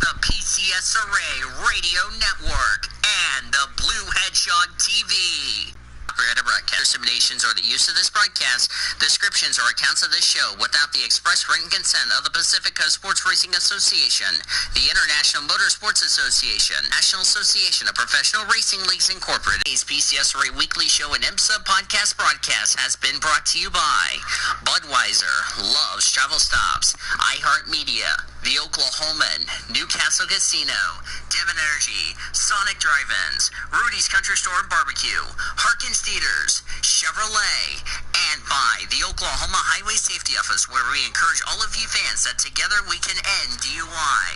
the PCSRA Radio Network, and the Blue Hedgehog TV. Operator broadcast disseminations or the use of this broadcast, descriptions or accounts of this show without the express written consent of the Pacific Coast Sports Racing Association, the International Motorsports Association, National Association of Professional Racing Leagues Incorporated. Today's PCSRA Weekly Show and IMSA podcast broadcast has been brought to you by Budweiser, Love's Travel Stops, iHeartMedia, The Oklahoman, Newcastle Casino, Devon Energy, Sonic Drive-Ins, Rudy's Country Store and Barbecue, Harkins Theaters, Chevrolet, and by the Oklahoma Highway Safety Office, where we encourage all of you fans that together we can end DUI.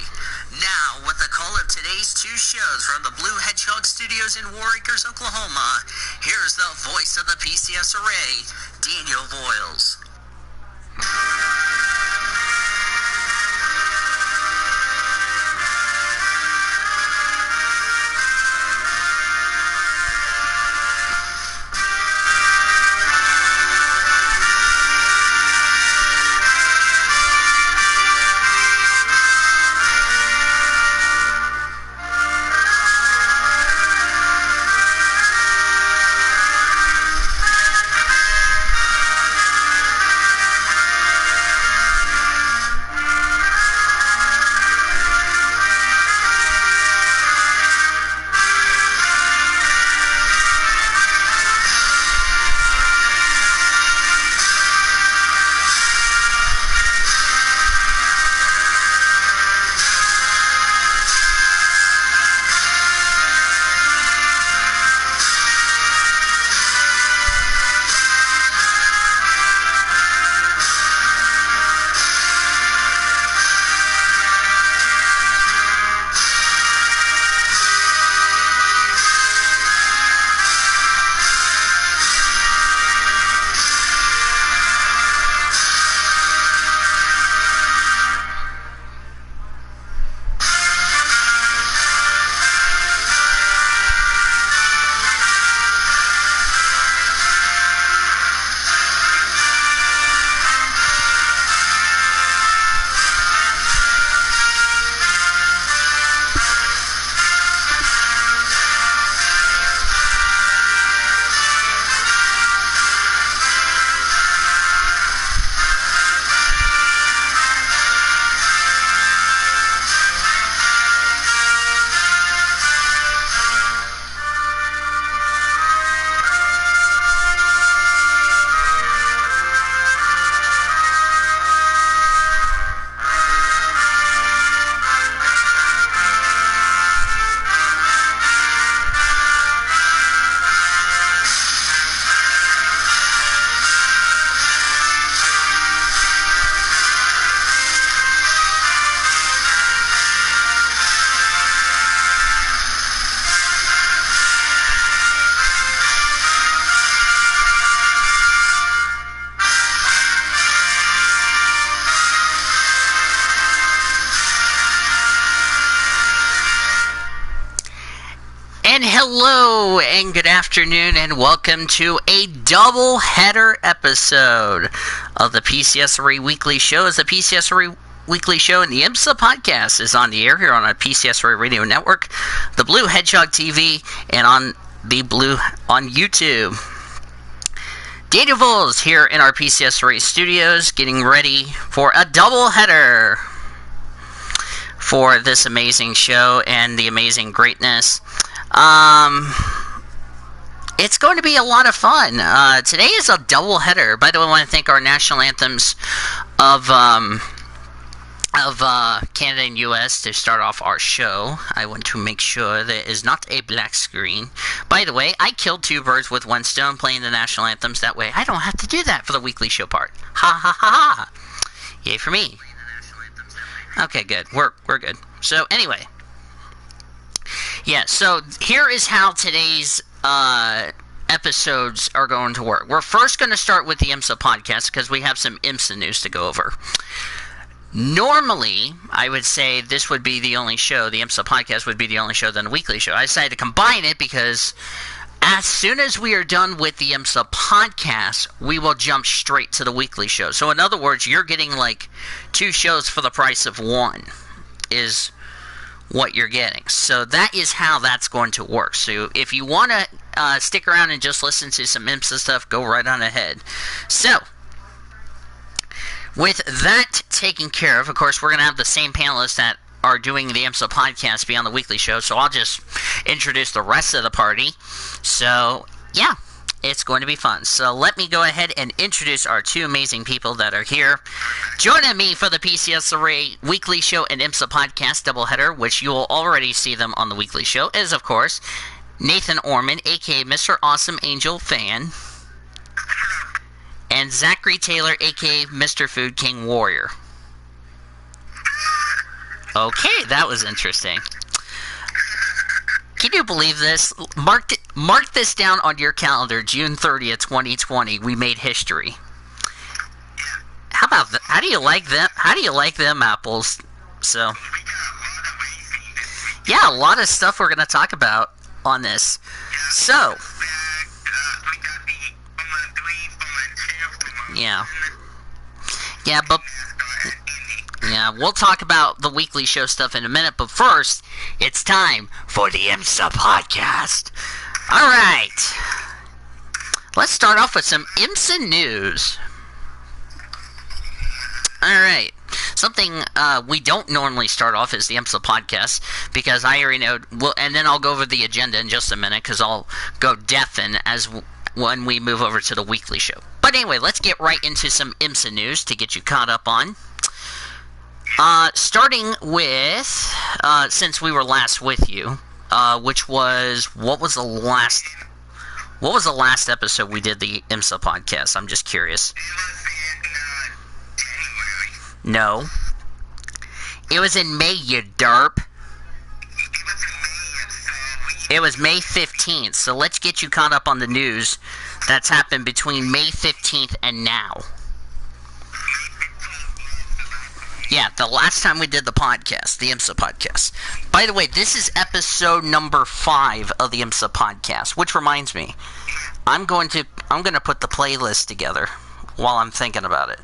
Now, with the call of today's two shows from the Blue Hedgehog Studios in War Acres, Oklahoma, here's the voice of the PCSRA, Daniel Voiles. Hello and good afternoon and welcome to a double header episode of the PCSRA Weekly Show. As the PCSRA Weekly Show and the IMSA podcast is on the air here on our PCSRA Radio Network, the Blue Hedgehog TV, and on YouTube. Daniel Voiles here in our PCSRA studios getting ready for a double header for this amazing show and the amazing greatness. It's going to be a lot of fun. Today is a double header. By the way, I want to thank our national anthems of Canada and U.S. to start off our show. I want to make sure there is not a black screen. By the way, I killed two birds with one stone playing the national anthems. That way, I don't have to do that for the weekly show part. Ha ha ha ha. Yay for me. Okay, good. We're good. So anyway. Yeah, so here is how today's episodes are going to work. We're first going to start with the IMSA podcast because we have some IMSA news to go over. Normally, I would say this would be the only show, the IMSA podcast would be the only show than the weekly show. I decided to combine it because as soon as we are done with the IMSA podcast, we will jump straight to the weekly show. So in other words, you're getting like two shows for the price of one is what you're getting. So that is how that's going to work. So if you want to stick around and just listen to some IMSA stuff, go right on ahead. So with that taken care of course, we're going to have the same panelists that are doing the IMSA podcast be on the weekly show. So I'll just introduce the rest of the party. So yeah, it's going to be fun. So let me go ahead and introduce our two amazing people that are here. Joining me for the PCSRA weekly show and IMSA podcast doubleheader, which you will already see them on the weekly show, is of course Nathan Orman, aka Mr. Awesome Angel Fan, and Zachary Taylor, aka Mr. Food King Warrior. Okay, that was interesting. Can you believe this? Mark this down on your calendar, June 30th, 2020. We made history. How about that? How do you like them? How do you like them apples? So, yeah, a lot of stuff we're going to talk about on this. So, yeah, but we'll talk about the weekly show stuff in a minute. But first, it's time for the IMSA podcast. All right, let's start off with some IMSA news. All right, something we don't normally start off is the IMSA podcast because I already know. Well, and then I'll go over the agenda in just a minute because I'll go deafen when we move over to the weekly show. But anyway, let's get right into some IMSA news to get you caught up on. Starting with since we were last with you, which was what was the last episode we did the IMSA podcast? I'm just curious. No. It was in May, you derp. It was May 15th, so let's get you caught up on the news that's happened between May 15th and now. Yeah, the last time we did the podcast, the IMSA podcast. By the way, this is episode number 5 of the IMSA podcast, which reminds me, I'm going to put the playlist together while I'm thinking about it.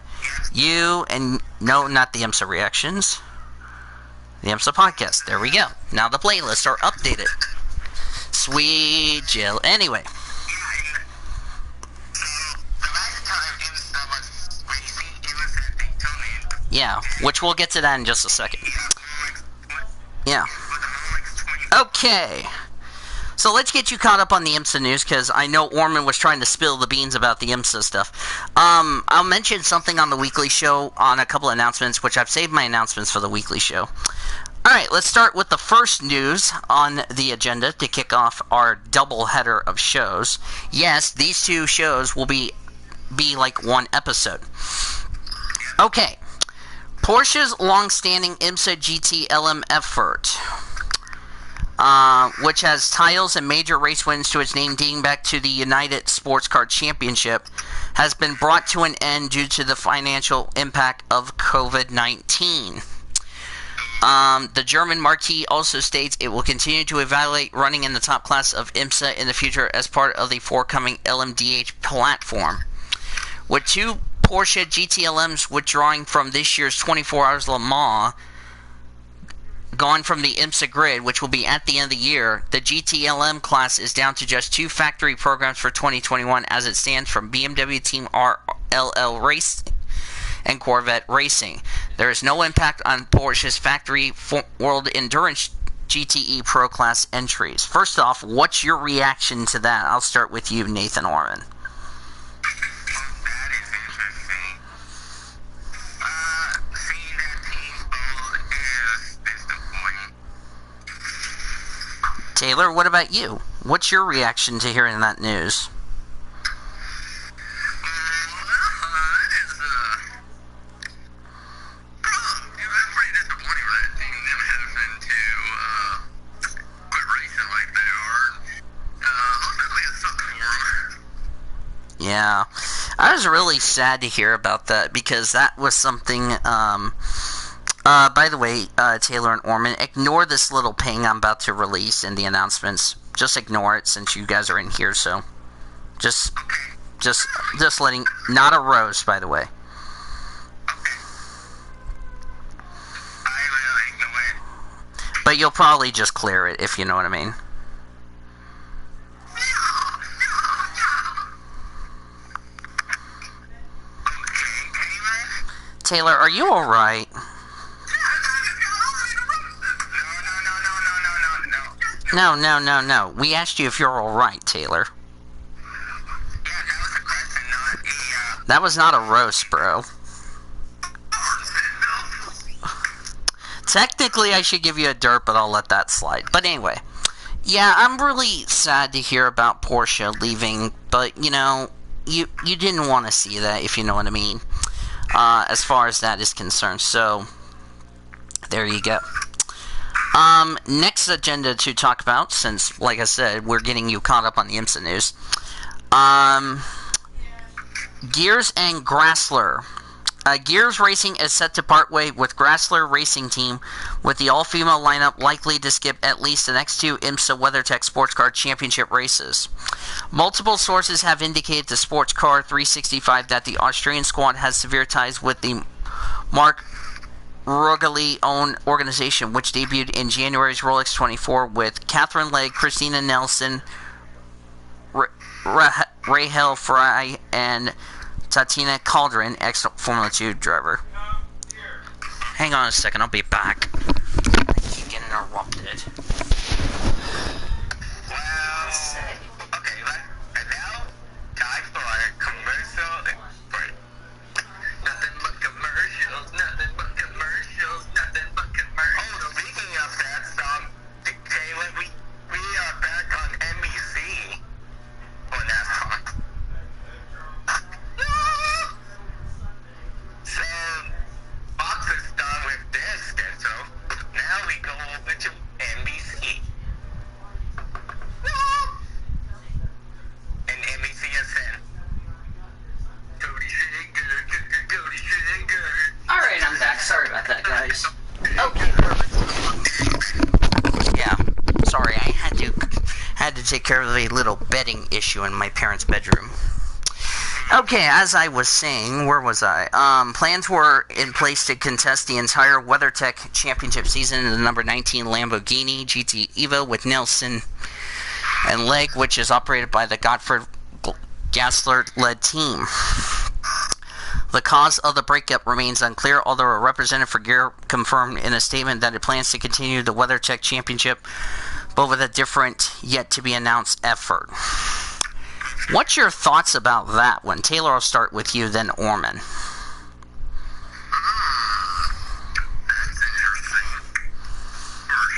No, not the IMSA reactions. The IMSA podcast. There we go. Now the playlists are updated. Sweet Jill. Anyway. Yeah, which we'll get to that in just a second. Yeah. Okay. So let's get you caught up on the IMSA news, because I know Orman was trying to spill the beans about the IMSA stuff. I'll mention something on the weekly show on a couple of announcements, which I've saved my announcements for the weekly show. Alright, let's start with the first news on the agenda to kick off our double header of shows. Yes, these two shows will be like one episode. Okay. Porsche's long-standing IMSA GT LM effort, which has titles and major race wins to its name dating back to the United Sports Car Championship, has been brought to an end due to the financial impact of COVID-19. The German marquee also states it will continue to evaluate running in the top class of IMSA in the future as part of the forthcoming LMDH platform. With two Porsche GTLMs withdrawing from this year's 24 Hours Le Mans, gone from the IMSA grid, which will be at the end of the year, the GTLM class is down to just 2 factory programs for 2021 as it stands from BMW Team RLL Racing and Corvette Racing. There is no impact on Porsche's factory World Endurance GTE Pro Class entries. First off, what's your reaction to that? I'll start with you, Nathan Orman. Taylor, what about you? What's your reaction to hearing that news? Yeah, I was really sad to hear about that because that was something, by the way, Taylor and Orman, ignore this little ping I'm about to release in the announcements. Just ignore it since you guys are in here, so just letting, not a roast, by the way. But you'll probably just clear it, if you know what I mean. Taylor, are you alright? No. We asked you if you're alright, Taylor. That was not a roast, bro. Technically, I should give you a dirt, but I'll let that slide. But anyway. Yeah, I'm really sad to hear about Portia leaving, but, you know, you didn't want to see that, if you know what I mean. As far as that is concerned. So, there you go. Next agenda to talk about, since, like I said, we're getting you caught up on the IMSA news. Gears and Grassler. Gears Racing is set to part way with Grassler Racing Team, with the all-female lineup likely to skip at least the next two IMSA WeatherTech Sports Car Championship races. Multiple sources have indicated to Sports Car 365 that the Australian squad has severe ties with the Mark Rogali-owned organization, which debuted in January's Rolex 24 with Catherine Legg, Christina Nelson, Rahel Fry, and Tatiana Calderon, ex-Formula 2 driver. Hang on a second, I'll be back. I keep getting interrupted. Well, okay, and now, time for commercial break. Nothing but commercials, nothing but commercials, nothing but commercials. Oh, speaking of that song, Taylor, we are back on NBC on that song. So, Fox is done with their schedule. Now we go over to NBC. And NBCSN. Cody Schrager. Alright, I'm back. Sorry about that, guys. Okay. Yeah, sorry, I had to take care of a little bedding issue in my parents' bedroom. Okay, as I was saying, where was I? Plans were in place to contest the entire WeatherTech Championship season in the number 19 Lamborghini GT Evo with Nelson and Legg, which is operated by the Godfrey Gassler-led team. The cause of the breakup remains unclear, although a representative for Gear confirmed in a statement that it plans to continue the WeatherTech Championship, but with a different, yet-to-be-announced effort. What's your thoughts about that one? Taylor, I'll start with you, then Orman. That's interesting. For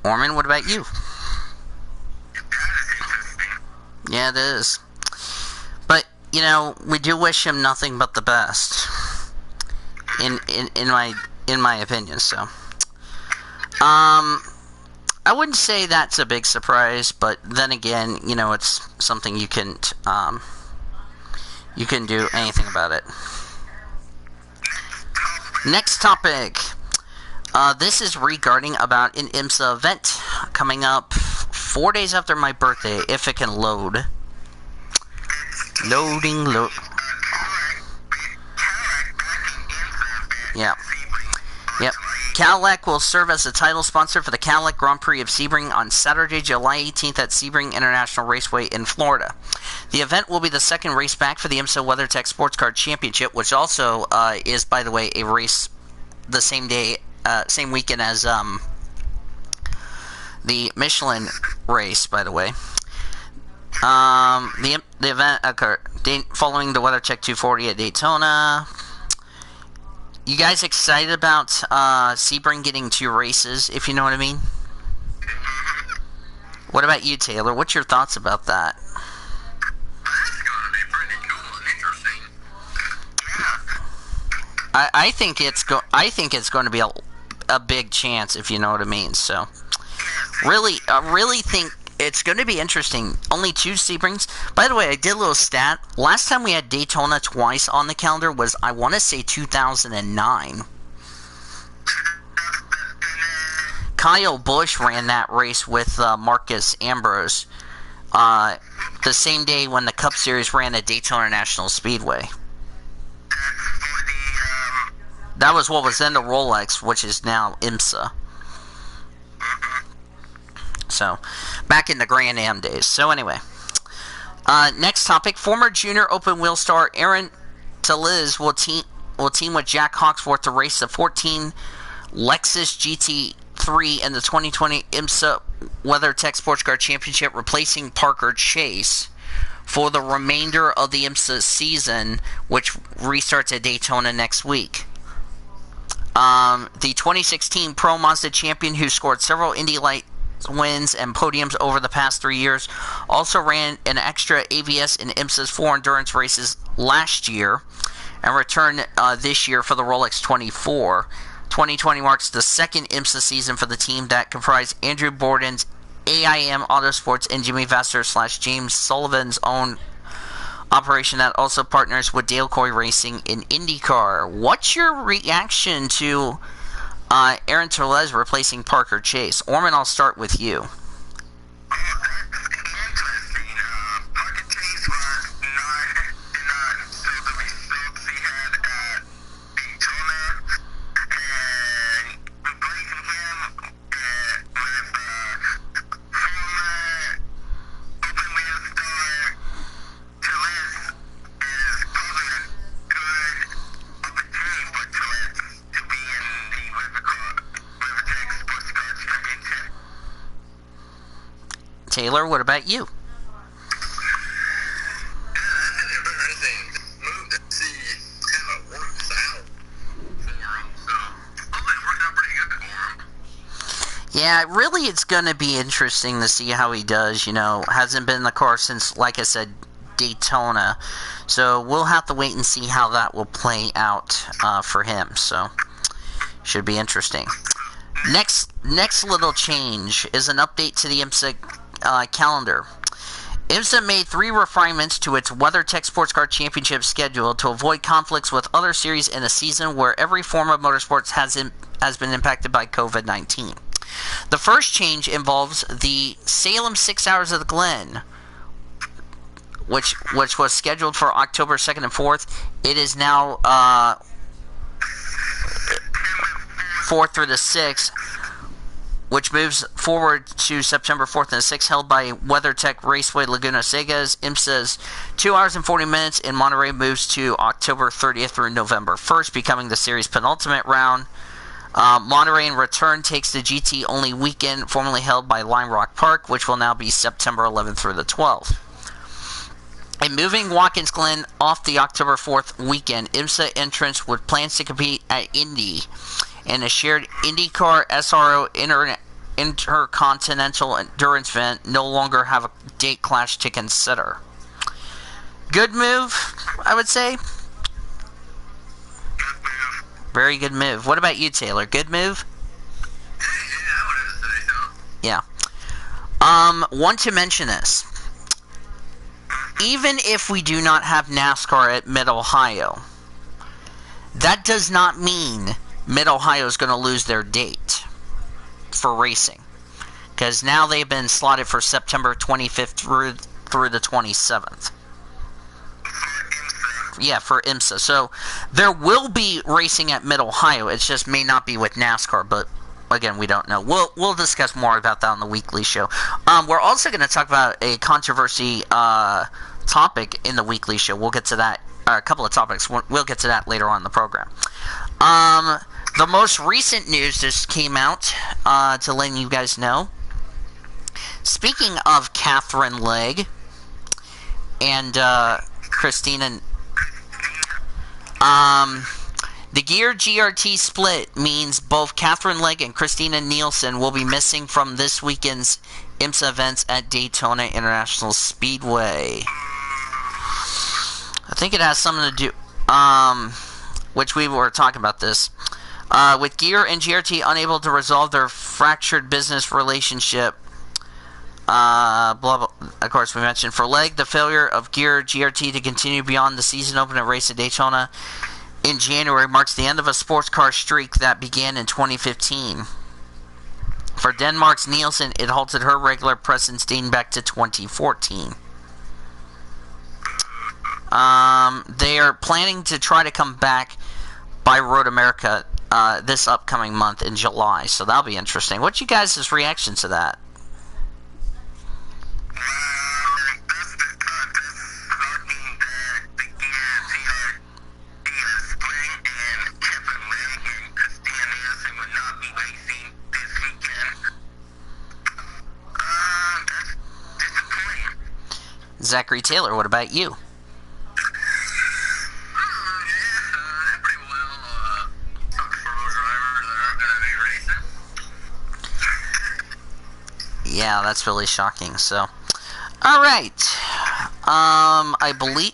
sure. Orman, what about you? That is interesting. Yeah, it is. But, you know, we do wish him nothing but the best. In my opinion, so. I wouldn't say that's a big surprise, but then again, you know, it's something you can do anything about it. Next topic. This is regarding about an IMSA event coming up 4 days after my birthday, if it can load. Loading. Yeah. Yep. Cadillac will serve as the title sponsor for the Cadillac Grand Prix of Sebring on Saturday, July 18th at Sebring International Raceway in Florida. The event will be the second race back for the IMSA WeatherTech Sports Car Championship, which also is, by the way, a race the same day, same weekend as the Michelin race, by the way. The event occurred following the WeatherTech 240 at Daytona. You guys excited about Sebring getting 2 races, if you know what I mean? What about you, Taylor? What's your thoughts about that? That's gonna be pretty cool and interesting. Yeah. I think it's going to be a big chance, if you know what I mean. So, I really think it's going to be interesting. Only 2 Sebrings. By the way, I did a little stat. Last time we had Daytona twice on the calendar was, I want to say, 2009. Kyle Busch ran that race with Marcus Ambrose the same day when the Cup Series ran at Daytona National Speedway. That was what was then the Rolex, which is now IMSA. So, back in the Grand Am days. So anyway, next topic: former junior open wheel star Aaron Teliz will team with Jack Hawksworth to race the 14 Lexus GT3 in the 2020 IMSA WeatherTech Sports Car Championship, replacing Parker Chase for the remainder of the IMSA season, which restarts at Daytona next week. The 2016 Pro Mazda champion, who scored several Indy Light wins and podiums over the past 3 years, also ran an extra AVS in IMSA's 4 endurance races last year and returned this year for the Rolex 24. 2020 marks the second IMSA season for the team that comprised Andrew Borden's AIM Autosports and Jimmy Vasser / James Sullivan's own operation that also partners with Dale Coy Racing in IndyCar. What's your reaction to Aaron Teliz replacing Parker Chase? Orman, I'll start with you. Taylor, what about you? Yeah, really, it's going to be interesting to see how he does. You know, hasn't been in the car since, like I said, Daytona. So we'll have to wait and see how that will play out for him. So should be interesting. Next little change is an update to the IMSA calendar. IMSA made 3 refinements to its WeatherTech Sports Car Championship schedule to avoid conflicts with other series in a season where every form of motorsports has been impacted by COVID-19. The first change involves the Salem 6 Hours of the Glen, which was scheduled for October 2nd and 4th. It is now 4th through the 6th, which moves forward to September 4th and 6th, held by WeatherTech Raceway Laguna Sega's. IMSA's 2 hours and 40 minutes in Monterey moves to October 30th through November 1st, becoming the series' penultimate round. Monterey in return takes the GT-only weekend formerly held by Lime Rock Park, which will now be September 11th through the 12th. And moving Watkins Glen off the October 4th weekend, IMSA entrants with plans to compete at Indy and a shared IndyCar SRO Intercontinental Endurance event no longer have a date clash to consider. Good move, I would say. Very good move. What about you, Taylor? Good move? Yeah. Want to mention this. Even if we do not have NASCAR at Mid-Ohio, that does not mean Mid-Ohio is going to lose their date for racing, because now they've been slotted for September 25th through the 27th. Yeah, for IMSA. So there will be racing at Mid-Ohio. It just may not be with NASCAR, but again, we don't know. We'll discuss more about that on the weekly show. We're also going to talk about a controversy topic in the weekly show. We'll get to that. A couple of topics. We'll get to that later on in the program. The most recent news just came out to let you guys know. Speaking of Catherine Legg and Christina, the Gear GRT split means both Catherine Legg and Christina Nielsen will be missing from this weekend's IMSA events at Daytona International Speedway. I think it has something to do, which we were talking about this, with Gear and GRT unable to resolve their fractured business relationship. Blah, blah. Of course, we mentioned for Legg, the failure of Gear GRT to continue beyond the season opener race at Daytona in January marks the end of a sports car streak that began in 2015. For Denmark's Nielsen, it halted her regular presence dating back to 2014. They are planning to try to come back, by Road America this upcoming month in July. So that'll be interesting. What's you guys' reaction to that? Zachary Taylor, what about you? Yeah, that's really shocking. So, all right. I believe,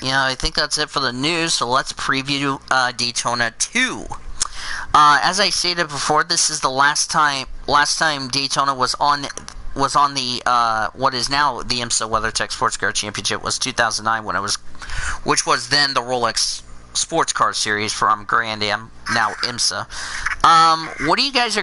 I think that's it for the news. So let's preview Daytona 2. As I stated before, this is the last time Daytona was on the what is now the IMSA WeatherTech Sports Car Championship was 2009 which was then the Rolex Sports Car Series from Grand Am, now IMSA. What do you guys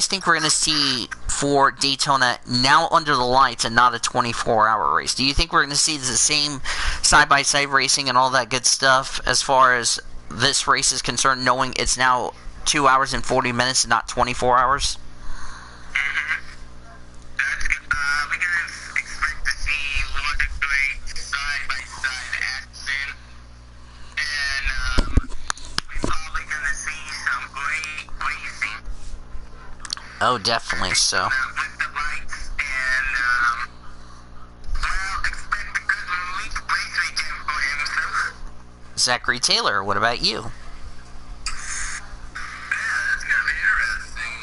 think we're gonna see for Daytona now under the lights and not a 24-hour race? Do you think we're gonna see the same side-by-side racing and all that good stuff as far as this race is concerned, knowing it's now 2 hours and 40 minutes and not 24 hours? We can expect to see a lot of great side-by-side action, and we're probably going to see some great racing. Oh, definitely so. With the lights, and expect a good race weekend for himself. Zachary Taylor, what about you? Yeah, that's going to be interesting.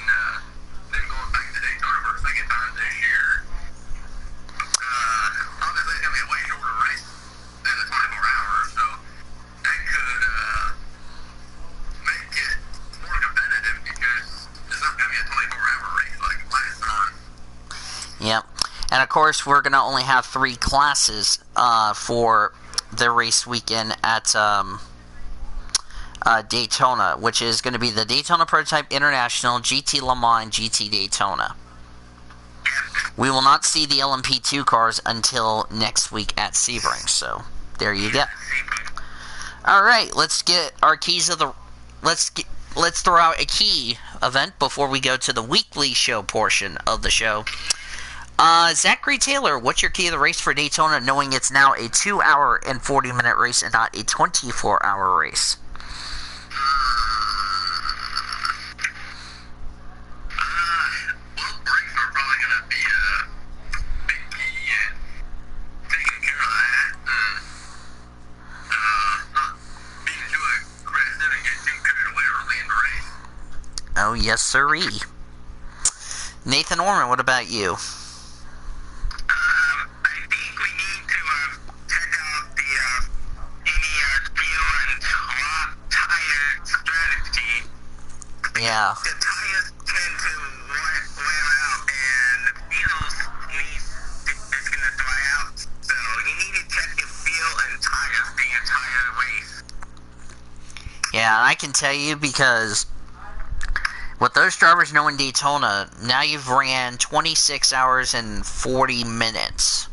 Then going back to Daytona for a second time this year. Obviously, it's going to be a way shorter race than the 24 hours, so that could make it more competitive because it's not going to be a 24-hour race like last time. Yep. And of course, we're going to only have 3 classes for the race weekend at Daytona, which is going to be the Daytona Prototype International, GT Le Mans, GT Daytona. We will not see the LMP2 cars until next week at Sebring, so there you go. All right, let's get our keys of the. Let's throw out a key event before we go to the weekly show portion of the show. Zachary Taylor, what's your key of the race for Daytona, knowing it's now a 2 hour and 40 minute race and not a 24-hour race? Well, brakes are probably going to be a big key in taking care of that. Not being too aggressive and getting too carried away early in the race. Oh, yes, sirree. Nathan Orman, what about you? I think we need to check out the any fuel and tire strategy. Yeah. The tires tend to wear out, and the fuel is going to dry out. So you need to check your fuel and tires the entire race. Yeah, I can tell you because with those drivers knowing Daytona, now you've ran 26 hours and 40 minutes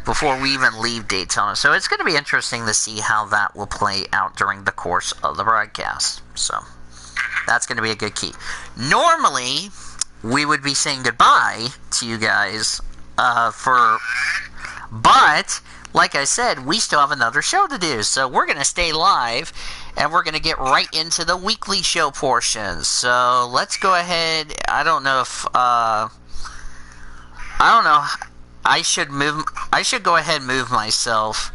before we even leave Daytona. So it's going to be interesting to see how that will play out during the course of the broadcast. So that's going to be a good key. Normally, we would be saying goodbye to you guys but like I said, we still have another show to do. So we're going to stay live, and we're going to get right into the weekly show portion. So let's go ahead. I don't know. I should go ahead and move myself.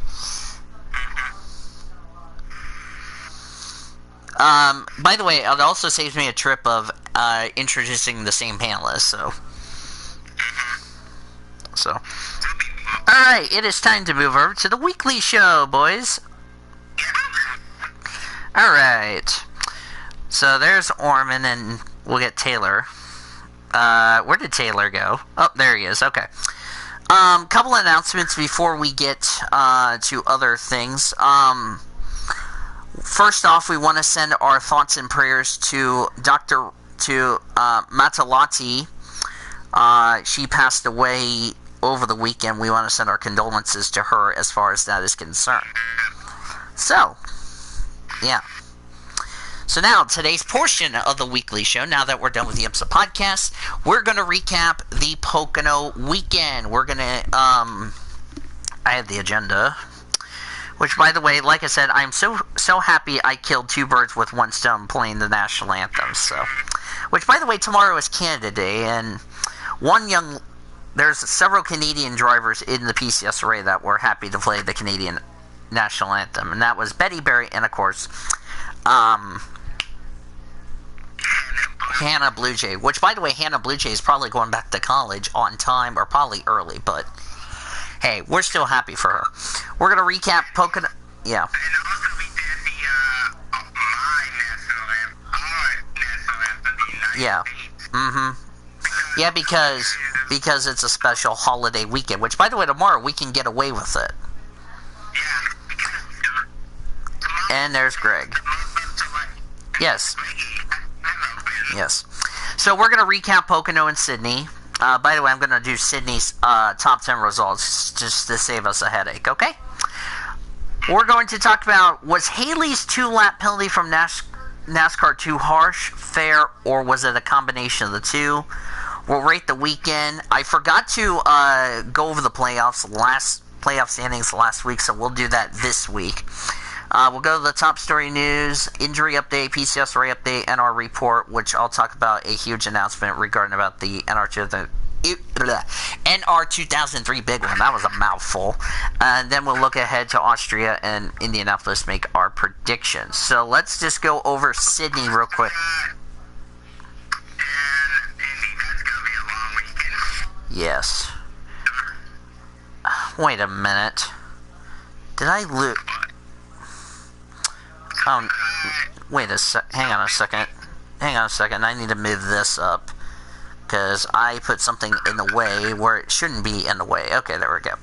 By the way, it also saves me a trip of introducing the same panelist. So. Alright, it is time to move over to the weekly show, boys. Alright. So there's Orman, and we'll get Taylor. Where did Taylor go? Oh, there he is. Okay. Couple announcements before we get to other things. First off, we want to send our thoughts and prayers to Matalati. She passed away over the weekend. We want to send our condolences to her as far as that is concerned. So, yeah. So now, today's portion of the weekly show, now that we're done with the IMSA podcast, we're going to recap the Pocono weekend. We're going to, I have the agenda, which, by the way, like I said, I'm so happy I killed two birds with one stone playing the national anthem. So, which, by the way, tomorrow is Canada Day, and there's several Canadian drivers in the PCSRA that were happy to play the Canadian national anthem, and that was Betty Berry and, of course, Hannah Blue Jay, which, by the way, Hannah Blue Jay is probably going back to college on time, or probably early, but hey, we're still happy for her. We're going to recap Pocono. Yeah. And also we did the, my national anthem, the United Yeah. States. Mm-hmm. Yeah, because it's a special holiday weekend, which, by the way, tomorrow we can get away with it. Yeah, because tomorrow, And there's Greg. Yes. Yes. So we're going to recap Pocono and Sydney. By the way, I'm going to do Sydney's top 10 results just to save us a headache, okay? We're going to talk about, was Haley's 2-lap penalty from NASCAR too harsh, fair, or was it a combination of the two? We'll rate the weekend. I forgot to go over the playoff standings last week, so we'll do that this week. We'll go to the top story news, injury update, PCSRA update, and our report, which I'll talk about a huge announcement regarding about the NR 2003 big one. That was a mouthful. And then we'll look ahead to Austria and Indianapolis, make our predictions. So let's just go over Sydney real quick. Yes. Wait a minute. Did I lose? Wait a sec. Hang on a second. I need to move this up. Because I put something in the way where it shouldn't be in the way. Okay, there we go.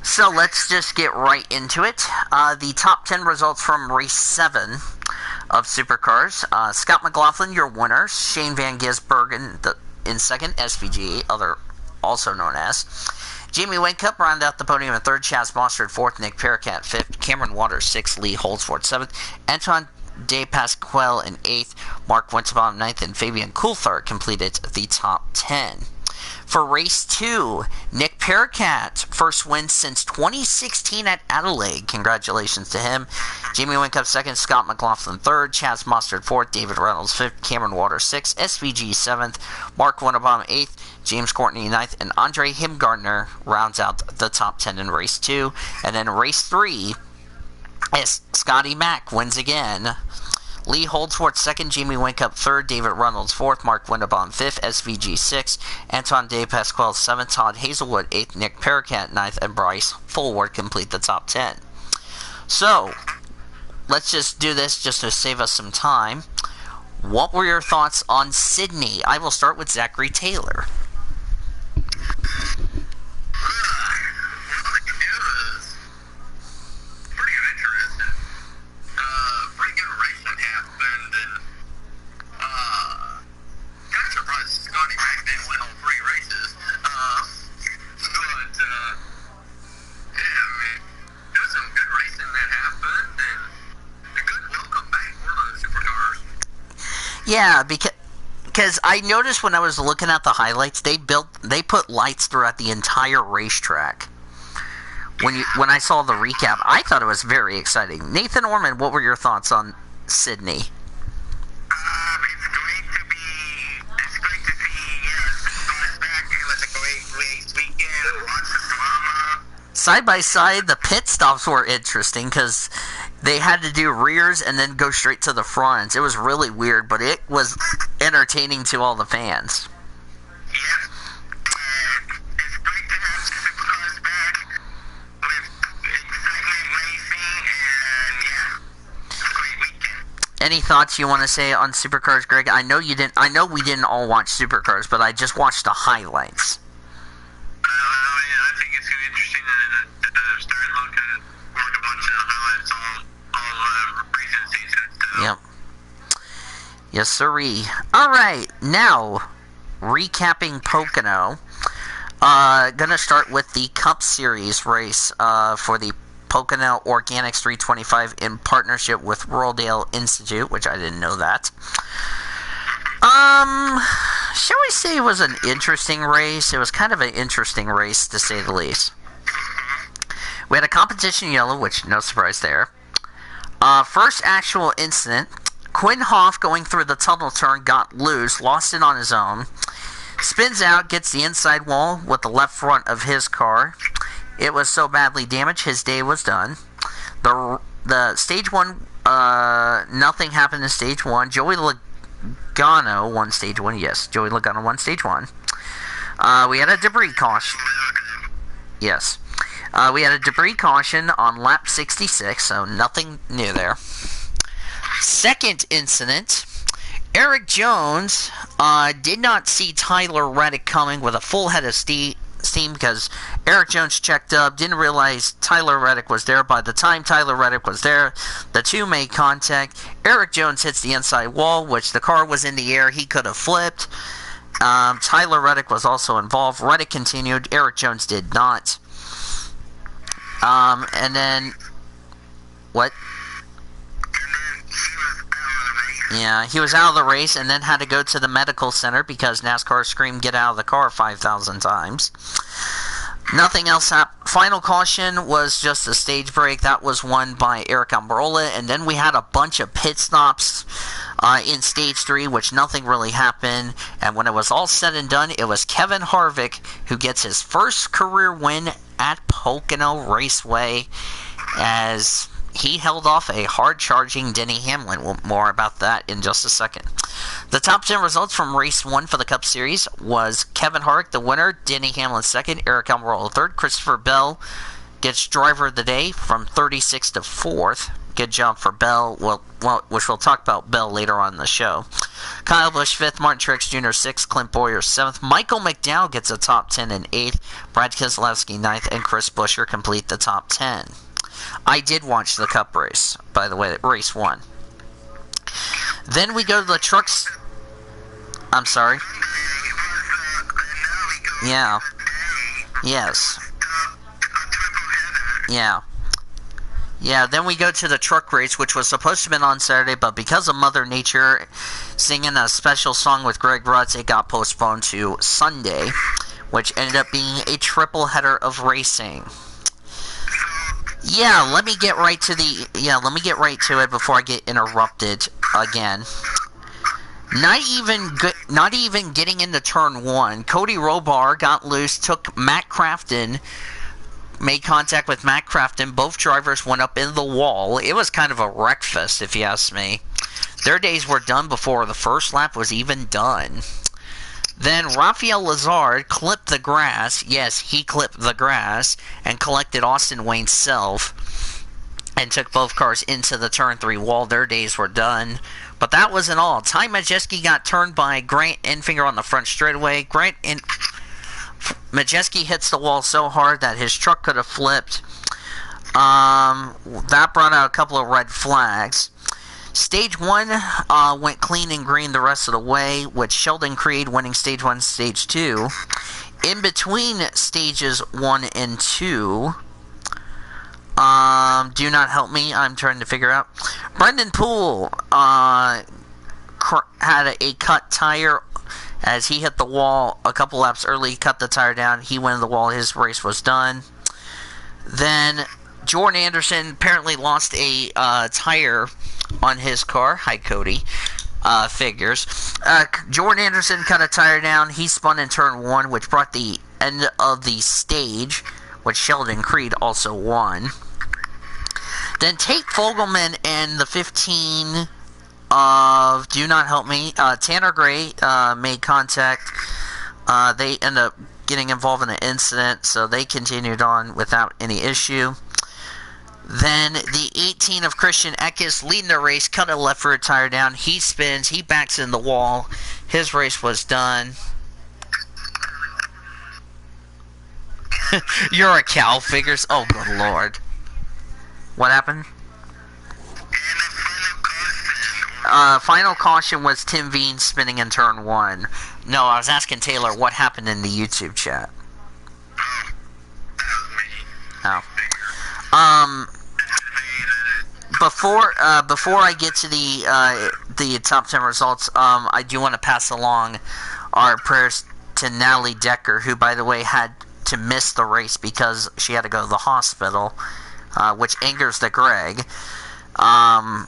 So let's just get right into it. The top 10 results from race 7 of Supercars. Scott McLaughlin, your winner. Shane Van Gisbergen in second. SVG, also known as. Jamie Waycup rounded out the podium in third. Chaz Mostert fourth. Nick Paracat fifth. Cameron Waters sixth. Lee Holdsworth seventh. Antoine De Pasquale in eighth. Mark Winterbaum ninth. And Fabian Coulthard completed the top 10. For race 2, Nick Paracat, first win since 2016 at Adelaide. Congratulations to him. Jamie Waycup second. Scott McLaughlin third. Chaz Mostert fourth. David Reynolds fifth. Cameron Waters sixth. SVG seventh. Mark Winterbaum eighth. James Courtney ninth, and Andre Himgardner rounds out the top 10 in race 2. And then race 3, Scotty Mack wins again. Lee Holdsworth second, Jamie Waycup third, David Reynolds fourth, Mark Winterbaum fifth, SVG sixth, Anton De Pasquale seventh, Todd Hazelwood eighth, Nick Paracat ninth, and Bryce Fullward complete the top 10. So, let's just do this just to save us some time. What were your thoughts on Sydney? I will start with Zachary Taylor. Yeah, because I noticed when I was looking at the highlights, they put lights throughout the entire racetrack. When I saw the recap, I thought it was very exciting. Nathan Orman, what were your thoughts on Sydney? It's great to see, yes, back. It was a great race weekend, lots of drama. Side by side, the pit stops were interesting because they had to do rears and then go straight to the fronts. It was really weird, but it was entertaining to all the fans. Yes, and it's great to have Supercars back with excitement racing, and yeah, it's a great weekend. Any thoughts you want to say on Supercars, Greg? I know we didn't all watch Supercars, but I just watched the highlights. I think it's going to be interesting to start looking at a bunch of highlights all recent seasons. Yep. Yes, sirree. All right, now recapping Pocono. Gonna start with the Cup Series race for the Pocono Organics 325 in partnership with Royaldale Institute, which I didn't know that. Shall we say it was an interesting race? It was kind of an interesting race, to say the least. We had a competition yellow, which no surprise there. First actual incident, Quinn Hoff going through the tunnel turn got loose, lost it on his own, spins out, gets the inside wall with the left front of his car. It was so badly damaged, his day was done. The stage one, nothing happened in stage one. Joey Logano won stage one. Yes, Joey Logano won stage one. We had a debris caution. Yes. We had a debris caution on lap 66, so nothing new there. Second incident, Eric Jones did not see Tyler Reddick coming with a full head of steam because Eric Jones checked up, didn't realize Tyler Reddick was there. By the time Tyler Reddick was there, the two made contact. Eric Jones hits the inside wall, which the car was in the air. He could have flipped. Tyler Reddick was also involved. Reddick continued. Eric Jones did not. And then, what? Yeah, he was out of the race and then had to go to the medical center because NASCAR screamed, "Get out of the car," 5,000 times. Nothing else happened. Final caution was just a stage break. That was won by Eric Almirola. And then we had a bunch of pit stops in stage 3, which nothing really happened. And when it was all said and done, it was Kevin Harvick who gets his first career win at Pocono Raceway as he held off a hard-charging Denny Hamlin. Well, more about that in just a second. The top 10 results from race 1 for the Cup Series was Kevin Harvick, the winner, Denny Hamlin second, Eric Almirola third, Christopher Bell gets driver of the day from 36th to 4th. Good job for Bell, which we'll talk about Bell later on in the show. Kyle Busch 5th, Martin Truex Jr. 6th, Clint Bowyer 7th, Michael McDowell gets a top 10 in 8th, Brad Keselowski 9th, and Chris Buescher complete the top 10. I did watch the Cup race, by the way, race 1. Then we go to the trucks. I'm sorry. Yeah. Yes. Yeah. Yeah, then we go to the truck race, which was supposed to have been on Saturday, but because of Mother Nature singing a special song with Greg Rutz, it got postponed to Sunday, which ended up being a triple header of racing. Yeah, let me get right to it before I get interrupted again. Not even getting into turn 1, Cody Robar got loose, took Matt Crafton, made contact with Matt Crafton. Both drivers went up in the wall. It was kind of a wreckfest, if you ask me. Their days were done before the first lap was even done. Then Rafael Lazard clipped the grass. Yes, he clipped the grass and collected Austin Wayne's self and took both cars into the turn 3 wall. Their days were done. But that wasn't all. Ty Majeski got turned by Grant Enfinger on the front straightaway. Majeski hits the wall so hard that his truck could have flipped. That brought out a couple of red flags. Stage 1 went clean and green the rest of the way, with Sheldon Creed winning Stage 1 and Stage 2. In between Stages 1 and 2, do not help me, I'm trying to figure out. Brendan Poole had a cut tire as he hit the wall a couple laps early, cut the tire down, he went in the wall, his race was done. Then Jordan Anderson apparently lost a tire on his car. Hi, Cody. Figures. Jordan Anderson cut a tire down. He spun in turn 1, which brought the end of the stage, which Sheldon Creed also won. Then Tate Fogelman and the 15 of Do Not Help Me, Tanner Gray made contact. They ended up getting involved in an incident, so they continued on without any issue. Then the 18 of Christian Eckes leading the race, cut a left rear tire down. He spins, he backs in the wall. His race was done. You're a cow, Figures. Oh, good lord. What happened? Final caution was Tim Veen spinning in turn 1. No, I was asking Taylor what happened in the YouTube chat. Oh. Before I get to the top 10 results, I do want to pass along our prayers to Natalie Decker, who, by the way, had to miss the race because she had to go to the hospital, which angers the Greg. And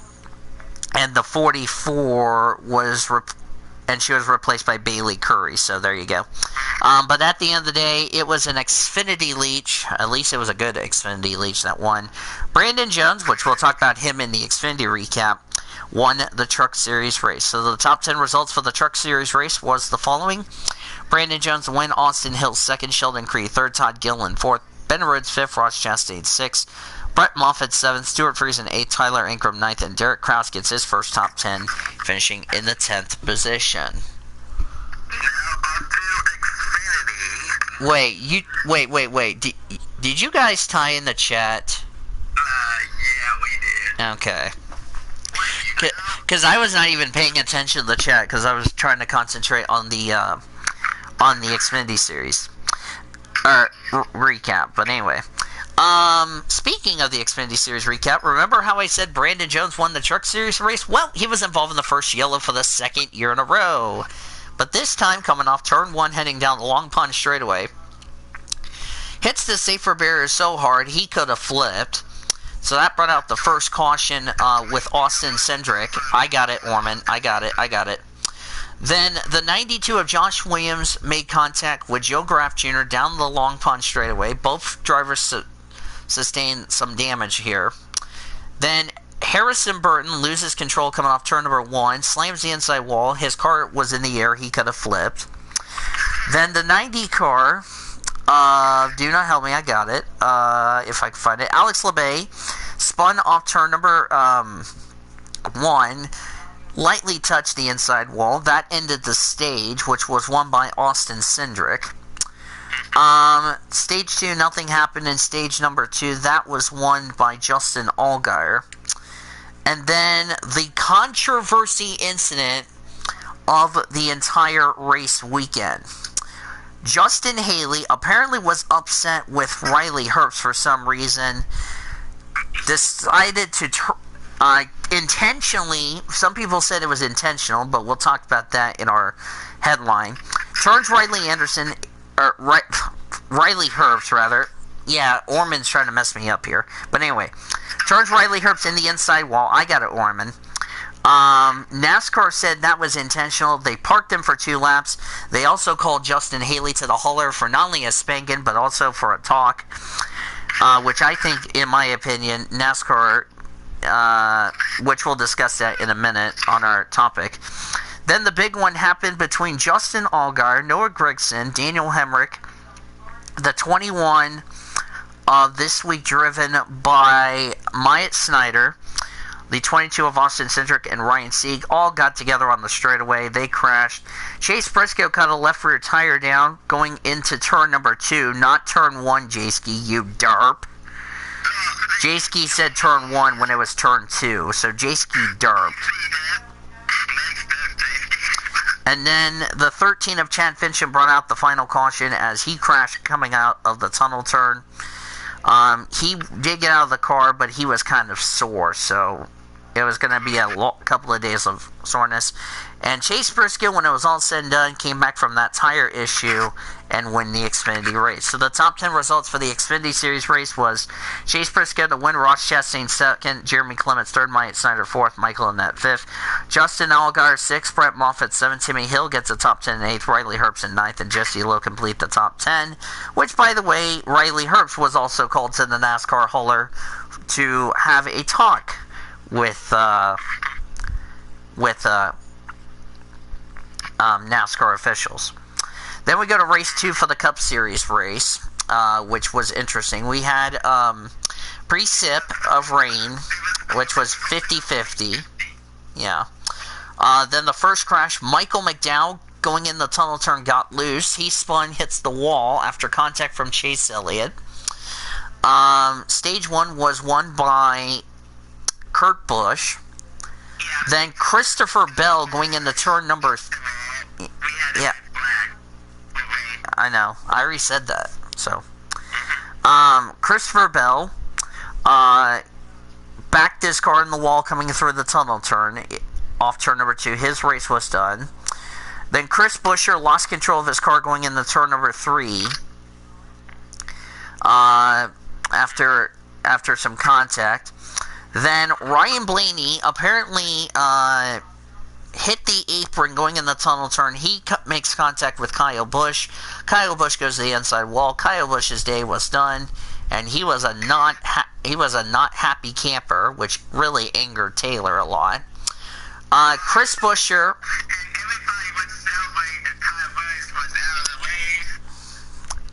the 44 was and she was replaced by Bailey Curry, so there you go. But at the end of the day, it was an Xfinity Leech. At least it was a good Xfinity Leech that won. Brandon Jones, which we'll talk about him in the Xfinity recap, won the Truck Series race. So the top 10 results for the Truck Series race was the following. Brandon Jones win, Austin Hill second, Sheldon Creed third, Todd Gilliland fourth, Ben Rhodes fifth, Ross Chastain sixth, Brett Moffitt 7th, Stuart Friesen 8th, Tyler Ingram 9th, and Derek Kraus gets his first top 10, finishing in the 10th position. Wait, Did you guys tie in the chat? Yeah, we did. Okay. Because I was not even paying attention to the chat because I was trying to concentrate on the Xfinity series recap. But anyway. Speaking of the Xfinity Series recap, remember how I said Brandon Jones won the Truck Series race? Well, he was involved in the first yellow for the second year in a row. But this time, coming off turn 1, heading down the Long Pond straightaway, hits the safer barrier so hard he could have flipped. So that brought out the first caution with Austin Cindric. I got it, Orman. I got it. Then the 92 of Josh Williams made contact with Joe Graff Jr. down the Long Pond straightaway. Both drivers sustained some damage here. Then Harrison Burton loses control coming off turn number 1, slams the inside wall. His car was in the air. He could have flipped. Then the 90 car, do not help me, I got it, if I can find it. Alex LeBay spun off turn number 1, lightly touched the inside wall. That ended the stage, which was won by Austin Cindric. Stage 2, nothing happened in stage number 2. That was won by Justin Allgaier. And then the controversy incident of the entire race weekend. Justin Haley apparently was upset with Riley Herbst for some reason. Decided to intentionally, some people said it was intentional, but we'll talk about that in our headline. Turns Riley Herbst, rather. Yeah, Orman's trying to mess me up here. But anyway, turns Riley Herbst in the inside wall. I got it, Orman. NASCAR said that was intentional. They parked him for 2 laps. They also called Justin Haley to the hauler for not only a spanking, but also for a talk. Which I think, in my opinion, NASCAR, which we'll discuss that in a minute on our topic. Then the big one happened between Justin Allgaier, Noah Gragson, Daniel Hemrick, the 21 of this week driven by Myatt Snyder, the 22 of Austin Cindric and Ryan Sieg all got together on the straightaway. They crashed. Chase Briscoe cut a left rear tire down going into turn number 2, not turn 1, Jayski, you derp. Jayski said turn 1 when it was turn 2, so Jayski derped. And then the 13 of Chad Fincham brought out the final caution as he crashed coming out of the tunnel turn. He did get out of the car, but he was kind of sore, so it was going to be a couple of days of soreness. And Chase Briscoe, when it was all said and done, came back from that tire issue and win the Xfinity race. So the top 10 results for the Xfinity Series race was Chase Briscoe to win, Ross Chastain second, Jeremy Clements third, Myatt Snyder fourth, Michael Annett fifth, Justin Allgaier sixth, Brett Moffitt seventh, Timmy Hill gets a top 10 in eighth, Riley Herbst in ninth, and Jesse Lowe complete the top 10, which, by the way, Riley Herbst was also called to the NASCAR hauler to have a talk with NASCAR officials. Then we go to race 2 for the Cup Series race, which was interesting. We had pre-sip of rain, which was 50-50. Yeah. Then the first crash, Michael McDowell going in the tunnel turn got loose. He spun, hits the wall after contact from Chase Elliott. Stage 1 was won by Kurt Busch. Then Christopher Bell going into turn number... Yeah. I know. I already said that. So, Christopher Bell backed his car in the wall coming through the tunnel turn, off turn number 2. His race was done. Then Chris Buescher lost control of his car going into turn number 3. After some contact. Then Ryan Blaney apparently hit the apron going in the tunnel turn. He makes contact with Kyle Busch. Kyle Busch goes to the inside wall. Kyle Busch's day was done, and he was a not happy camper, which really angered Taylor a lot. Chris Buescher.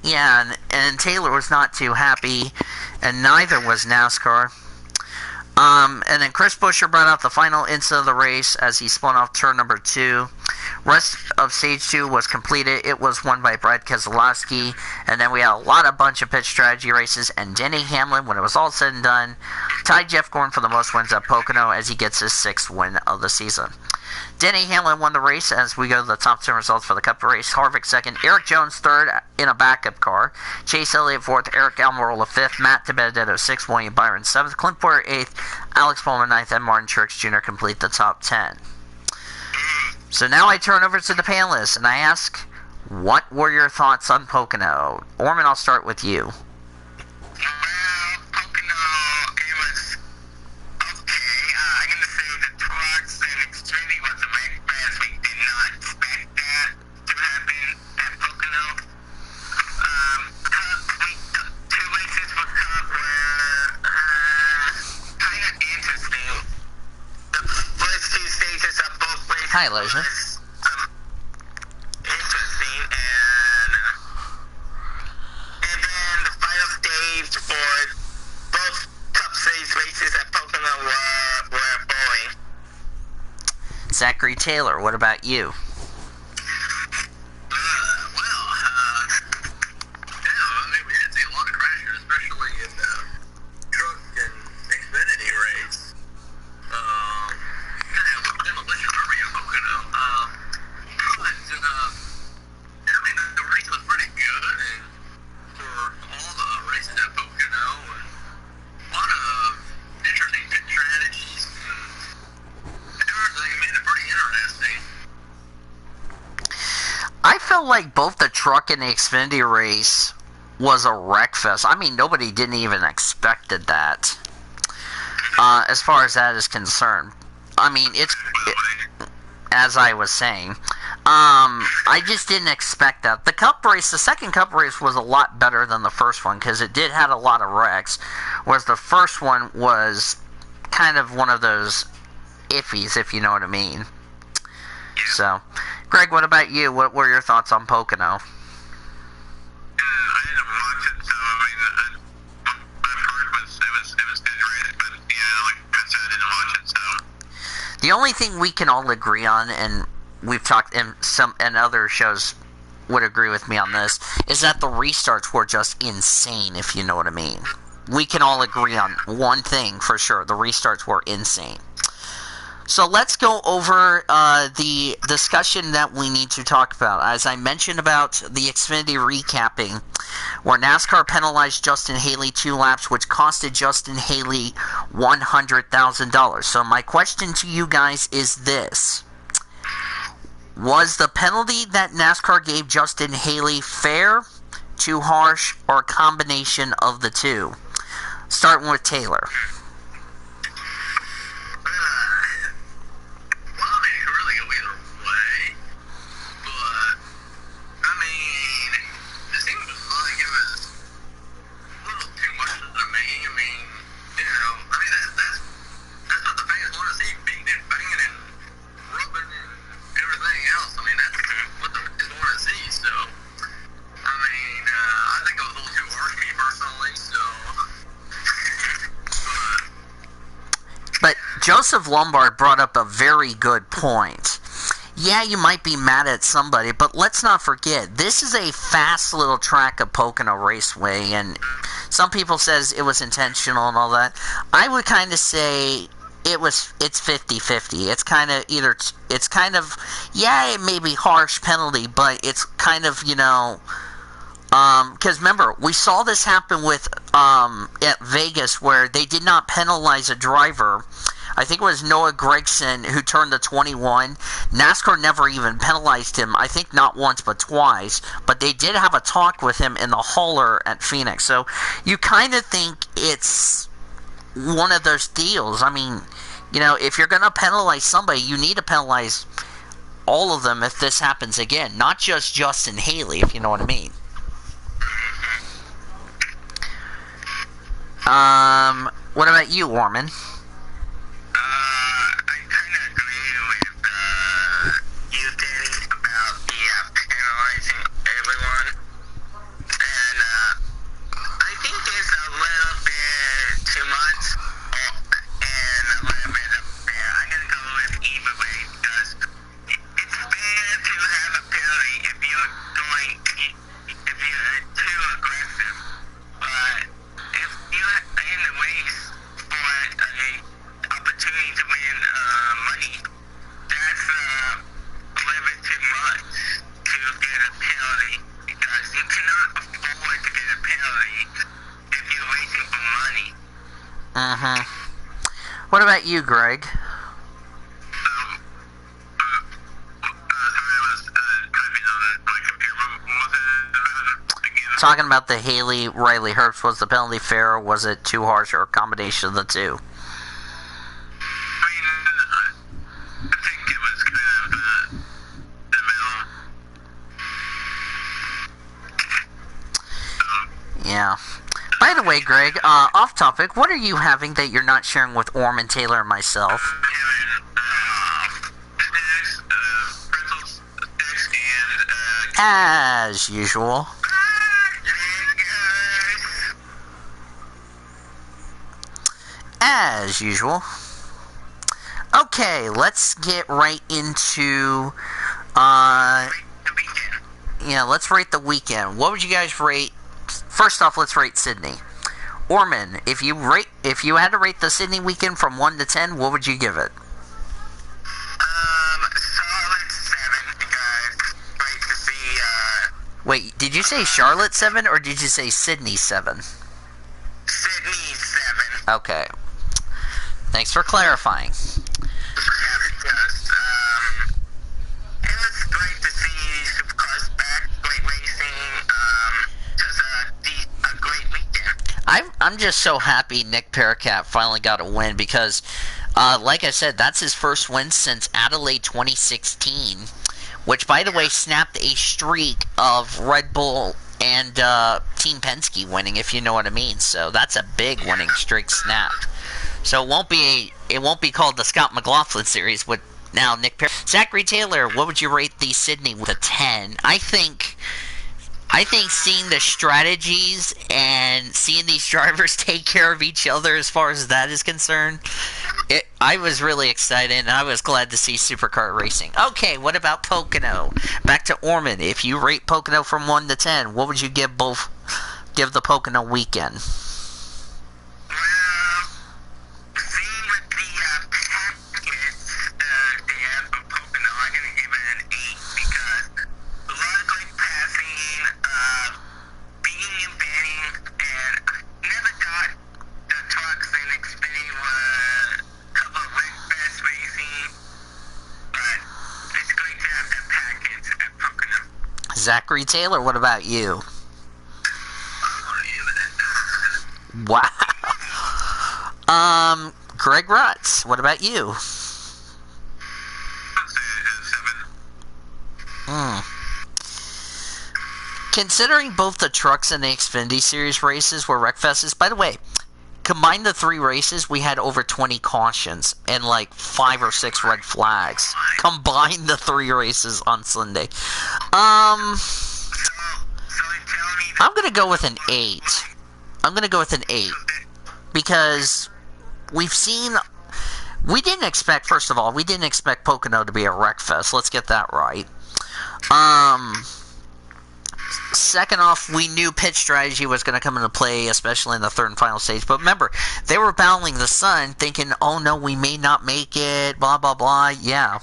Yeah, and Taylor was not too happy, and neither was NASCAR. And then Chris Buescher brought out the final incident of the race as he spun off turn number 2. Rest of stage 2 was completed. It was won by Brad Keselowski. And then we had a bunch of pit strategy races. And Denny Hamlin, when it was all said and done, tied Jeff Gordon for the most wins at Pocono as he gets his 6th win of the season. Denny Hamlin won the race as we go to the top 10 results for the Cup race. Harvick 2nd, Eric Jones 3rd in a backup car. Chase Elliott 4th, Eric Almirola 5th, Matt DiBenedetto 6th, William Byron 7th, Clint Boyer 8th, Alex Bowman 9th, and Martin Truex Jr. complete the top 10. So now I turn over to the panelists and I ask, what were your thoughts on Pocono? Orman, I'll start with you. Hi, Elijah. Interesting, and then the final stage for both Cup Series races at Pocono were boring. Zachary Taylor, what about you? We did see a lot of crashes, especially in the truck and Xfinity race. Demolition Derby at Pocono. The race was pretty good for all the races at Pocono, and a lot of interesting pit strategies. Everything made it pretty interesting. I felt like both the truck and the Xfinity race was a wreck fest. I mean, nobody didn't even expected that. As far as that is concerned. I mean, as I was saying, I just didn't expect that. The second Cup race was a lot better than the first one because it did have a lot of wrecks, whereas the first one was kind of one of those iffies, if you know what I mean. So, Greg, what about you? What were your thoughts on Pocono? I didn't watch it, so I've heard it was good race, but like I said, I didn't watch it, so. The only thing we can all agree on, and we've talked, and other shows would agree with me on this, is that the restarts were just insane, if you know what I mean. We can all agree on one thing for sure: the restarts were insane. So let's go over the discussion that we need to talk about. As I mentioned about the Xfinity recapping, where NASCAR penalized Justin Haley 2 laps, which costed Justin Haley $100,000. So my question to you guys is this: was the penalty that NASCAR gave Justin Haley fair, too harsh, or a combination of the two? Starting with Taylor. Joseph Lombard brought up a very good point. Yeah, you might be mad at somebody, but let's not forget, this is a fast little track of Pocono Raceway, and some people says it was intentional and all that. I would kind of say it's 50-50. It's kind of yeah, it may be harsh penalty, but it's kind of, Because remember, we saw this happen with at Vegas where they did not penalize a driver. I think it was Noah Gragson who turned the 21. NASCAR never even penalized him. I think not once but twice. But they did have a talk with him in the hauler at Phoenix. So you kind of think it's one of those deals. I mean, you know, if you're going to penalize somebody, you need to penalize all of them if this happens again. Not just Justin Haley, if you know what I mean. What about you, Orman? I kind of agree with you, Danny, about the penalizing everyone. And I think there's a little bit too much and a little bit unfair. I'm going to go with either way because it's fair to have a penalty if you're too aggressive. But if you're in the race for an opportunity to win money, that's a little bit too much to get a penalty because you cannot afford to get a penalty if you're racing for money. What about you, Greg? Sorry, I was typing on my computer. What was it again? Talking about the Haley Riley Herbst, was the penalty fair or was it too harsh or a combination of the two? I think it was kind of the middle. Yeah. By the way, Greg, off topic, what are you having that you're not sharing with Orman, Taylor, and myself? Pretzels, sticks, and As usual. As usual. Okay, let's get right into, let's rate the weekend. What would you guys rate? First off, let's rate Sydney. Orman, if you had to rate the Sydney weekend from 1 to 10, what would you give it? solid 7 because great to see, Wait, did you say Charlotte 7 or did you say Sydney 7? Sydney 7. Okay. Thanks for clarifying. It was great to see supercars back, great racing, just a great weekend. I'm just so happy Nick Paracat finally got a win because, like I said, that's his first win since Adelaide 2016, which, by the way, snapped a streak of Red Bull and Team Penske winning, if you know what I mean. So that's a big winning streak snapped. So it won't be called the Scott McLaughlin series with now Nick Perry. Zachary Taylor, what would you rate the Sydney with a 10? I think seeing the strategies and seeing these drivers take care of each other as far as that is concerned, I was really excited and I was glad to see supercar racing. Okay, what about Pocono? Back to Orman. If you rate Pocono from 1 to 10, what would you give the Pocono weekend? Seeing with the packets they have from Pocono, I'm going to give it an 8 because a lot of great passing, beating and banning, and I never thought the trucks in Xfinity were a couple of Wreckfest racing, but it's great to have the packets at Pocono. Zachary Taylor, what about you? I'm going to give it a 9. Wow. Greg Rutz, what about you? I'd say a 7. Considering both the trucks and the Xfinity Series races were Wreckfests, by the way, combine the 3 races, we had over 20 cautions and like 5 or 6 red flags. Combine the 3 races on Sunday. I'm going to go with an 8. Because we've seen... We didn't expect, first of all, Pocono to be a Wreckfest. Let's get that right. Second off, we knew pit strategy was going to come into play, especially in the third and final stage. But remember, they were battling the sun, thinking, oh no, we may not make it, blah, blah, blah. Yeah,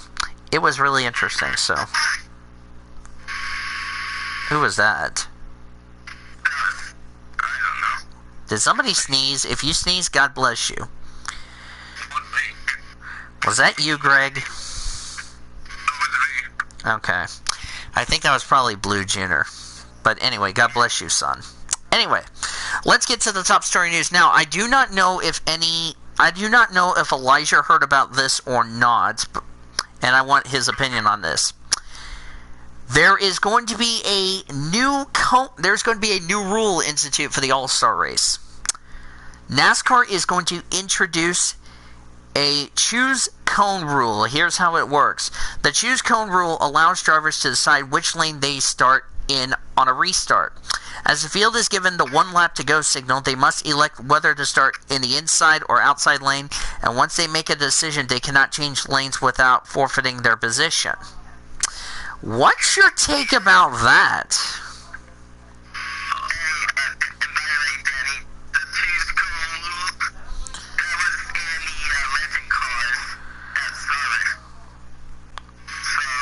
it was really interesting, so. Who was that? Did somebody sneeze? If you sneeze, God bless you. Was that you, Greg? Okay. I think that was probably Blue Junior. But anyway, God bless you, son. Anyway, let's get to the top story news. Now, I do not know if Elijah heard about this or not, and I want his opinion on this. There is going to be a new rule institute for the All-Star race. NASCAR is going to introduce a choose cone rule. Here's how it works. The choose cone rule allows drivers to decide which lane they start in on a restart. As the field is given the 1 lap to go signal, they must elect whether to start in the inside or outside lane, and once they make a decision, they cannot change lanes without forfeiting their position. What's your take about that?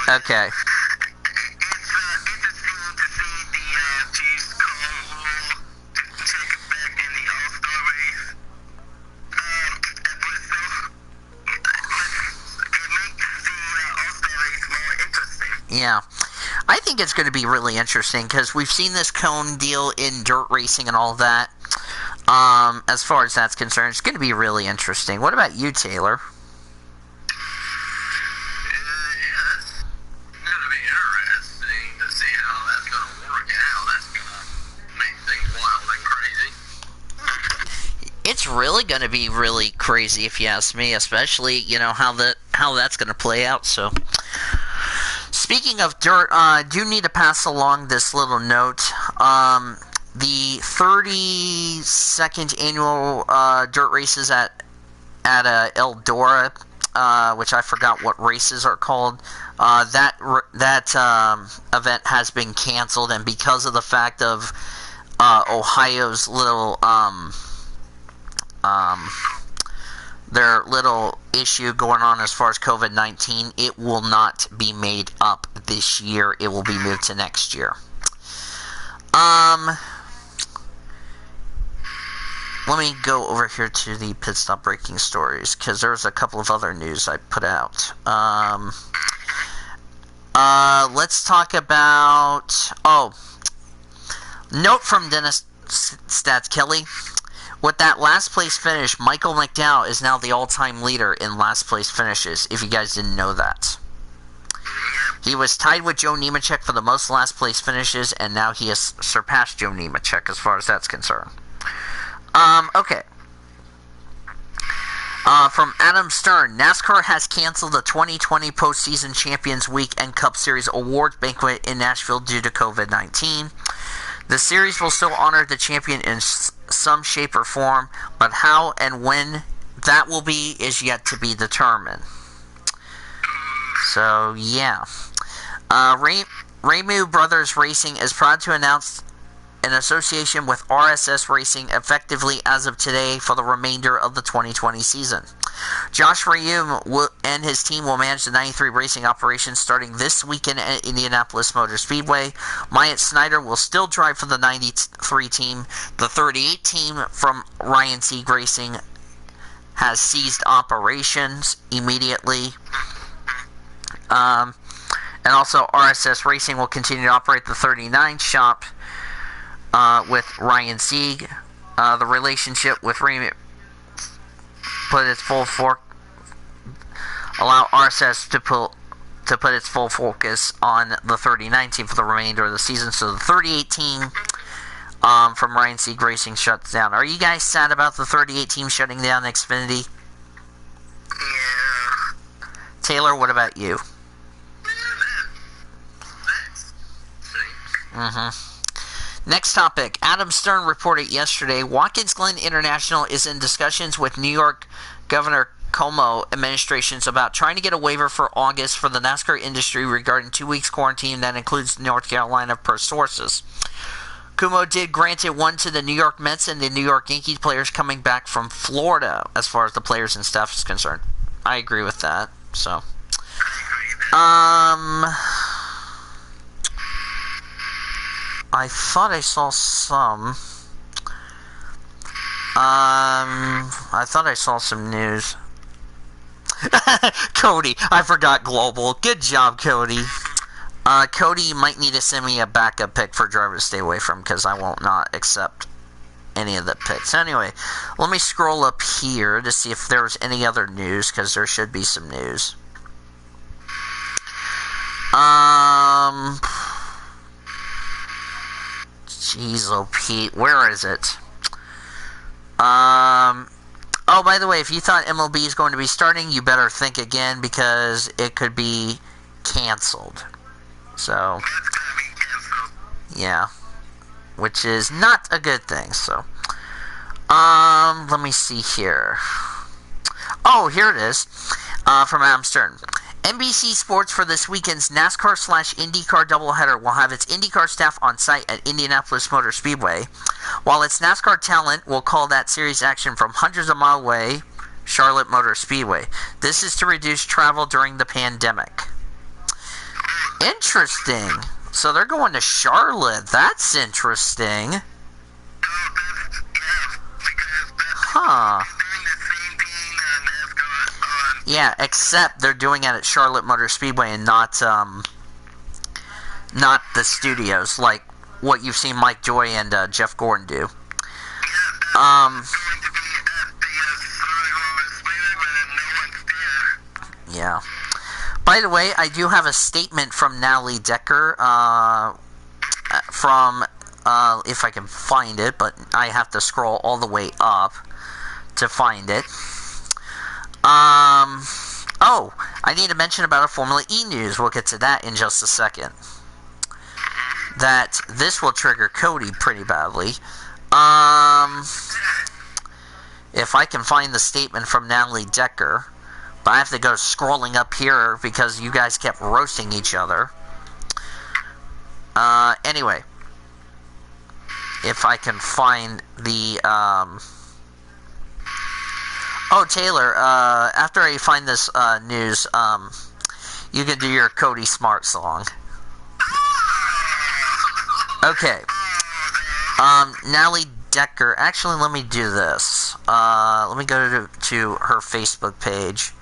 Okay. Yeah, I think it's going to be really interesting because we've seen this cone deal in dirt racing and all that. As far as that's concerned, it's going to be really interesting. What about you, Taylor? It's really going to be really crazy if you ask me, especially, how that's going to play out. So, speaking of dirt, I do need to pass along this little note. The 32nd annual dirt races at Eldora, which I forgot what races are called, that event has been canceled, and because of the fact of Ohio's little their little issue going on as far as COVID-19, it will not be made up this year. It will be moved to next year. Let me go over here to the pit stop breaking stories, because there's a couple of other news I put out. Let's talk about... note from Dennis Stats Kelly. With that last place finish, Michael McDowell is now the all-time leader in last place finishes, if you guys didn't know that. He was tied with Joe Nemechek for the most last place finishes, and now he has surpassed Joe Nemechek as far as that's concerned. Okay. From Adam Stern, NASCAR has canceled the 2020 Postseason Champions Week and Cup Series Awards banquet in Nashville due to COVID-19. The series will still honor the champion in some shape or form, but how and when that will be is yet to be determined. So, yeah. Ramu Brothers Racing is proud to announce an association with RSS Racing effectively as of today for the remainder of the 2020 season. Josh Ramu and his team will manage the 93 racing operations starting this weekend at Indianapolis Motor Speedway. Myatt Snyder will still drive for the 93 team. The 38 team from Ryan Sieg Racing has ceased operations immediately. And also RSS Racing will continue to operate the 39 shop with Ryan Sieg. The relationship with Ramu put its full allow RSS to put its full focus on the 39 team for the remainder of the season. So the 38 team from Ryan Sieg Racing shuts down. Are you guys sad about the 38 team shutting down Xfinity? Yeah. Taylor, what about you? Next topic. Adam Stern reported yesterday Watkins Glen International is in discussions with New York Governor Cuomo administrations about trying to get a waiver for August for the NASCAR industry regarding 2 weeks quarantine that includes North Carolina per sources. Cuomo did grant it one to the New York Mets and the New York Yankees players coming back from Florida as far as the players and staff is concerned. I agree with that. So, I thought I saw some. I thought I saw some news. Cody, I forgot global. Good job, Cody. Cody, you might need to send me a backup pick for driver to stay away from, because I won't not accept any of the picks. Anyway, let me scroll up here to see if there's any other news, because there should be some news. Jeez, oh Pete, where is it? Oh, by the way, if you thought MLB is going to be starting, you better think again, because it could be canceled. So, yeah, which is not a good thing. So, let me see here. Oh, here it is, from Adam Stern. NBC Sports for this weekend's NASCAR/IndyCar doubleheader will have its IndyCar staff on site at Indianapolis Motor Speedway, while its NASCAR talent will call that series action from hundreds of miles away, Charlotte Motor Speedway. This is to reduce travel during the pandemic. Interesting. So they're going to Charlotte. That's interesting. Huh. Yeah, except they're doing it at Charlotte Motor Speedway and not the studios, like what you've seen Mike Joy and Jeff Gordon do. Yeah. By the way, I do have a statement from Natalie Decker, from, if I can find it, but I have to scroll all the way up to find it. Oh, I need to mention about a Formula E news. We'll get to that in just a second. That this will trigger Cody pretty badly. If I can find the statement from Natalie Decker, but I have to go scrolling up here because you guys kept roasting each other. Anyway, if I can find the, Oh, Taylor, after I find this news, you can do your Cody Smart song. Okay. Natalie Decker. Actually, let me do this. Let me go to her Facebook page,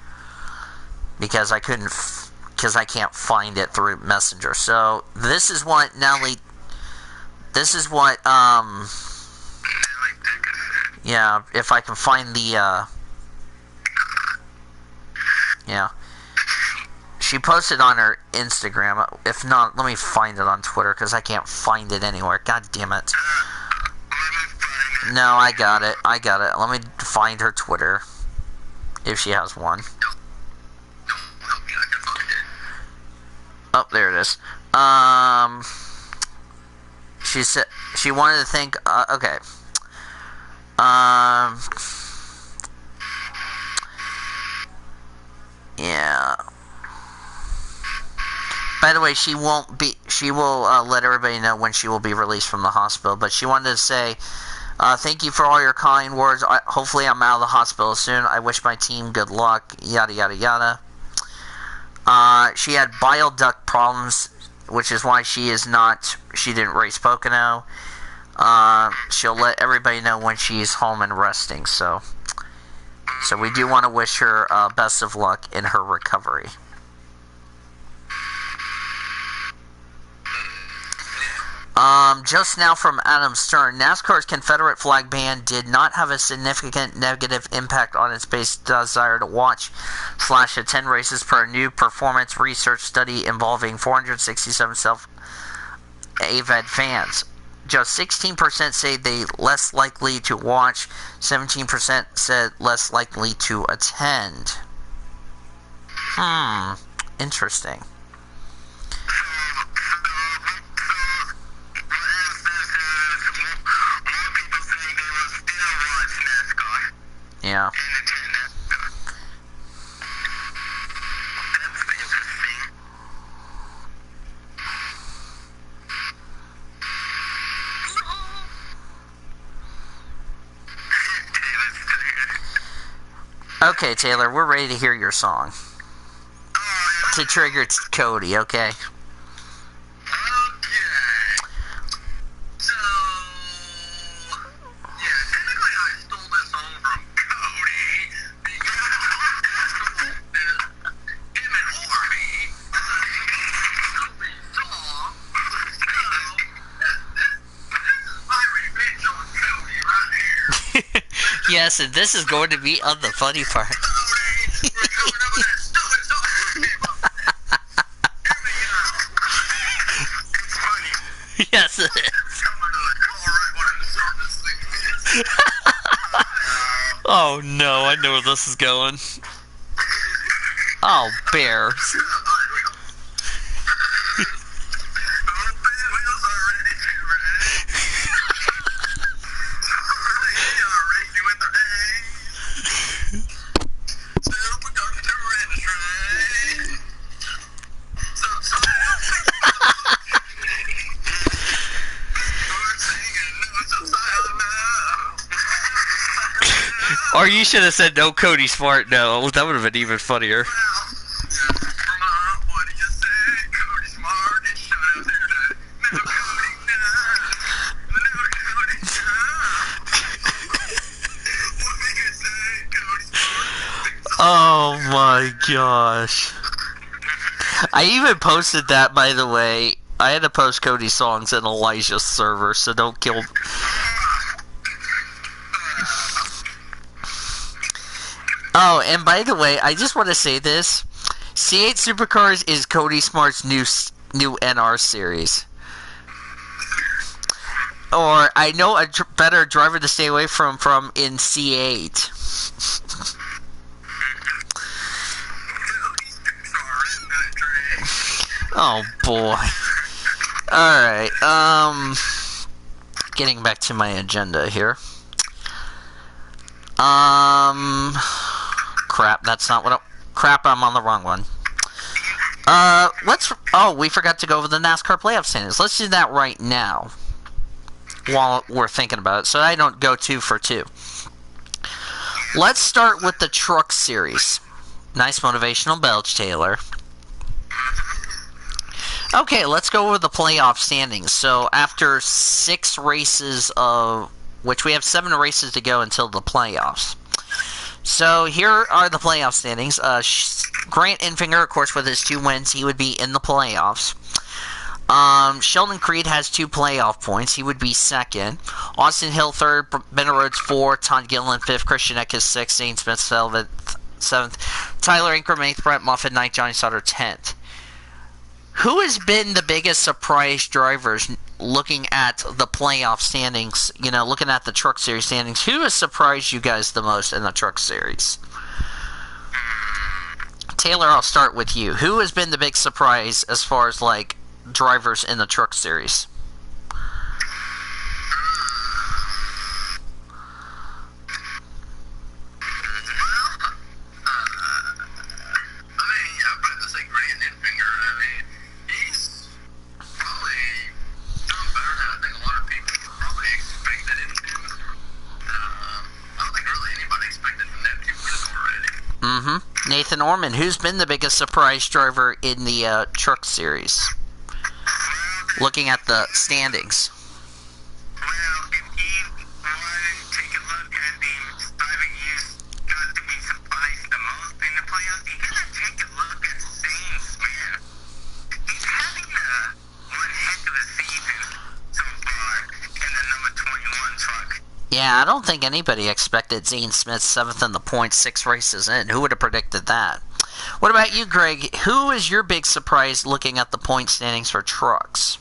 because I can't find it through Messenger. So this is what Natalie. This is what yeah. If I can find the yeah. She posted on her Instagram. If not, let me find it on Twitter, because I can't find it anywhere. God damn it. No, I got it. Let me find her Twitter, if she has one. Oh, there it is. She said she wanted to thank. Okay. Yeah. By the way, she will let everybody know when she will be released from the hospital. But she wanted to say, thank you for all your kind words. Hopefully I'm out of the hospital soon. I wish my team good luck. Yada, yada, yada. She had bile duct problems, which is why she didn't race Pocono. She'll let everybody know when she's home and resting. So we do want to wish her best of luck in her recovery. Just now from Adam Stern, NASCAR's Confederate flag ban did not have a significant negative impact on its base desire to watch/attend races per a new performance research study involving 467 self-AVED fans. Just 16% say they less likely to watch, 17% said less likely to attend. Interesting. Yeah. Okay, Taylor, we're ready to hear your song. To trigger Cody, okay? So, yeah, technically I stole Yes, and this is going to be on the funny part. We're going over there. Stupid people. Here we go. It's funny. Yes, it is. Coming to the call right when I'm starting to sleep. Oh no, I know where this is going. Oh, bears. Or you should have said no, Cody Smart. No, that would have been even funnier. Oh my gosh. I even posted that, by the way. I had to post Cody's songs in Elijah's server, so don't kill. Oh, and by the way, I just want to say this. C8 Supercars is Cody Smart's new NR series. Or, I know a better driver to stay away from in C8. Oh, boy. Alright, getting back to my agenda here. Crap, that's not what crap, I'm on the wrong one. We forgot to go over the NASCAR playoff standings. Let's do that right now. While we're thinking about it, so I don't go 2 for 2. Let's start with the Truck Series. Nice motivational belch, Taylor. Okay, let's go over the playoff standings. So after 6 races which we have 7 races to go until the playoffs. So here are the playoff standings. Grant Enfinger, of course, with his 2 wins, he would be in the playoffs. Sheldon Creed has 2 playoff points. He would be second. Austin Hill third. Bennett Rhodes 4th. Todd Gillen 5th. Christian Eckes 6th. Zane Smith 7th. Tyler Ingram 8th. Brett Moffitt 9th. Johnny Sauter 10th. Who has been the biggest surprise drivers looking at the playoff standings, looking at the Truck Series standings? Who has surprised you guys the most in the Truck Series? Taylor, I'll start with you. Who has been the big surprise as far as, drivers in the Truck Series? Nathan Orman, who's been the biggest surprise driver in the Truck Series? Looking at the standings. Well, if you want to take a look at the driving youth got to be surprised the most in the playoffs, you got to take a look at Zane Smith. He's having one heck of a season so far in the number 21 truck. Yeah, I don't think anybody expected Zane Smith 7th in the points 6 races in. Who would have predicted that? What about you, Greg? Who is your big surprise looking at the point standings for trucks?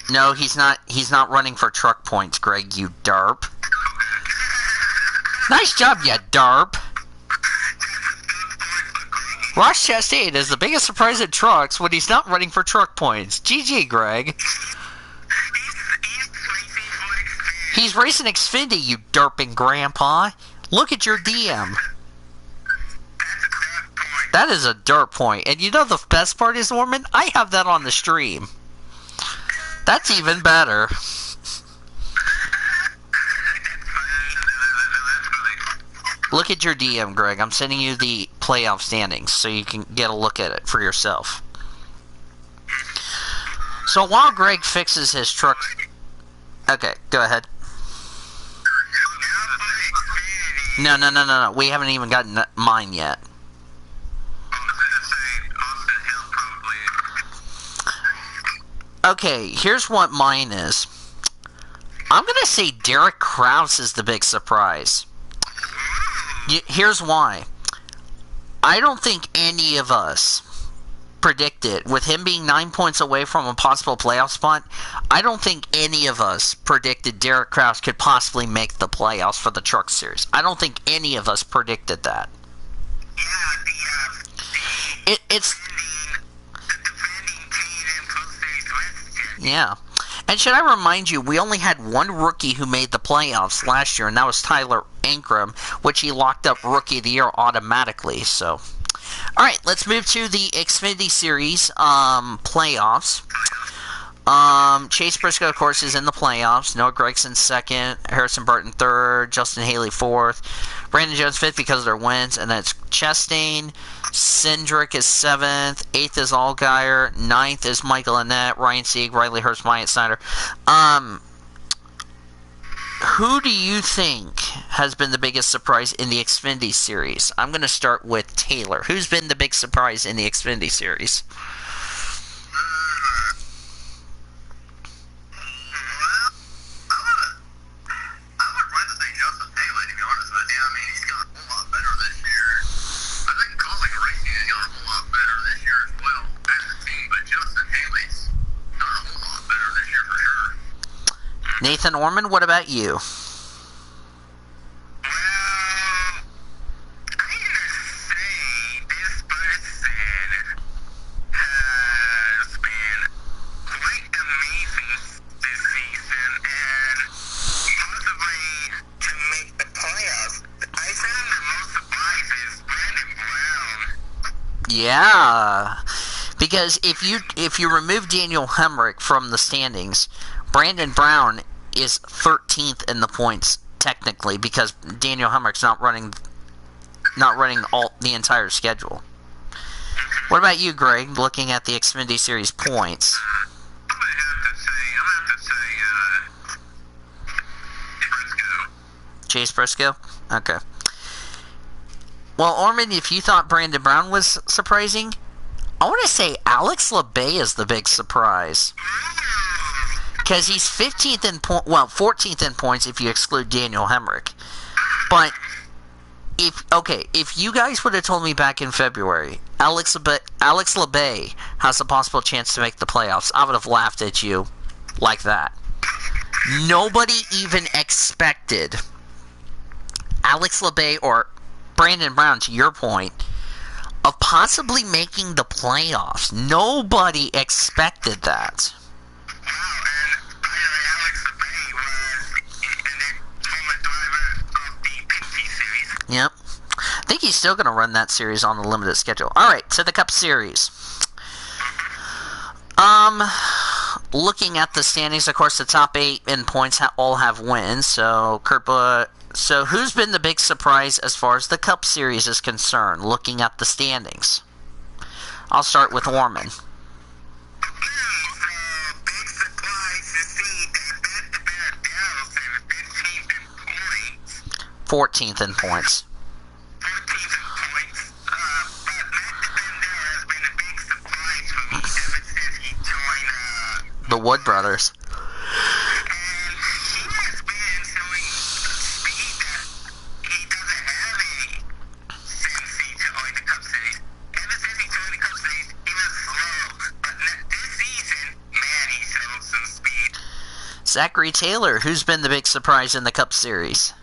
No, he's not. He's not running for truck points, Greg. You derp. Nice job, you derp. Ross Chastain is the biggest surprise in trucks when he's not running for truck points. GG, Greg. He's racing Xfinity, you derping grandpa. Look at your DM. That is a dirt point. And you know the best part is, Norman? I have that on the stream. That's even better. Look at your DM, Greg. I'm sending you the playoff standings so you can get a look at it for yourself. So while Greg fixes his truck... Okay, go ahead. No. We haven't even gotten mine yet. Okay, here's what mine is. I'm going to say Derek Krause is the big surprise. Here's why. I don't think any of us predicted, with him being 9 points away from a possible playoff spot, I don't think any of us predicted Derek Krause could possibly make the playoffs for the Truck Series. I don't think any of us predicted that. It's yeah. And should I remind you, we only had one rookie who made the playoffs last year, and that was Tyler Ankrum, which he locked up Rookie of the Year automatically. So, all right, let's move to the Xfinity Series playoffs. Chase Briscoe, of course, is in the playoffs. Noah Gragson second, Harrison Burton third, Justin Haley fourth, Brandon Jones fifth because of their wins, and then it's Chastain. Cindric is seventh, eighth is Allgaier, ninth is Michael Annett, Ryan Sieg, Riley Hurst, Myatt Snyder. Who do you think has been the biggest surprise in the Xfinity Series? I'm going to start with Taylor. Who's been the big surprise in the Xfinity Series? Nathan Orman, what about you? Yeah, because if you remove Daniel Hemrick from the standings, Brandon Brown is 13th in the points technically because Daniel Hemrick's not running the entire schedule. What about you, Greg? Looking at the Xfinity Series points. I'm gonna have to say Briscoe. Chase Briscoe? Okay. Well, Orman, if you thought Brandon Brown was surprising, I want to say Alex LeBay is the big surprise. Because he's 15th in 14th in points if you exclude Daniel Hemrick. But if you guys would have told me back in February, Alex LeBay has a possible chance to make the playoffs, I would have laughed at you like that. Nobody even expected Alex LeBay or Brandon Brown, to your point, of possibly making the playoffs. Nobody expected that. Yep. I think he's still going to run that series on the limited schedule. All right, to the Cup Series. Looking at the standings, of course, the top 8 in points all have wins. So, so who's been the big surprise as far as the Cup Series is concerned, looking at the standings? I'll start with Orman. 14th in points. The Wood Brothers. Zachary Taylor, who's been the big surprise in the Cup Series?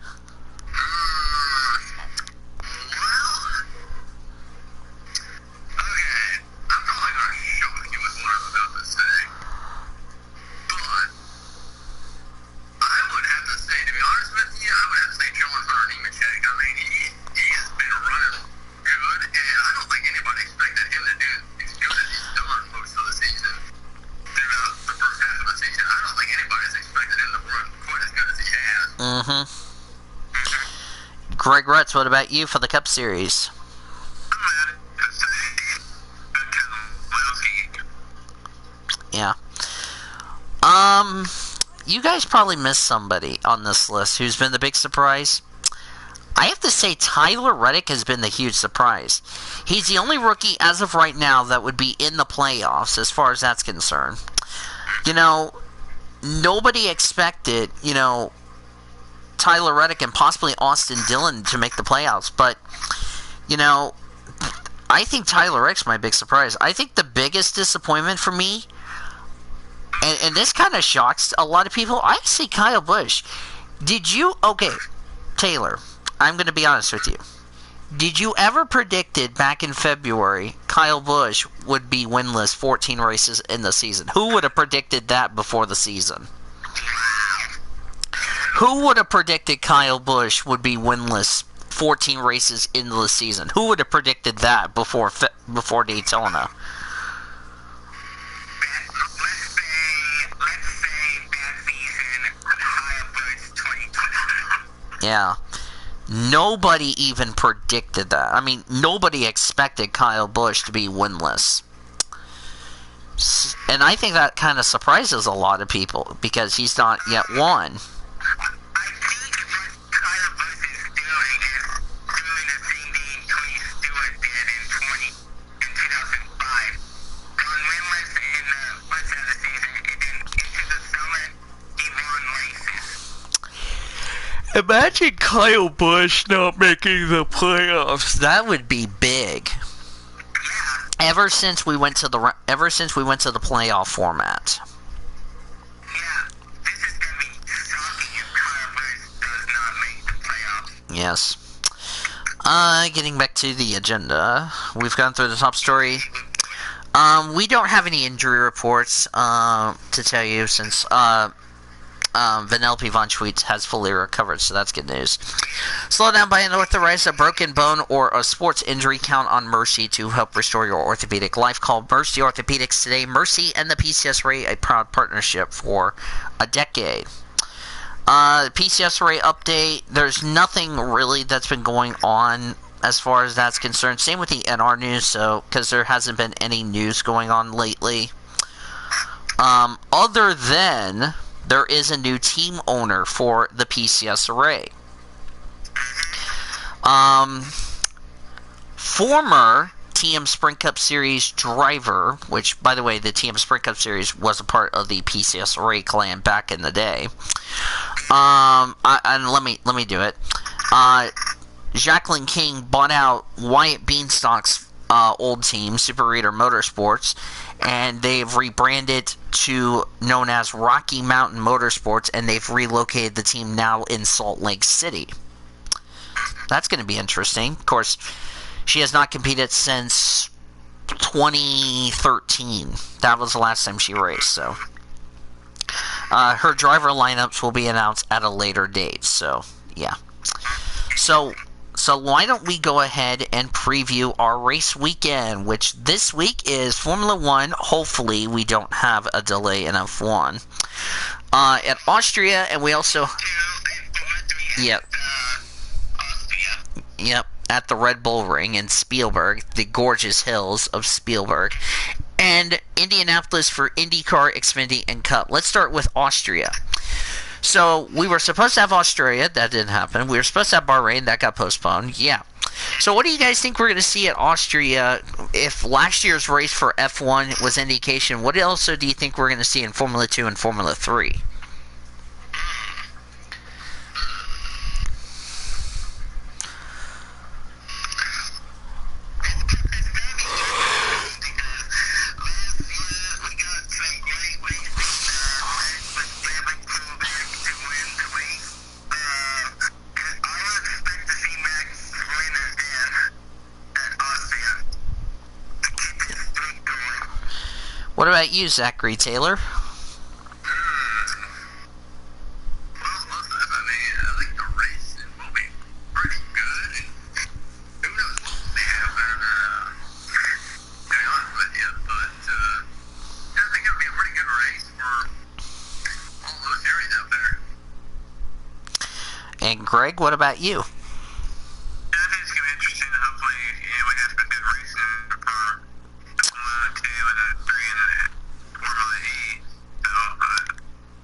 Greg Rutz, what about you for the Cup Series? Yeah. You guys probably missed somebody on this list who's been the big surprise. I have to say Tyler Reddick has been the huge surprise. He's the only rookie as of right now that would be in the playoffs as far as that's concerned. You know, nobody expected, Tyler Reddick and possibly Austin Dillon to make the playoffs, but, I think Tyler Reddick's my big surprise. I think the biggest disappointment for me, and this kind of shocks a lot of people, I see Kyle Busch. Okay, Taylor, I'm going to be honest with you. Did you ever predicted back in February Kyle Busch would be winless 14 races in the season? Who would have predicted that before the season? Who would have predicted Kyle Busch would be winless 14 races into the season? Who would have predicted that before Daytona? Yeah. Nobody even predicted that. I mean, nobody expected Kyle Busch to be winless. And I think that kind of surprises a lot of people because he's not yet won. Imagine Kyle Busch not making the playoffs. That would be big. Ever since we went to the playoff format. Yeah, this is going to be shocking if Kyle Busch does not make the playoffs. Yes. Getting back to the agenda, we've gone through the top story. We don't have any injury reports to tell you since Vanellope von Schweetz has fully recovered, so that's good news. Slow down by unauthorized a broken bone or a sports injury. Count on Mercy to help restore your orthopedic life. Call Mercy Orthopedics today. Mercy and the PCSRA, a proud partnership for a decade. The PCSRA update, there's nothing really that's been going on as far as that's concerned. Same with the NR news, because there hasn't been any news going on lately. Other than there is a new team owner for the PCSRA. Former TM Sprint Cup Series driver, which, by the way, the TM Sprint Cup Series was a part of the PCSRA clan back in the day. And let me do it. Jacqueline King bought out Wyatt Beanstalk's old team, Super Raider Motorsports, and they've rebranded to known as Rocky Mountain Motorsports, and they've relocated the team now in Salt Lake City. That's going to be interesting. Of course, she has not competed since 2013. That was the last time she raced, so her driver lineups will be announced at a later date, so yeah. So why don't we go ahead and preview our race weekend, which this week is Formula 1. Hopefully we don't have a delay in F1. At Austria, and we also... Yep. Yep, at the Red Bull Ring in Spielberg, the gorgeous hills of Spielberg. And Indianapolis for IndyCar, Xfinity, and Cup. Let's start with Austria. So, we were supposed to have Australia. That didn't happen. We were supposed to have Bahrain. That got postponed. Yeah. So, what do you guys think we're going to see at Austria? If last year's race for F1 was indication, what also do you think we're going to see in Formula 2 and Formula 3? What about you, Zachary Taylor? I think the race will be pretty good. And who knows what they have to be honest with you. But I think it'll be a pretty good race for all those series out there. And Greg, what about you? I think it's going to be interesting. Hopefully, we have some good racing for Formula 2 and 3 and Formula E. So,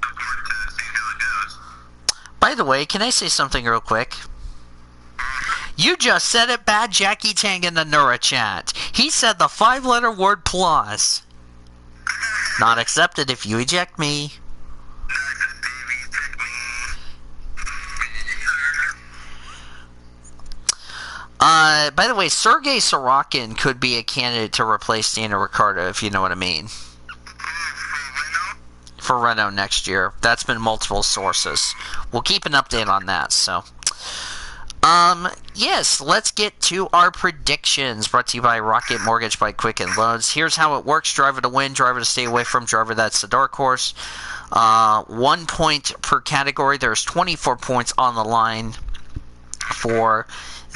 look forward to seeing how it goes. By the way, can I say something real quick? You just said it bad, Jackie Tang in the Neura chat. He said the 5-letter word plus. Not accepted if you eject me. By the way, Sergei Sorokin could be a candidate to replace Daniel Ricciardo, if you know what I mean. For Renault next year. That's been multiple sources. We'll keep an update on that, so. Yes, let's get to our predictions. Brought to you by Rocket Mortgage by Quicken Loans. Here's how it works. Driver to win, driver to stay away from, driver that's the dark horse. 1 point per category. There's 24 points on the line for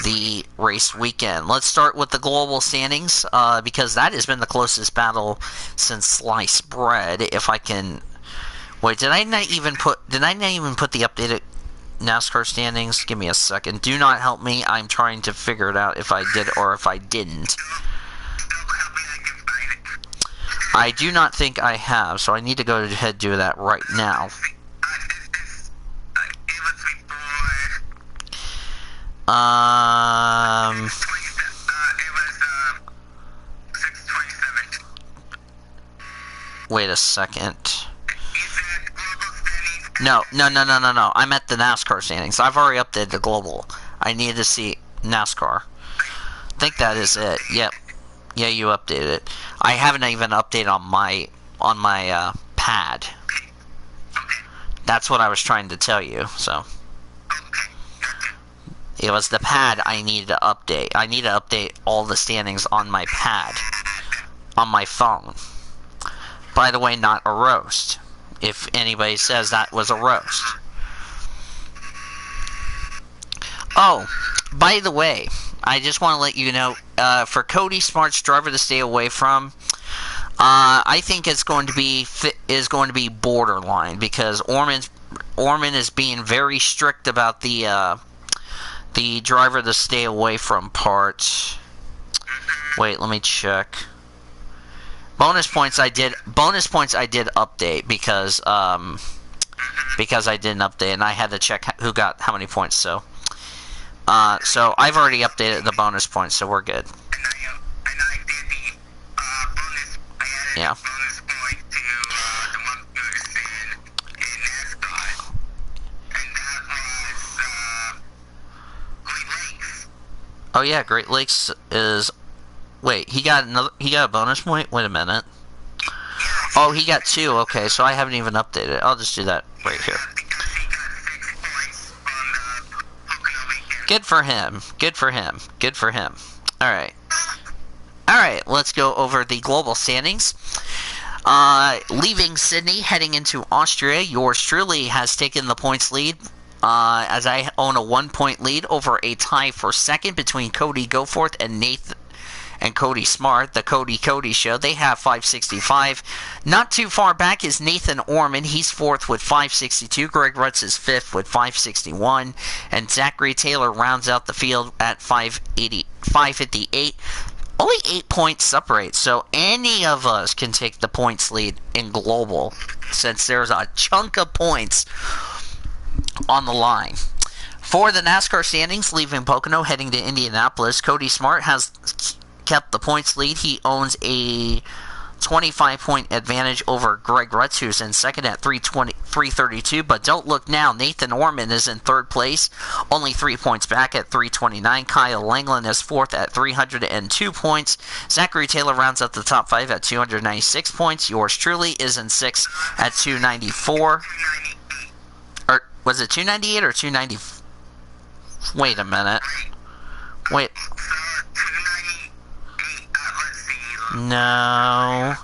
the race weekend. Let's start with the global standings, because that has been the closest battle since sliced bread. If I can... Wait, did I not even put the updated NASCAR standings? Give me a second. Do not help me. I'm trying to figure it out if I did or if I didn't. I do not think I have, so I need to go ahead and do that right now. Wait a second. No. I'm at the NASCAR standings. I've already updated the global. I need to see NASCAR. I think that is it. Yep. Yeah, you updated it. I haven't even updated on my pad. That's what I was trying to tell you. So it was the pad I needed to update. I need to update all the standings on my pad, on my phone. By the way, not a roast. If anybody says that was a roast. Oh, by the way, I just want to let you know, for Cody Smart's driver to stay away from, I think it's going to be borderline, because Orman is being very strict about the driver to stay away from part. Wait, let me check. Bonus points I did update because I didn't update and I had to check who got how many points. So I've already updated the bonus points, so we're good. Yeah. Oh yeah, Great Lakes is. Wait, he got a bonus point? Wait a minute. Oh, he got 2. Okay, so I haven't even updated it. I'll just do that right here. Good for him. Good for him. Good for him. Alright. Alright, let's go over the global standings. Leaving Sydney, heading into Austria, yours truly has taken the points lead. As I own a 1-point lead over a tie for second between Cody Goforth and Nathan and Cody Smart, the Cody Show. They have 565. Not too far back is Nathan Orman. He's 4th with 562. Greg Rutz is 5th with 561. And Zachary Taylor rounds out the field at 558. Only 8 points separate, so any of us can take the points lead in global, since there's a chunk of points on the line. For the NASCAR standings, leaving Pocono, heading to Indianapolis, Cody Smart has kept the points lead. He owns a 25-point advantage over Greg Rutz, who's in second at 332. But don't look now. Nathan Orman is in third place, only 3 points back at 329. Kyle Langland is fourth at 302 points. Zachary Taylor rounds out the top 5 at 296 points. Yours truly is in sixth at 294. Or was it 298 or 290? Wait a minute. Wait. No,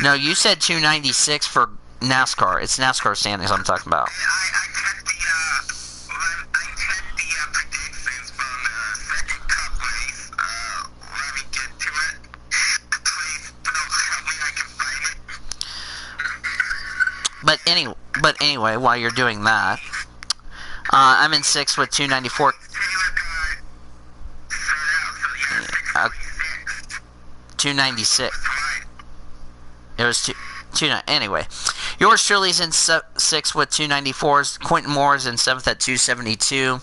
you said 296 for NASCAR. It's NASCAR standings I'm talking about. I checked the predictions from the second cup race. Let me get to it. Please don't help me, I can find it. But anyway, while you're doing that, I'm in sixth with 294. 296. It was 2. Anyway, yours truly's in 6th with 294s. Quentin Moore is in 7th at 272.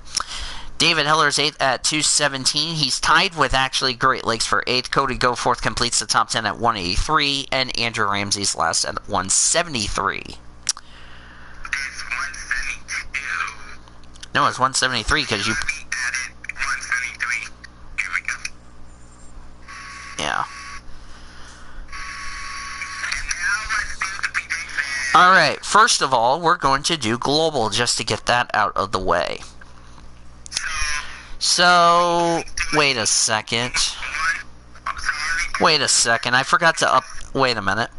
David Heller's 8th at 217. He's tied with actually Great Lakes for 8th. Cody Goforth completes the top 10 at 183. And Andrew Ramsey's last at 173. It's 172. No, it's 173 because you... We added 173. Here we go. Yeah. And now let's do the prediction. Alright, first of all, we're going to do global just to get that out of the way. So, wait a second. Wait a second, I forgot to up... Wait a minute.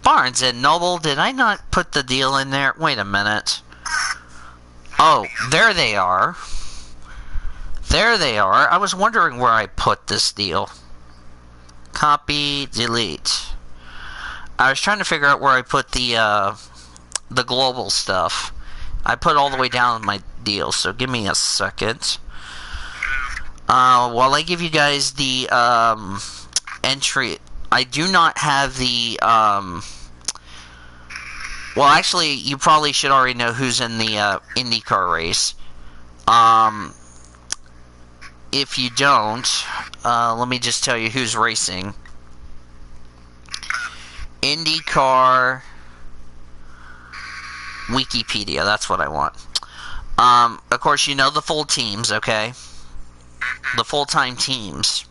Barnes & Noble, did I not put the deal in there? Wait a minute. Oh, there they are. There they are. I was wondering where I put this deal. Copy, delete. I was trying to figure out where I put the global stuff. I put all the way down my deal, so give me a second. While I give you guys the entry, I do not have the well, actually, you probably should already know who's in the IndyCar race. If you don't, let me just tell you who's racing. IndyCar Wikipedia, that's what I want. Of course, you know the full teams, okay? The full-time teams.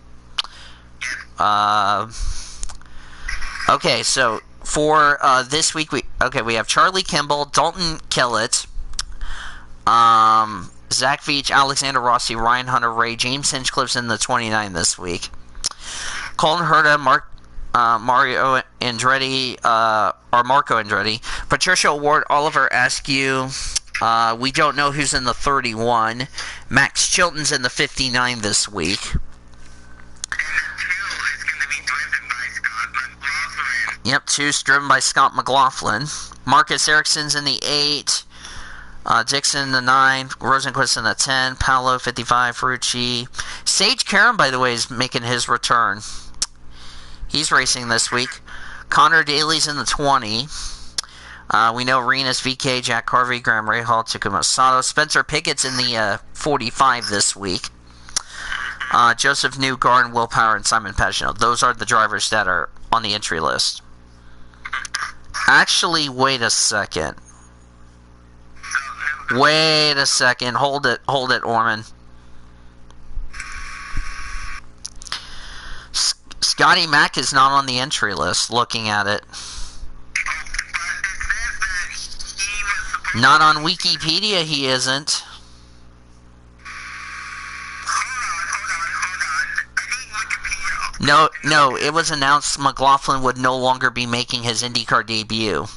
Okay, so for this week, we have Charlie Kimball, Dalton Kellett, Zach Veach, Alexander Rossi, Ryan Hunter-Ray, James Hinchcliffe's in the 29 this week. Colton Herta, Mario Andretti, or Marco Andretti, Patricia Ward, Oliver Askew. We don't know who's in the 31. Max Chilton's in the 59 this week. Yep, 2's driven by Scott McLaughlin. Marcus Erickson's in the 8. Dixon in the 9. Rosenquist in the 10. Paolo, 55. Ferrucci. Sage Karam, by the way, is making his return. He's racing this week. Connor Daly's in the 20. We know Renus, VK, Jack Harvey, Graham Rahal, Takuma Sato. Spencer Pickett's in the 45 this week. Joseph Newgarden, Will Power, and Simon Pagenaud. Those are the drivers that are on the entry list. Actually, wait a second. Wait a second. Hold it, Orman. Scotty Mack is not on the entry list, looking at it. Not on Wikipedia, he isn't. No, it was announced McLaughlin would no longer be making his IndyCar debut.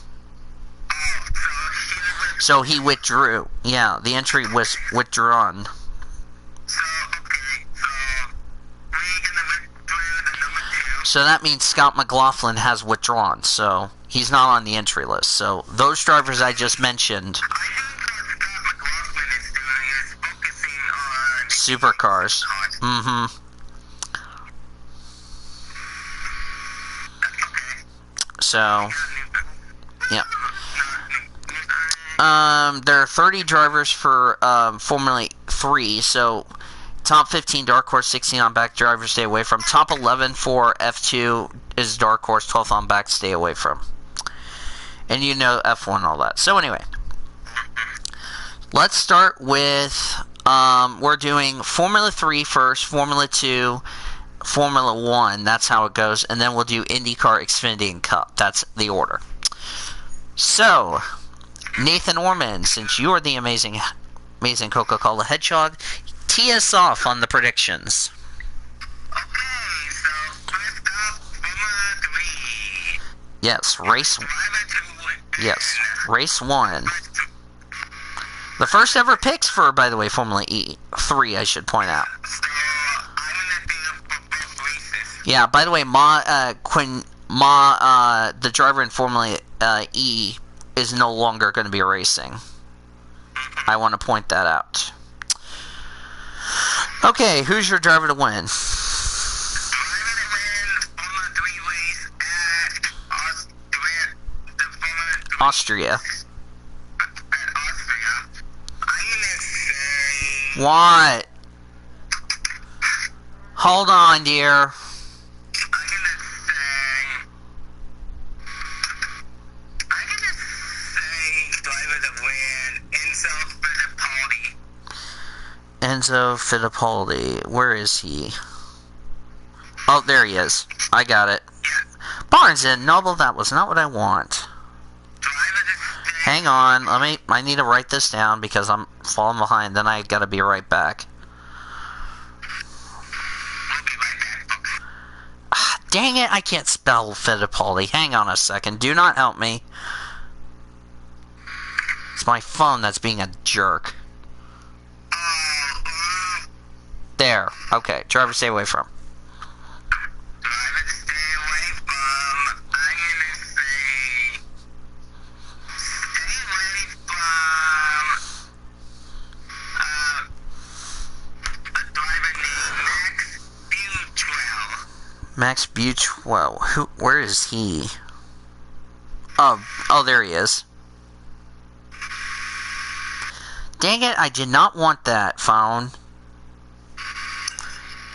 So he withdrew. Yeah, the entry was withdrawn. So that means Scott McLaughlin has withdrawn, so he's not on the entry list. So those drivers I just mentioned, supercars. Mm-hmm. So, yeah. There are 30 drivers for Formula 3, so top 15 Dark Horse, 16 on back drivers stay away from. Top 11 for F2 is Dark Horse, 12th on back stay away from. And you know F1 and all that. So anyway, let's start with, we're doing Formula 3 first, Formula 2, Formula 1, that's how it goes, and then we'll do IndyCar, Xfinity, and Cup. That's the order. So, Nathan Orman, since you are the amazing Coca-Cola Hedgehog, tee us off on the predictions. Okay, so first up, Formula 3. Yes, race 1. The first ever picks for, by the way, Formula E3, I should point out. Yeah, by the way, the driver in Formula E is no longer going to be racing. I want to point that out. Okay, who's your driver to win? Austria. What? Hold on, dear. I'm gonna say driver of the win, Enzo Enzo Fittipaldi. Fittipaldi. Where is he? Oh, there he is. I got it. Yes. Barnes and Noble, that was not what I want. Driver of the Hang on, I need to write this down because I'm falling behind, then I gotta be right back. We'll be right back, folks. Ah, dang it, I can't spell Fittipaldi. Hang on a second, do not help me. It's my phone that's being a jerk. There, okay, driver stay away from. Driver to stay away from, I'm gonna say, stay away from, a driver named Max Butrell. Max Butrell, where is he? Oh, there he is. Dang it, I did not want that phone.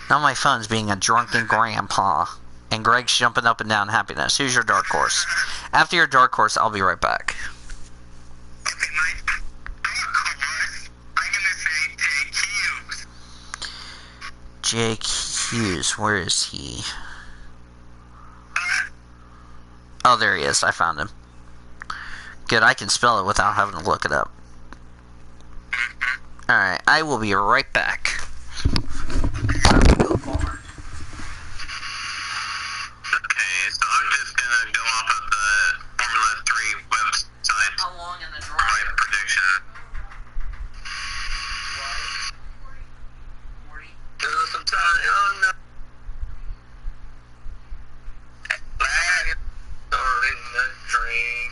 Now my phone's being a drunken grandpa. And Greg's jumping up and down happiness. Who's your dark horse? After your dark horse, I'll be right back. Okay, my dark horse, I'm gonna say Jake Hughes. Jake Hughes, where is he? Oh, there he is. I found him. Good, I can spell it without having to look it up. Alright, I will be right back. Okay, so I'm just gonna go off of the Formula 3 website. How long in the for my prediction. Sometime, oh no. Land or in the dream.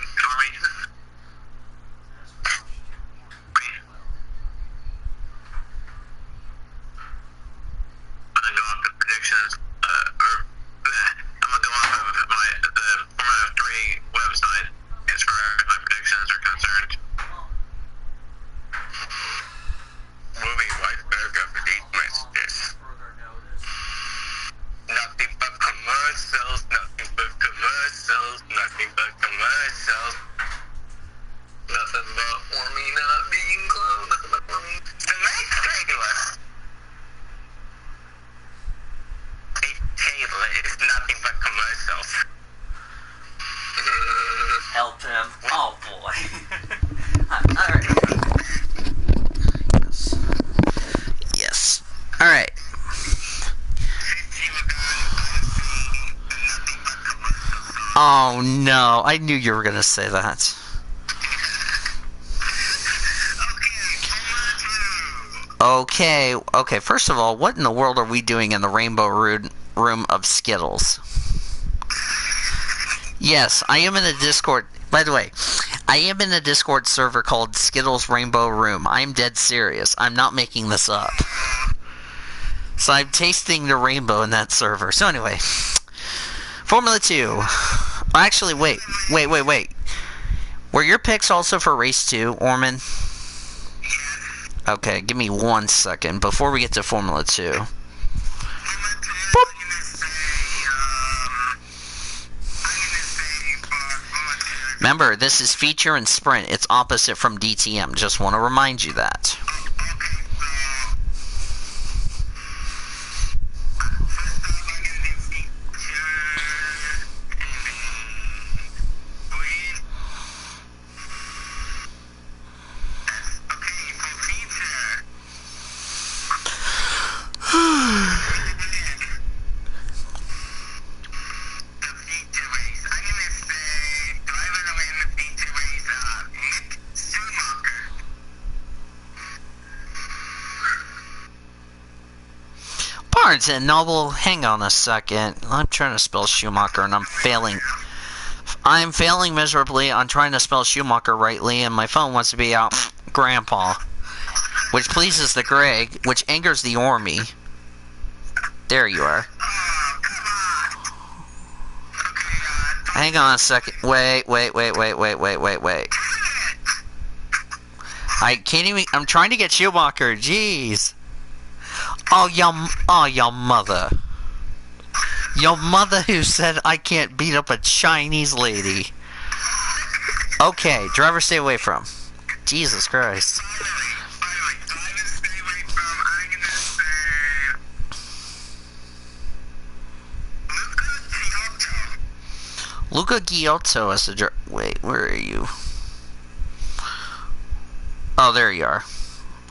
I'm gonna go off the predictions. I'm gonna go off of the Formula 3 website as far as my predictions are concerned. Movie White Paragraph release messages. Nothing but commercials, nothing but commercials, nothing but commercials. Nothing but for me not being close, nothing but for me. The next regular. A table is nothing but commercials. Help him. Oh, boy. Alright. Yes. Alright. Oh, no. I knew you were going to say that. Okay, first of all, what in the world are we doing in the Rainbow Room of Skittles? Yes, I am in a Discord. By the way, I am in a Discord server called Skittles Rainbow Room. I'm dead serious. I'm not making this up. So I'm tasting the rainbow in that server. So anyway, Formula 2. Actually, wait. Were your picks also for Race 2, Orman? Okay, give me 1 second before we get to Formula 2. Boop. Remember, this is feature and sprint. It's opposite from DTM. Just want to remind you that. Barnes and Noble, hang on a second. I'm trying to spell Schumacher and I'm failing. I'm failing miserably on trying to spell Schumacher rightly, and my phone wants to be out Grandpa. Which pleases the Greg, which angers the Ormy. There you are. Hang on a second. Wait. I can't even. I'm trying to get Schumacher. Jeez. your mother. Your mother who said I can't beat up a Chinese lady. Okay, driver stay away from. Jesus Christ. Finally, driver stay away from, I'm gonna say... Luca Giotto as the driver. Wait, where are you? Oh, there you are.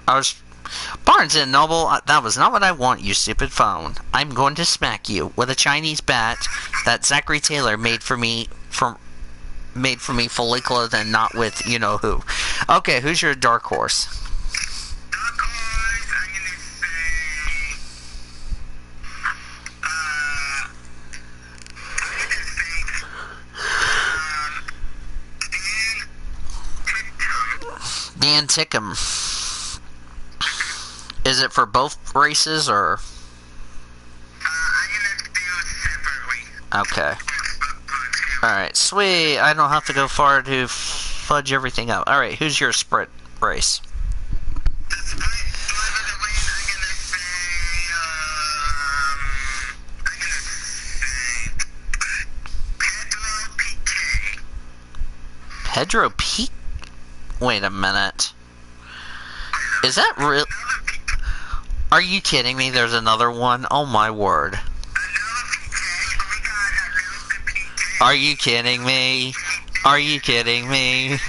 I was... Barnes & Noble, that was not what I want, you stupid phone. I'm going to smack you with a Chinese bat that Zachary Taylor made for me fully clothed and not with you-know-who. Okay, who's your dark horse? Dark horse, I'm gonna say... Dan Tickham. Is it for both races, or? I'm gonna do separately. Okay. Alright, sweet. I don't have to go far to fudge everything up. Alright, who's your sprint race? The sprint driver to win, I'm gonna say Pedro Pedro PK. P? Wait a minute. Is that real? Are you kidding me? There's another one? Oh my word. Are you kidding me? Are you kidding me?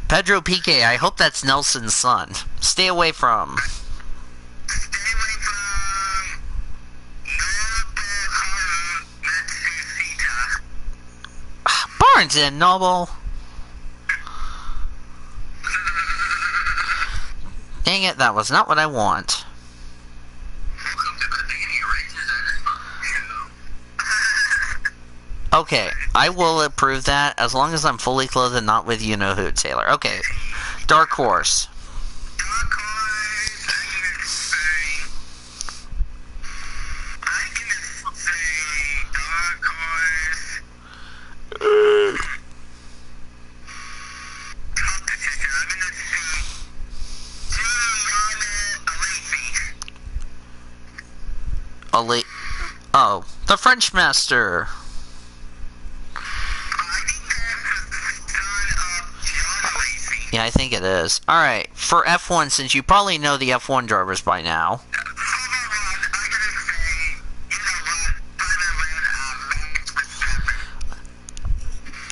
Pedro PK, I hope that's Nelson's son. Stay away from. Barnes & Noble. Dang it, that was not what I want. Okay, I will approve that as long as I'm fully clothed and not with you-know-who, Taylor. Okay, dark horse. Dark horse, I'm gonna say dark horse. Competition, I'm gonna say Giuliano Alesi. Oh, the French Master. Yeah, I think it is. Alright, for F1, since you probably know the F1 drivers by now.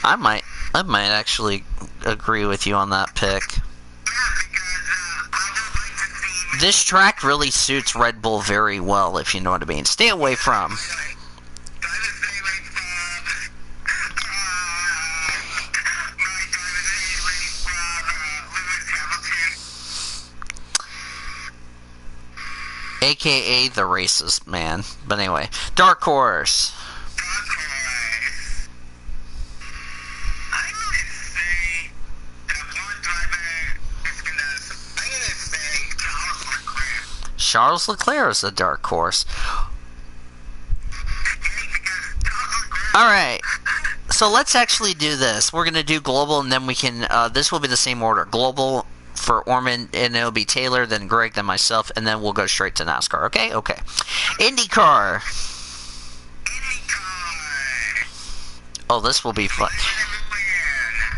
I might actually agree with you on that pick. This track really suits Red Bull very well, if you know what I mean. Stay away from. AKA the racist man. But anyway, dark horse. Charles Leclerc is the dark horse. Alright, so let's actually do this. We're going to do global, and then we can, this will be the same order. Global for Orman, and it'll be Taylor, then Greg, then myself, and then we'll go straight to NASCAR, okay? Okay. IndyCar. Oh, this will be fun.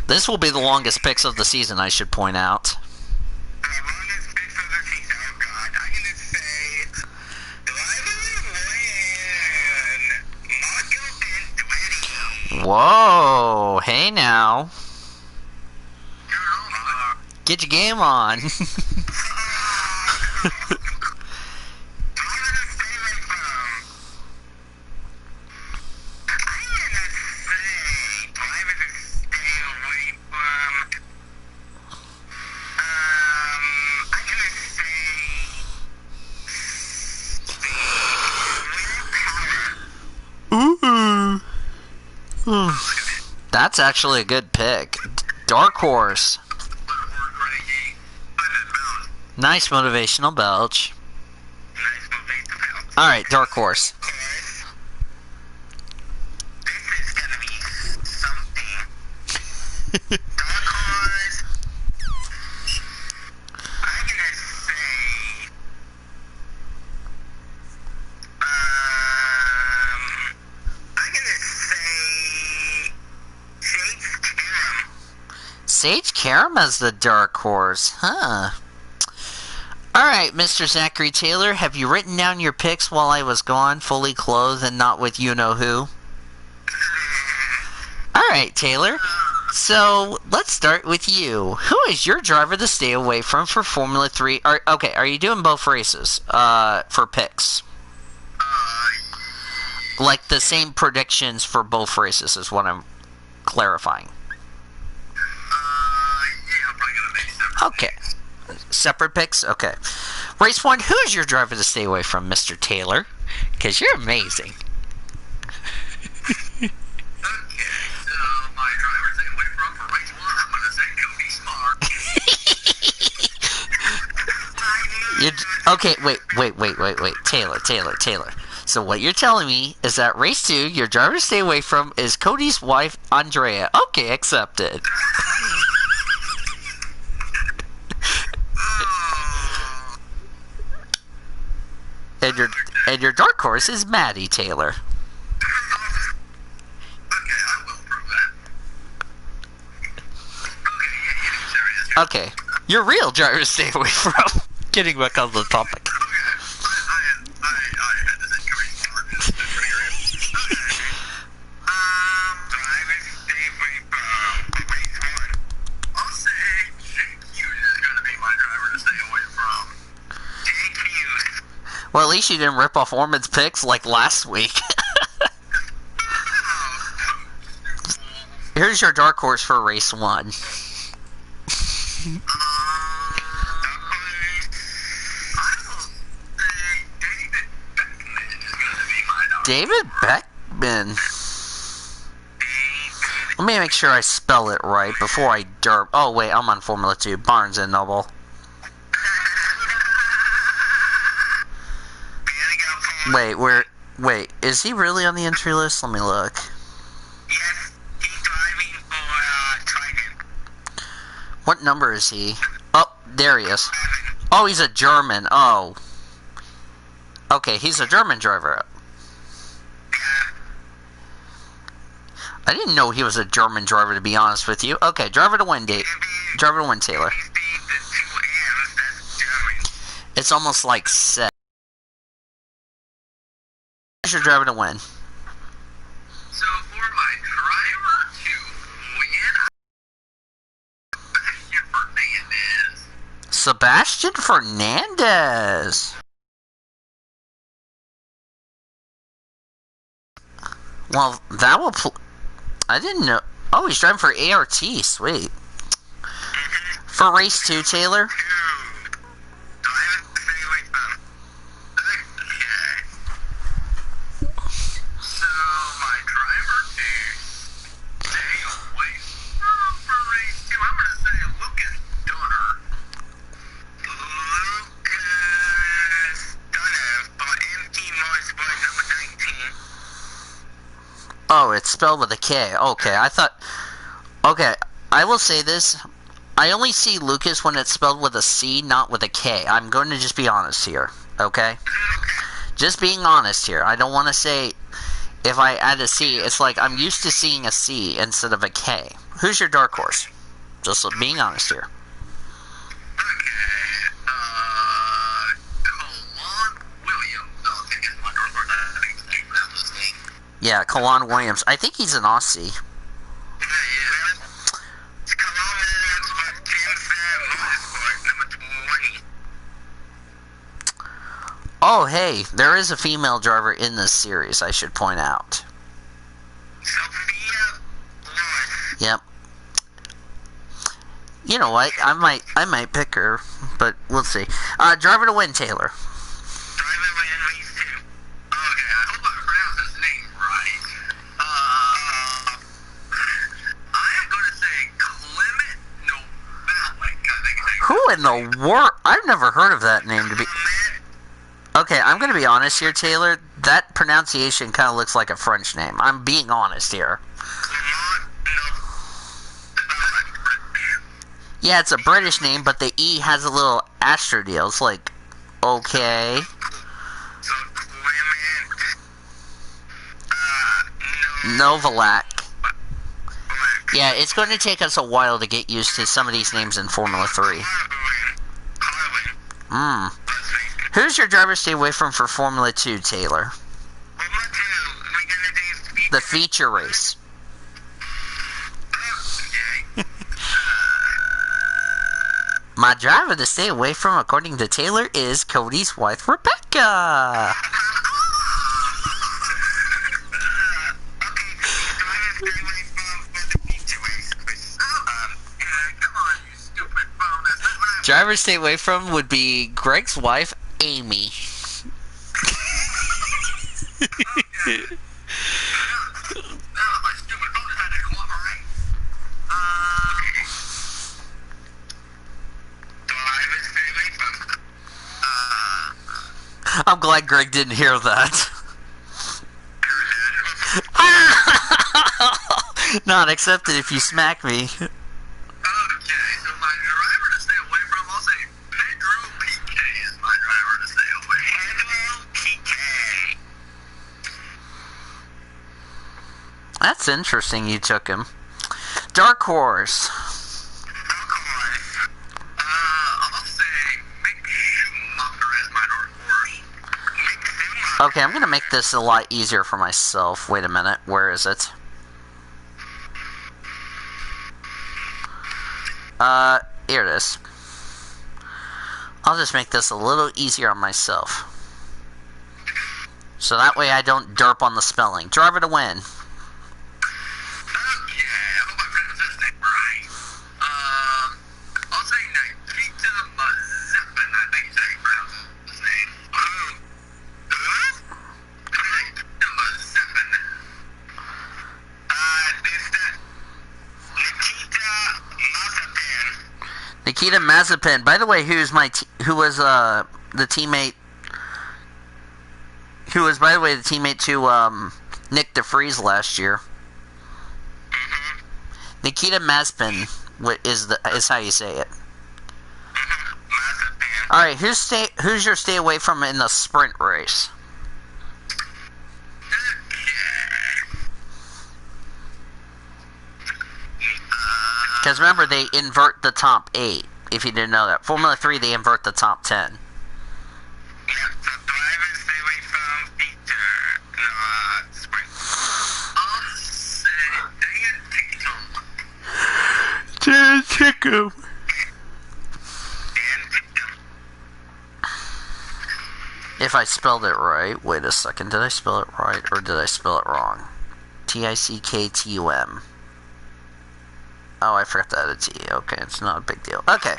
This will be the longest picks of the season, I should point out. Whoa, hey now. Get your game on. That's actually a good pick. Dark horse. Nice motivational belch. Alright, dark horse. This is gonna be something. Dark horse. I'm gonna say Sage Karam as the dark horse, huh? Alright, Mr. Zachary Taylor, have you written down your picks while I was gone, fully clothed and not with you-know-who? Alright, Taylor. So, let's start with you. Who is your driver to stay away from for Formula 3? Are you doing both races for picks? Like the same predictions for both races is what I'm clarifying. Yeah, I'm probably gonna make some. Okay. Separate picks? Okay. Race 1, who is your driver to stay away from, Mr. Taylor? Because you're amazing. Okay, so my driver to stay away from for race 1, I'm gonna say Cody Smart. Okay, wait. Taylor. So what you're telling me is that race 2, your driver to stay away from is Cody's wife, Andrea. Okay, accepted. And your dark horse is Maddie Taylor. Okay, I will prove that. Okay, Okay, your real driver to stay away from. Getting back on the topic. I had this in Cody Smart. That's pretty great. Driver to stay away from race 1. I'll say Jake Hughes is gonna be my driver to stay away from. Jake Hughes. Well, at least you didn't rip off Orman's picks like last week. Here's your dark horse for race 1. David Beckman. Let me make sure I spell it right before I derp. Oh, wait, I'm on Formula 2. Barnes and Noble. Wait, is he really on the entry list? Let me look. Yes, he's driving for Trident. What number is he? Oh, there he is. Oh, he's a German. Oh. Okay, he's a German driver. I didn't know he was a German driver, to be honest with you. Okay, driver to win, Driver to win, Taylor. It's almost like set. Who's your driver to win? So for my driver to win, Sebastian Fernandez. Well, that will... I didn't know... Oh, he's driving for ART. Sweet. For race 2, Taylor? So my driver to stay away from for race 2, I'm going to say Lucas Dunner. For MT Motorsport number 19. Oh, it's spelled with a K. Okay, I thought... Okay, I will say this. I only see Lucas when it's spelled with a C, not with a K. I'm going to just be honest here, okay? Just being honest here. I don't want to say if I add a C. It's like I'm used to seeing a C instead of a K. Who's your dark horse? Just being honest here. Yeah, Kalan Williams. I think he's an Aussie. Oh, hey, there is a female driver in this series, I should point out. Yep. You know what? I might pick her, but we'll see. Driver to win, Taylor. Who in the world? I've never heard of that name to be... Okay, I'm going to be honest here, Taylor. That pronunciation kind of looks like a French name. I'm being honest here. Yeah, it's a British name, but the E has a little asterisk deal. It's like, okay. Novalak. Yeah, it's going to take us a while to get used to some of these names in Formula 3. Harlan. Who's your driver to stay away from for Formula 2, Taylor? Formula 2, we gonna do The feature race. Okay. My driver to stay away from, according to Taylor, is Cody's wife, Rebecca. Driver to stay away from would be Greg's wife, Amy. I'm glad Greg didn't hear that. Not accepted if you smack me. Okay, so my driver to stay away from, I'll say Pedro PK is my driver to stay away. Pedro PK. That's interesting you took him. Dark Horse. Dark Horse. I'll say Mick Schumacher as my dark horse. Mick Schumacher. Okay, I'm gonna make this a lot easier for myself. Wait a minute, where is it? Here it is. I'll just make this a little easier on myself. So that way I don't derp on the spelling. Driver to win. Okay, I hope I pronounced his name right. I'll say Nikita Mazepin. I think that's how you pronounce his name. Nikita Mazepin. There's that Nikita Mazepin. Nikita Mazepin. By the way, who was the teammate? Who was, by the way, the teammate to Nick DeFries last year? Mm-hmm. Nikita Mazepin is how you say it. Mazepin. All right, who's your stay away from in the sprint race? Because remember, they invert the top 8. If you didn't know that, Formula 3 they invert the top 10. Yeah, so drivers stay away from Peter. Sprint. I'll say Dan Tickle. Dan Tickle. If I spelled it right, wait a second, did I spell it right or did I spell it wrong? Ticktum. Oh, I forgot to add a T. Okay, it's not a big deal. Okay.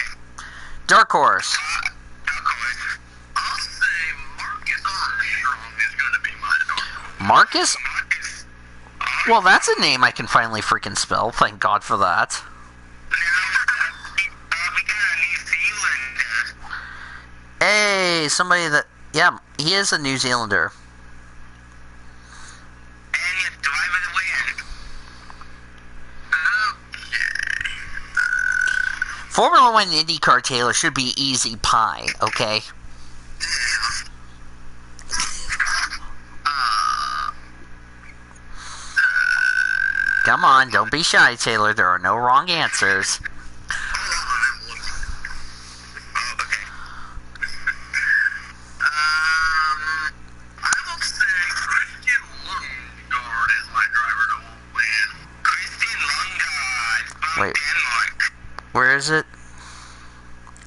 Dark Horse. Dark horse. I'll say Marcus Armstrong is going to be my dark horse. Marcus? Marcus. Well, that's a name I can finally freaking spell. Thank God for that. Now, we got a New Zealander. Hey, somebody that... Yeah, he is a New Zealander. And you drive it away. Formula 1 IndyCar, Taylor, should be easy pie, okay? Come on, don't be shy, Taylor. There are no wrong answers. I will say Christian Lundgaard as my driver to win. Christian Lundgaard from Wait. Denmark. Where is it?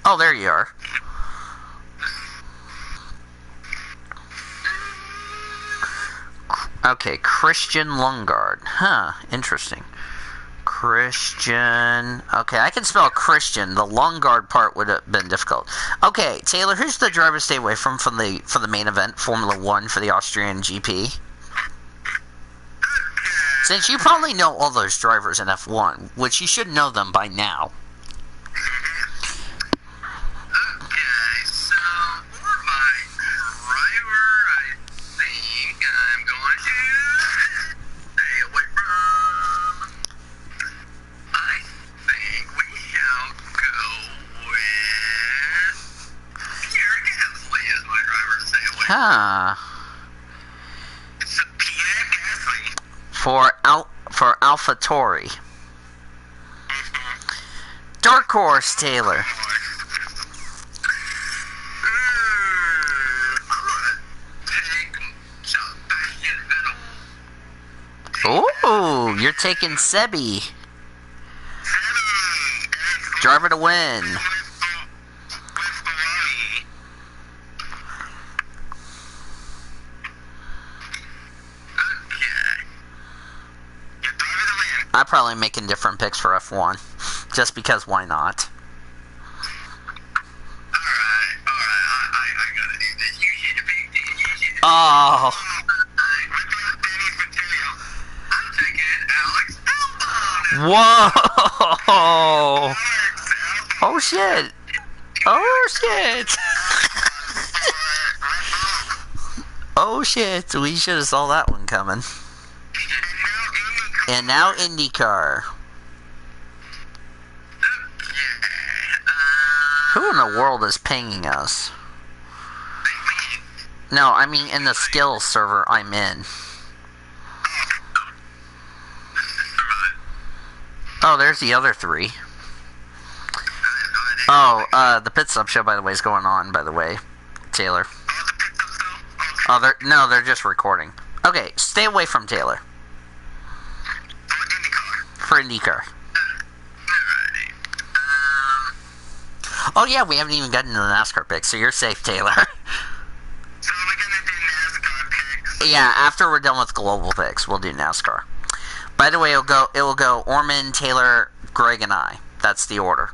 Oh, there you are. Okay, Christian Lundgaard. Huh, interesting. Christian... Okay, I can spell Christian. The Lundgaard part would have been difficult. Okay, Taylor, who's the driver to stay away from for the main event, Formula 1 for the Austrian GP? Since you probably know all those drivers in F1, which you should know them by now. Okay, so for my driver, I think I'm going to stay away from. I think we shall go with Pierre Gasly as my driver to stay away from. Huh. It's Pierre Gasly. For AlphaTauri. Dark Horse, Taylor. Ooh, you're taking Sebi. Driver to win. I'm probably making different picks for F1. Just because, why not? Alright. I gotta do this. You should have picked it. Oh. I'm taking Alex Albon. Whoa. Oh, shit. Oh, shit. Oh, shit. We should have saw that one coming. And now IndyCar. Who in the world is pinging us? No, I mean in the skills server I'm in. Oh, there's the other three. Oh, the pit stop show, by the way, is going on, by the way, Taylor. Oh, they're just recording. Okay, stay away from Taylor. For IndyCar. Oh yeah, we haven't even gotten to the NASCAR picks, so you're safe, Taylor. So we're gonna do NASCAR picks. Yeah, after we're done with global picks, we'll do NASCAR. By the way, it will go Orman, Taylor, Greg, and I. That's the order.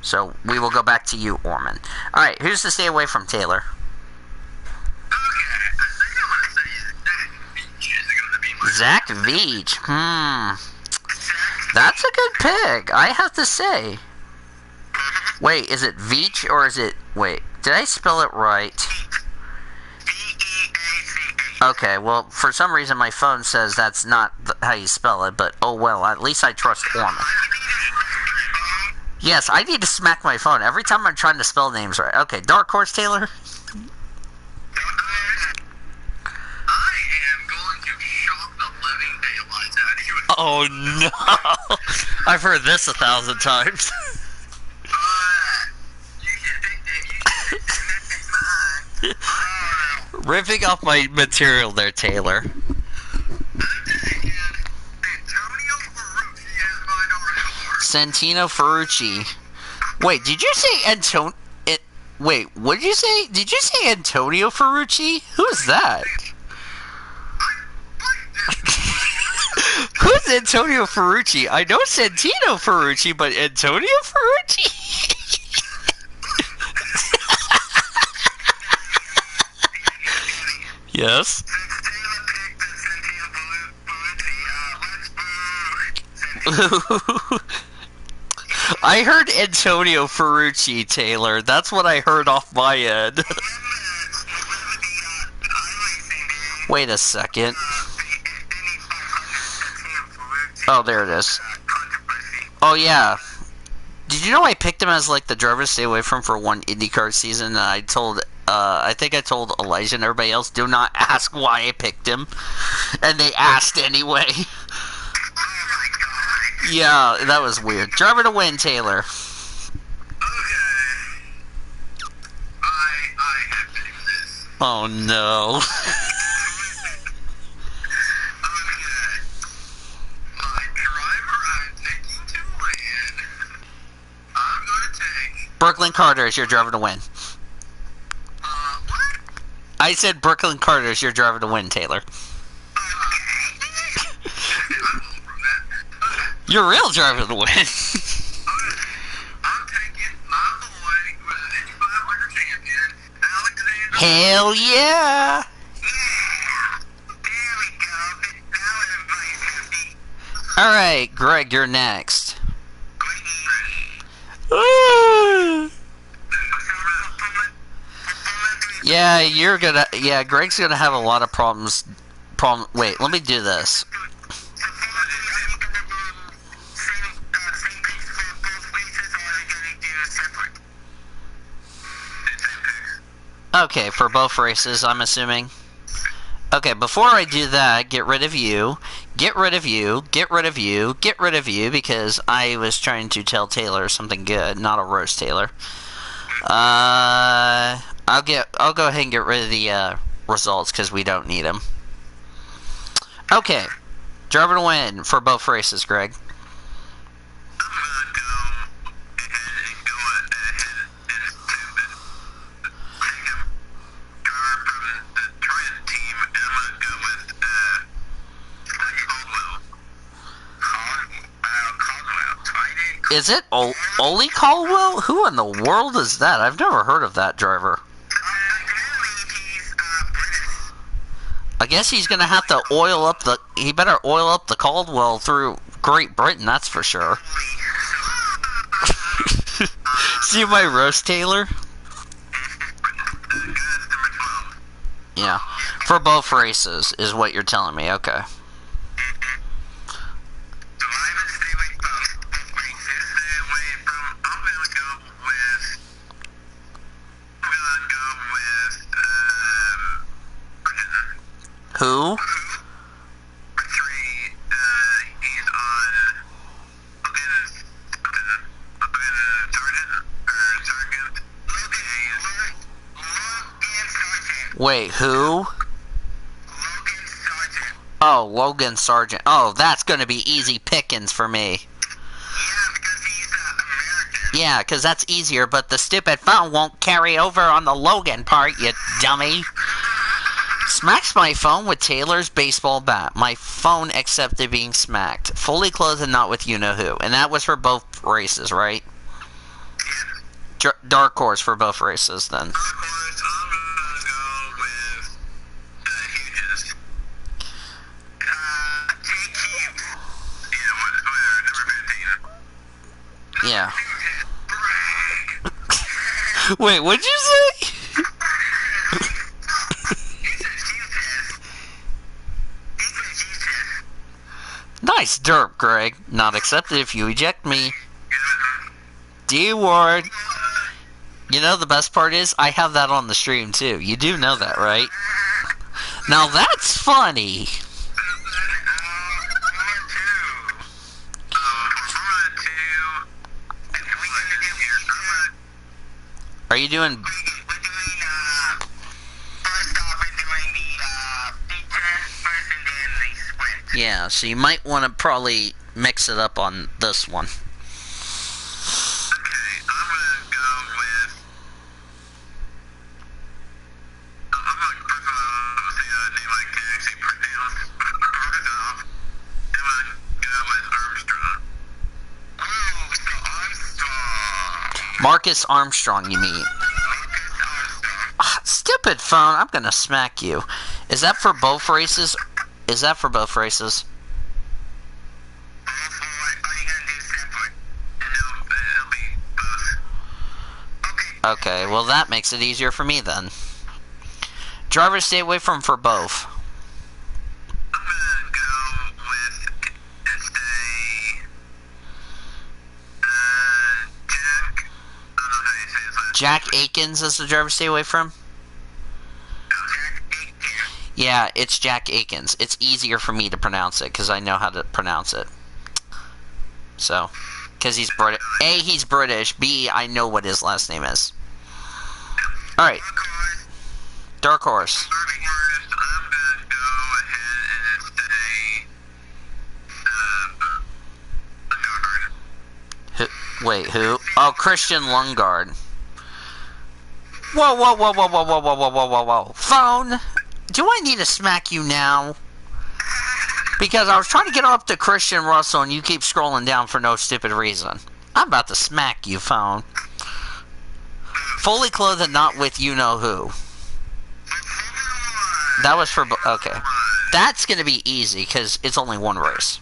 So we will go back to you, Orman. All right, who's to stay away from Taylor? Okay, I think I'm gonna say Zach Veach is gonna be my Zach Veach. That's a good pick, I have to say. Wait, is it Veach or is it... Wait, did I spell it right? V-E-A-C-H. Okay, well, for some reason my phone says that's not how you spell it, but oh well, at least I trust Orman. Yes, I need to smack my phone every time I'm trying to spell names right. Okay, Dark Horse, Taylor? I am going to shock the living daylights out of you. Oh no! I've heard this 1,000 times. Ripping off my material there, Taylor. Santino Ferrucci. Wait, did you say Antonio? Wait, what did you say? Did you say Antonio Ferrucci? Who's that? Who's Antonio Ferrucci? I know Santino Ferrucci, but Antonio Ferrucci? Yes. I heard Antonio Ferrucci, Taylor. That's what I heard off my end. Wait a second. Oh, there it is. Oh, yeah. Did you know I picked him as, like, the driver to stay away from for one IndyCar season? And I think I told Elijah and everybody else, do not ask why I picked him. And they asked anyway. Yeah, that was weird. Driver to win, Taylor. Okay. I have to do this. Oh, no. Okay. My driver I'm taking to win. I'm gonna take... Brooklyn Carter is your driver to win. What? I said Brooklyn Carter is your driver to win, Taylor. Your real driver to win. I'm taking my boy, who is an 500 champion, Alexander. Hell yeah! Yeah! There we go. Now everybody's happy. Alright, Greg, you're next. Great. Yeah, Greg's gonna have a lot of problems. Wait, let me do this. Okay, for both races, I'm assuming. Okay, before I do that, get rid of you. Get rid of you, get rid of you, get rid of you, because I was trying to tell Taylor something good, not a roast Taylor. I'll go ahead and get rid of the results because we don't need them. Okay, driver to win for both races, Greg. Is it Oli Caldwell? Who in the world is that? I've never heard of that driver. I guess he's gonna have to oil up the. He better oil up the Caldwell through Great Britain, that's for sure. See my roast, Taylor? Yeah, for both races is what you're telling me. Okay. Who? Wait, who? Oh, Logan Sargent. Oh, that's gonna be easy pickings for me. Yeah, because that's easier, but the stupid phone won't carry over on the Logan part, you dummy. Smacks my phone with Taylor's baseball bat. My phone accepted being smacked. Fully clothed and not with you-know-who. And that was for both races, right? Dark horse for both races, then. Yeah. Wait, what'd you say? Nice derp, Greg. Not accepted if you eject me. D-Ward. You know the best part is, I have that on the stream too. You do know that, right? Now that's funny. Are you doing... Yeah, so you might want to probably mix it up on this one. Marcus Armstrong, you mean? Stupid phone, I'm gonna smack you. Is that for both races? Is that for both races? Okay, well that makes it easier for me then. Drivers stay away from for both. Jack Akins is the driver stay away from? Yeah, it's Jack Akins. It's easier for me to pronounce it because I know how to pronounce it. So, because he's British. A, he's British. B, I know what his last name is. Alright. Dark Horse. Wait, who? Oh, Christian Lundgaard. Whoa, whoa, whoa, whoa, whoa, whoa, whoa, whoa, whoa, whoa, whoa. Phone? Do I need to smack you now? Because I was trying to get up to Christian Russell and you keep scrolling down for no stupid reason. I'm about to smack you, phone. Fully clothed and not with you-know-who. That was for... Okay. That's going to be easy because it's only one race.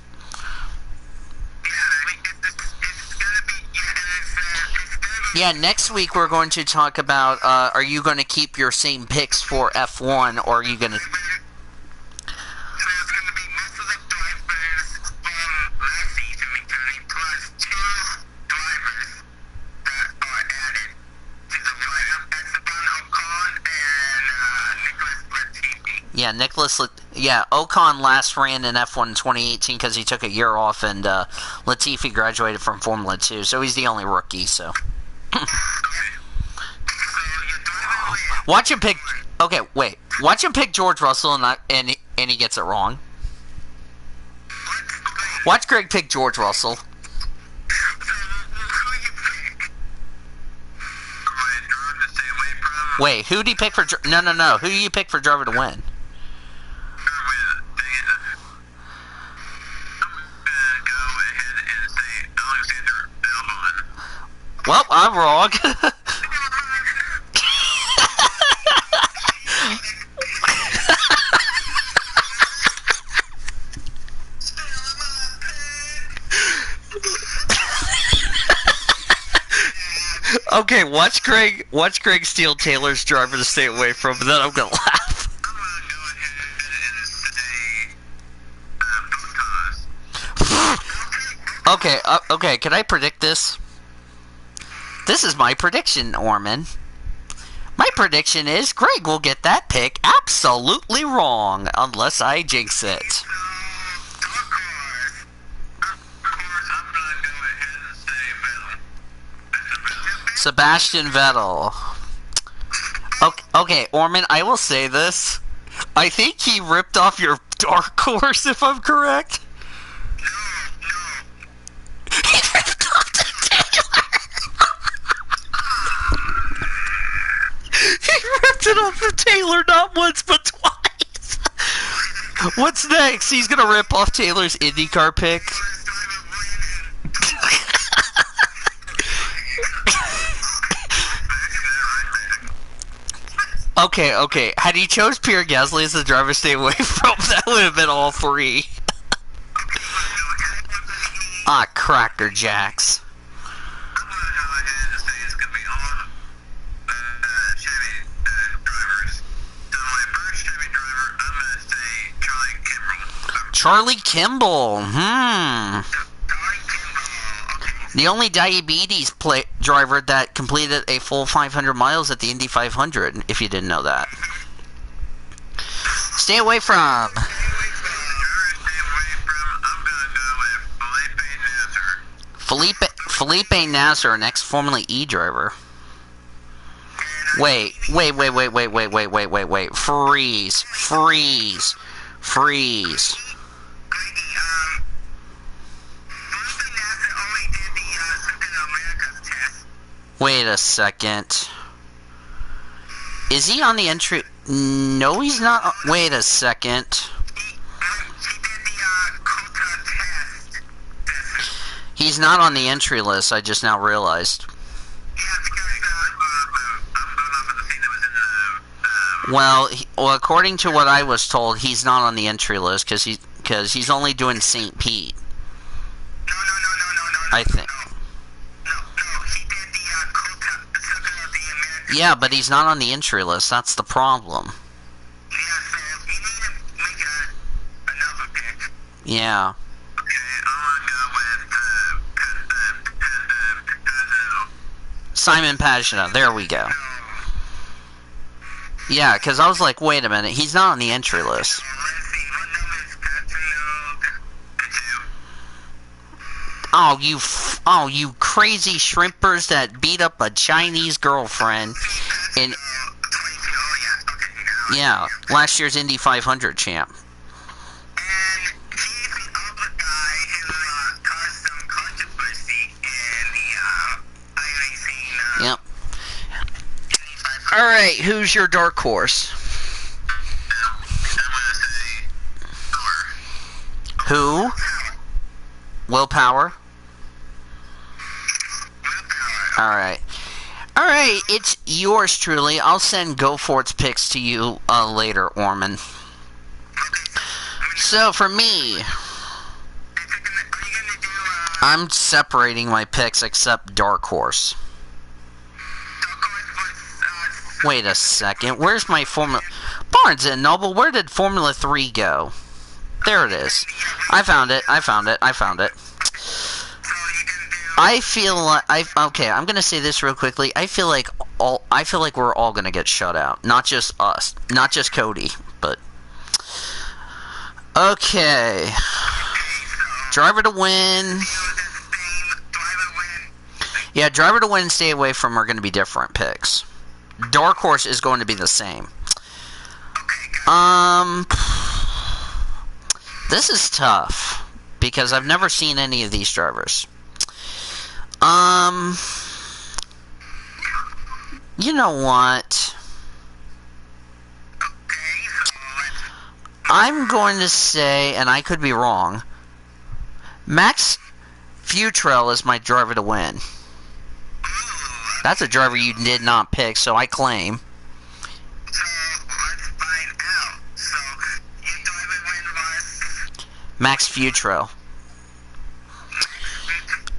Yeah, next week we're going to talk about, are you going to keep your same picks for F1, or are you going to... Yeah, Nicholas Yeah, Ocon last ran in F1 in 2018 because he took a year off, and Latifi graduated from Formula 2, so he's the only rookie, so. Watch him pick... Okay, wait. Watch him pick George Russell, and he gets it wrong. Watch Greg pick George Russell. Wait, who do you pick for... No. Who do you pick for driver to win? Well, I'm wrong. Okay, watch Greg steal Taylor's driver to stay away from, and then I'm gonna laugh. Okay, can I predict this? This is my prediction, Orman. My prediction is Greg will get that pick absolutely wrong, unless I jinx it. Sebastian Vettel. Okay, Orman, I will say this. I think he ripped off your dark horse, if I'm correct. He ripped off the Taylor. He ripped it off the Taylor not once but twice. What's next? He's gonna rip off Taylor's IndyCar pick. Okay. Had he chose Pierre Gasly as the driver to stay away from, that would have been all three. Ah, Cracker Jacks. Charlie Kimball. The only diabetes driver that completed a full 500 miles at the Indy 500, if you didn't know that. Stay away from... Felipe Nasser, an ex-Formula E driver. Wait. Freeze. Wait a second. Is he on the entry? No, he's not. Wait a second. He's not on the entry list, I just now realized. Well, according to what I was told, he's not on the entry list because he's only doing St. Pete. No. I think. Yeah, but he's not on the entry list. That's the problem. Yeah, so you need to make another pick. Yeah. Okay, I want to go with Simon Pagina. There we go. Yeah, because I was like, wait a minute. He's not on the entry list. Oh, you crazy shrimpers that beat up a Chinese girlfriend in... Yeah, last year's Indy 500 champ. And he's the other guy who caused some controversy in the iRacing. Yep. Alright, who's your dark horse? Who? Willpower? Alright, it's yours truly. I'll send Go For It's picks to you later, Orman. So, for me, I'm separating my picks except Dark Horse. Wait a second, where's my Formula... Barnes & Noble, where did Formula 3 go? There it is. I found it. I feel like okay, I'm gonna say this real quickly. I feel like we're all gonna get shut out. Not just us. Not just Cody, but Okay. Driver to win. Yeah, driver to win and stay away from are going to be different picks. Dark horse is going to be the same. This is tough because I've never seen any of these drivers. You know what? I'm going to say, and I could be wrong, Max Futrell is my driver to win. That's a driver you did not pick, so I claim. So, let's find out. So, your driver win was? Max Futrell.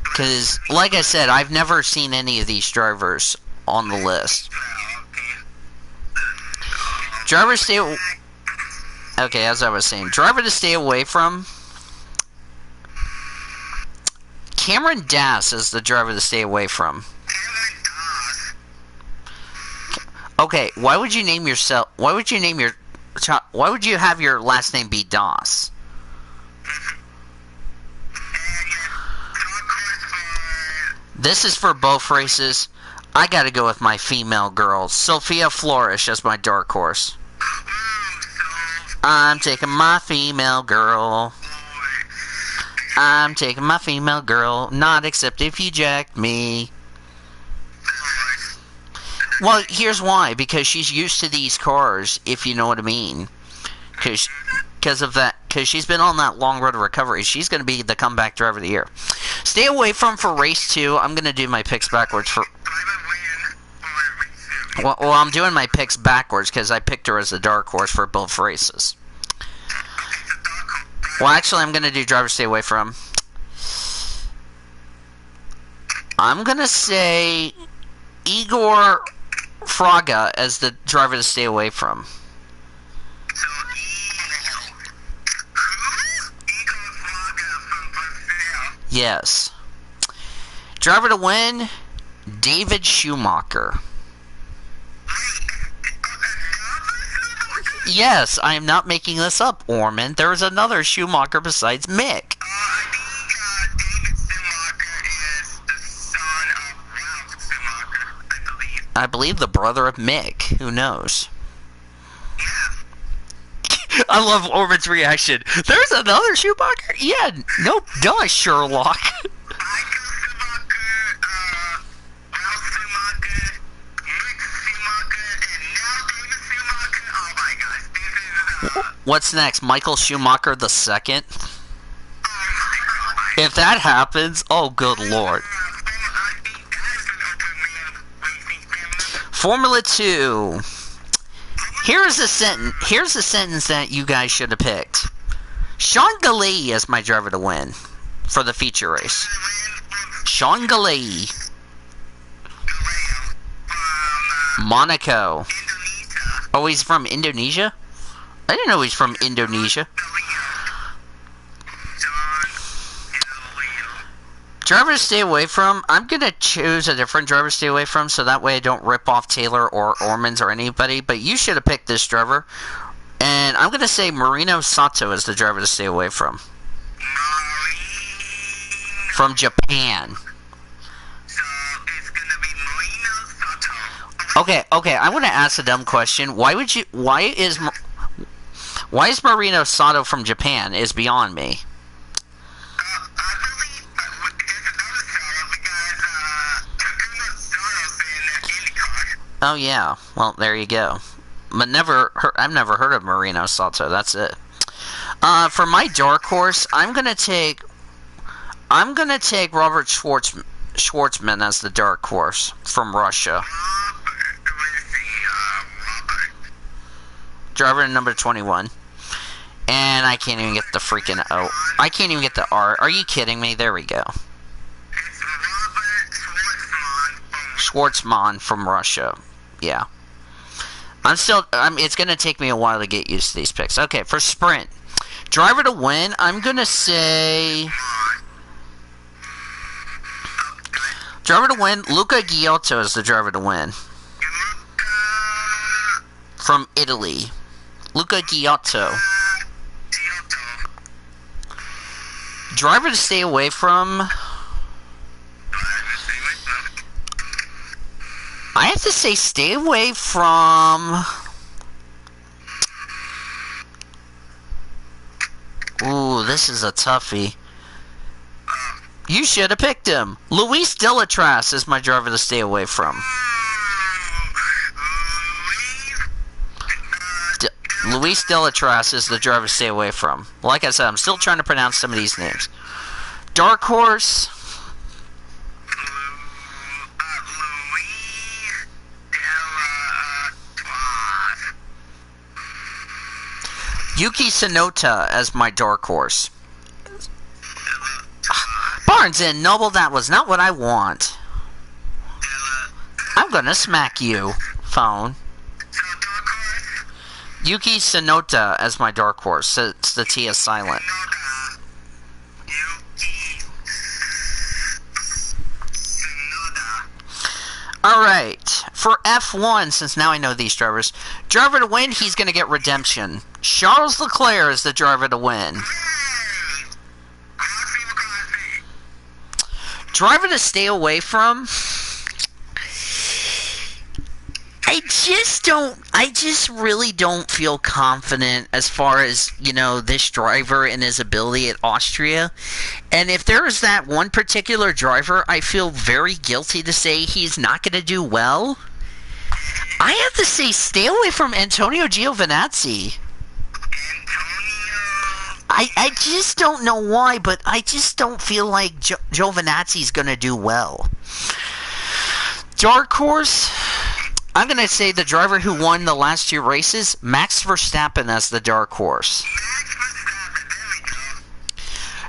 Because, like I said, I've never seen any of these drivers on the list. Driver stay... Okay, as I was saying, driver to stay away from... Cameron Dass is the driver to stay away from. Okay, why would you name yourself... Why would you name your... Why would you have your last name be Doss? This is for both races. I gotta go with my female girl, Sophia Flores, as my dark horse. I'm taking my female girl. I'm taking my female girl. Not except if you jacked me. Well, here's why. Because she's used to these cars, if you know what I mean. Because of that. Because she's been on that long road to recovery. She's going to be the comeback driver of the year. Stay away from for race 2. I'm going to do my picks backwards for... Well, I'm doing my picks backwards because I picked her as a dark horse for both races. Well, actually, I'm going to do driver stay away from. I'm going to say Igor Fraga as the driver to stay away from. Yes. Driver to win, David Schumacher. Yes, I am not making this up, Orman. There is another Schumacher besides Mick. I think David Schumacher is the son of Ralph Schumacher, I believe. I believe the brother of Mick. Who knows? Yeah. I love Orman's reaction. There's another Schumacher? Yeah, no, duh, Sherlock. Michael Schumacher, Ralph Schumacher, Mick Schumacher, and now David Schumacher. Oh my gosh, this is, What's next? Michael Schumacher the second? oh my God. If that happens, oh good lord. I think that is an open racing family. Formula 2. Here's a sentence that you guys should have picked. Sean Galli is my driver to win for the feature race. Sean Galli. Monaco. Oh, he's from Indonesia? I didn't know he's from Indonesia. Driver to stay away from, I'm going to choose a different driver to stay away from, so that way I don't rip off Taylor or Ormans or anybody, but you should have picked this driver. And I'm going to say Marino Sato is the driver to stay away from. From Japan. Okay, I want to ask a dumb question. Why is Marino Sato from Japan is beyond me. Oh yeah, well there you go. But I've never heard of Marino Sato. That's it. For my dark horse, I'm gonna take Robert Schwartzman as the dark horse from Russia. Driver number 21. And I can't even get the freaking O. I can't even get the R. Are you kidding me? There we go. Schwartzman from Russia. Yeah. It's going to take me a while to get used to these picks. Okay, for sprint. Driver to win, I'm going to say... Driver to win, Luca Giotto is the driver to win. From Italy. Luca Giotto. Driver to stay away from. I have to say stay away from. Ooh, this is a toughie. You should have picked him. Luis Delatras is my driver to stay away from. Luis Delatras is the driver to stay away from. Like I said, I'm still trying to pronounce some of these names. Dark Horse. Yuki Tsunoda as my dark horse. Barnes and Noble, that was not what I want. I'm gonna smack you, phone. Yuki Tsunoda as my dark horse. It's the T is silent. Alright, for F1, since now I know these drivers, driver to win, he's going to get redemption. Charles Leclerc is the driver to win. Driver to stay away from? I just really don't feel confident as far as, this driver and his ability at Austria. And if there is that one particular driver, I feel very guilty to say he's not going to do well. I have to say, stay away from Antonio Giovinazzi. I just don't know why, but I just don't feel like Giovinazzi's going to do well. Dark horse, I'm going to say the driver who won the last 2 races, Max Verstappen as the dark horse.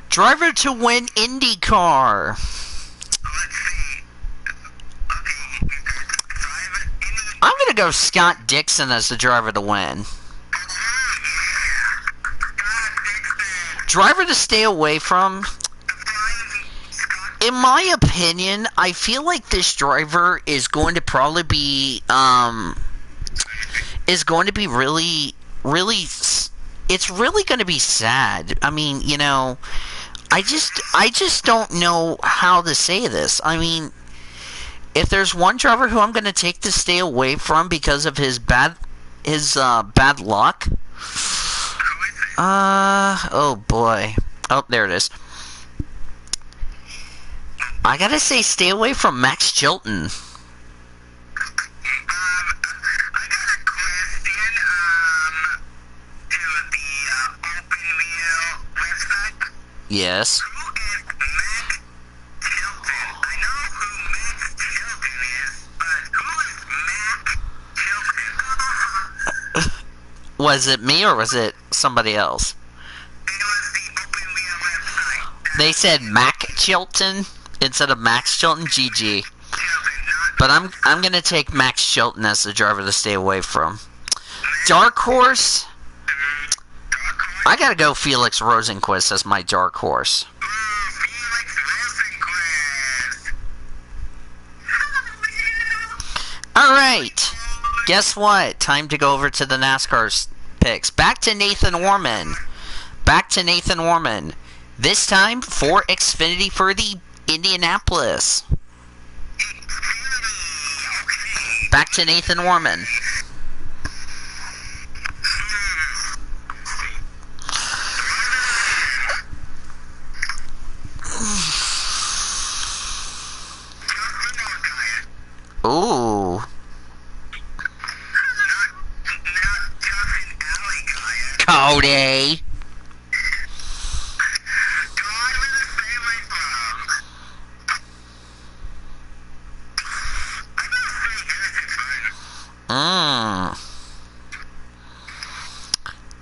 Driver to win IndyCar. I'm going to go Scott Dixon as the driver to win. Driver to stay away from. In my opinion, I feel like this driver is going to probably be really, it's really going to be sad. I mean, I just don't know how to say this. I mean, if there's one driver who I'm going to take to stay away from because of his bad luck. Oh boy. Oh, there it is. I gotta say, stay away from Max Chilton. I got a question, to the, OpenView website. Yes. Who is Max Chilton? I know who Max Chilton is, but who is Max Chilton? Was it me or was it somebody else? It was the OpenView website. They said Mac Chilton instead of Max Chilton. GG. But I'm gonna take Max Chilton as the driver to stay away from. Dark horse. I gotta go Felix Rosenqvist as my dark horse. Alright. Guess what? Time to go over to the NASCAR picks. Back to Nathan Warman. This time for Xfinity for the Indianapolis. Back to Nathan Warman. Ooh. Cody.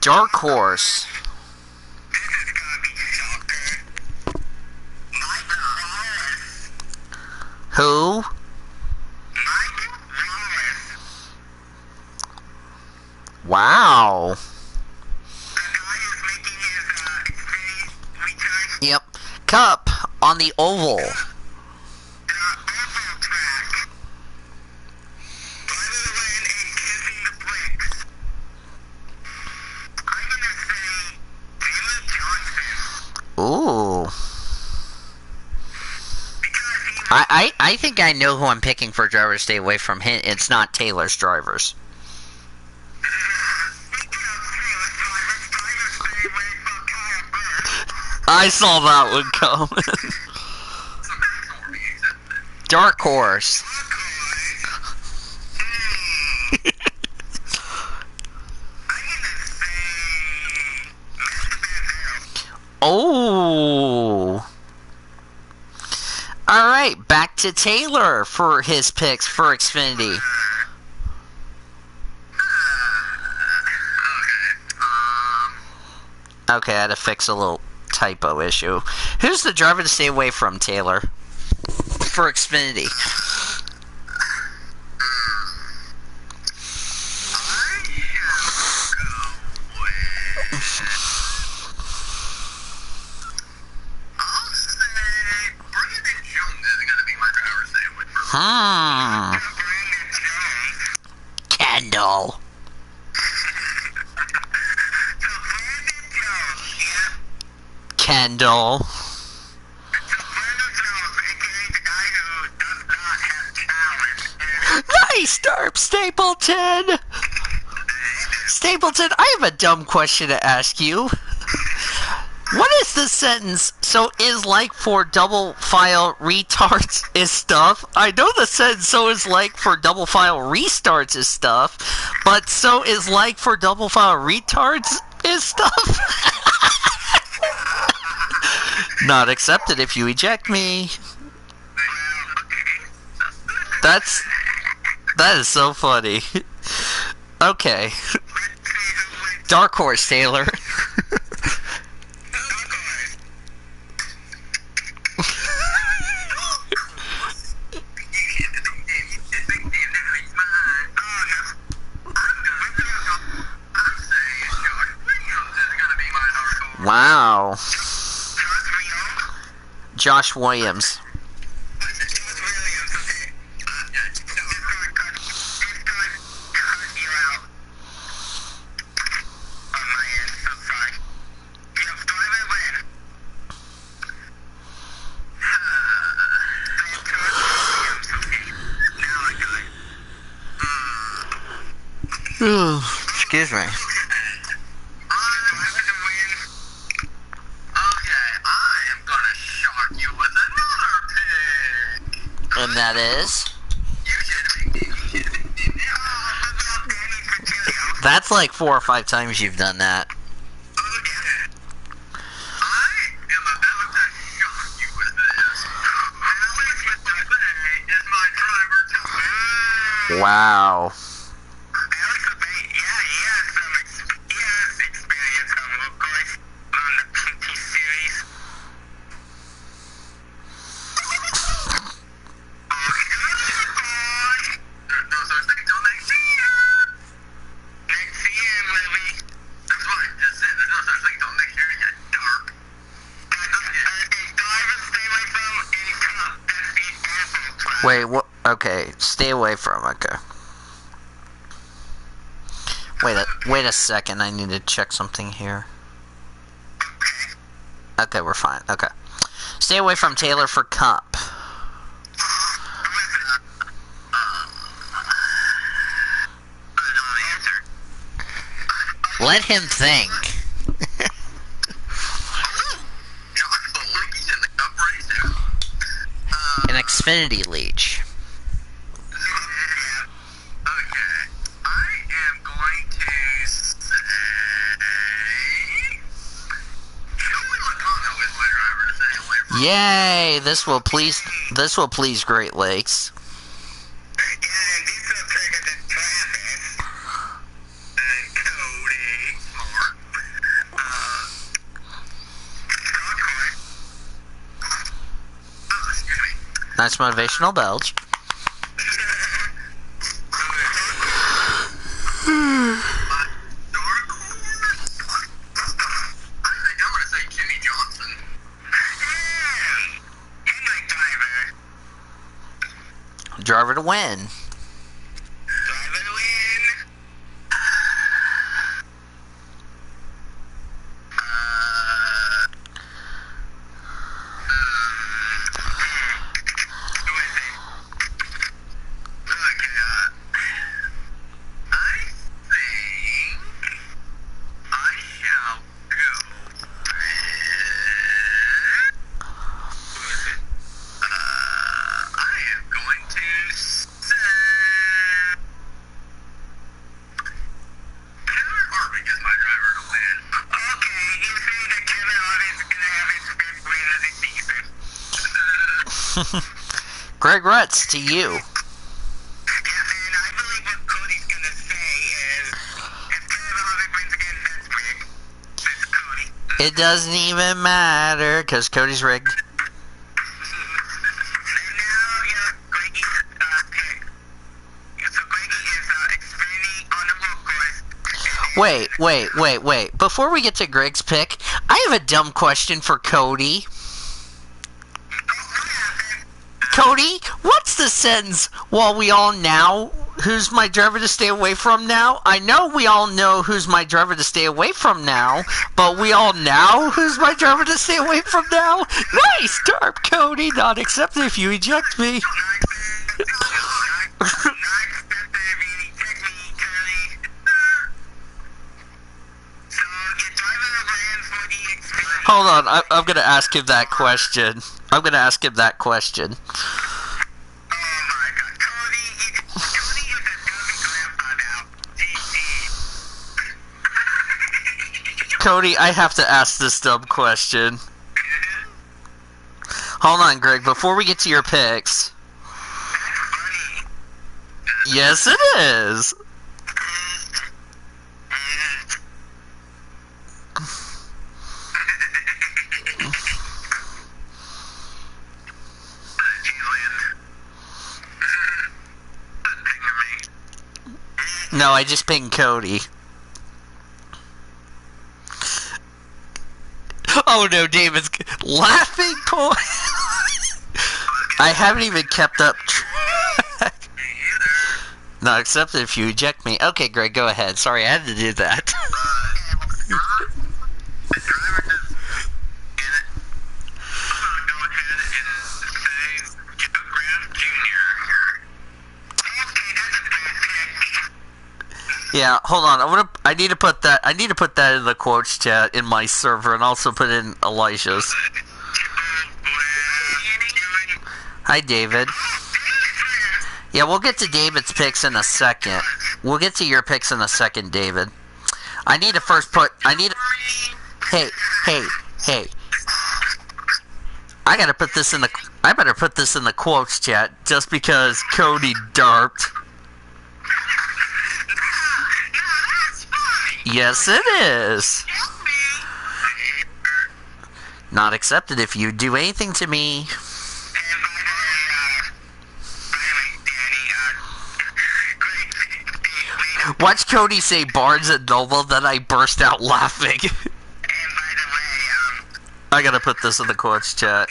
Dark horse. Who? Wow. Yep. Cup on the oval. Ooh. I think I know who I'm picking for driver to stay away from. It's not Taylor's drivers. I saw that one coming. Dark Horse. Oh. Alright, back to Taylor for his picks for Xfinity. Okay, I had to fix a little typo issue. Who's the driver to stay away from, Taylor? For Xfinity. Kendall. Kendall. Nice, Darp Stapleton. Stapleton, I have a dumb question to ask you. What is the sentence, so is like for double file retards is stuff? I know the sentence, so is like for double file restarts is stuff, but so is like for double file retards is stuff? Not accepted if you eject me. That is so funny. Okay. Dark Horse, Taylor. Wow. Josh Williams. Excuse me. And that is? That's like 4 or 5 times you've done that. Wow. Wait, what? Okay, stay away from. Okay. Wait a second. I need to check something here. Okay, we're fine. Okay. Stay away from Taylor for Cup. Let him think. An Xfinity leech. Yay! This will please Great Lakes. Nice motivational belch. Driver to win. Greg Rutz, to you. Yeah, and I believe what Cody's gonna say is, if Kevin Harvick wins again, that's rigged. It's Cody. It doesn't even matter, because Cody's rigged. And now, Greggy's pick. So Greggy is expanding on the road course. Wait. Before we get to Greg's pick, I have a dumb question for Cody. Cody, what's the sentence, while we all now, who's my driver to stay away from now? I know we all know who's my driver to stay away from now, but we all now who's my driver to stay away from now? Nice job, Cody. Not accepted if you eject me. Hold on, I'm going to ask him that question. Oh my God, Cody is a dummy grandpa now. Cody, I have to ask this dumb question. Hold on, Greg, before we get to your picks. Yes, it is. No, I just pinged Cody. Oh no, David's laughing point. I haven't even kept up track. Not accepted if you eject me. Okay, Greg, go ahead. Sorry, I had to do that. Yeah, hold on. I need to put that in the quotes chat in my server, and also put in Elijah's. Hi, David. Yeah, we'll get to David's picks in a second. We'll get to your picks in a second, David. I need to first put. Hey. I gotta put this in the. I better put this in the quotes chat just because Cody derped. Yes, it is. Not accepted if you do anything to me. Watch Cody say Barnes and Noble, then I burst out laughing. I gotta put this in the quotes chat.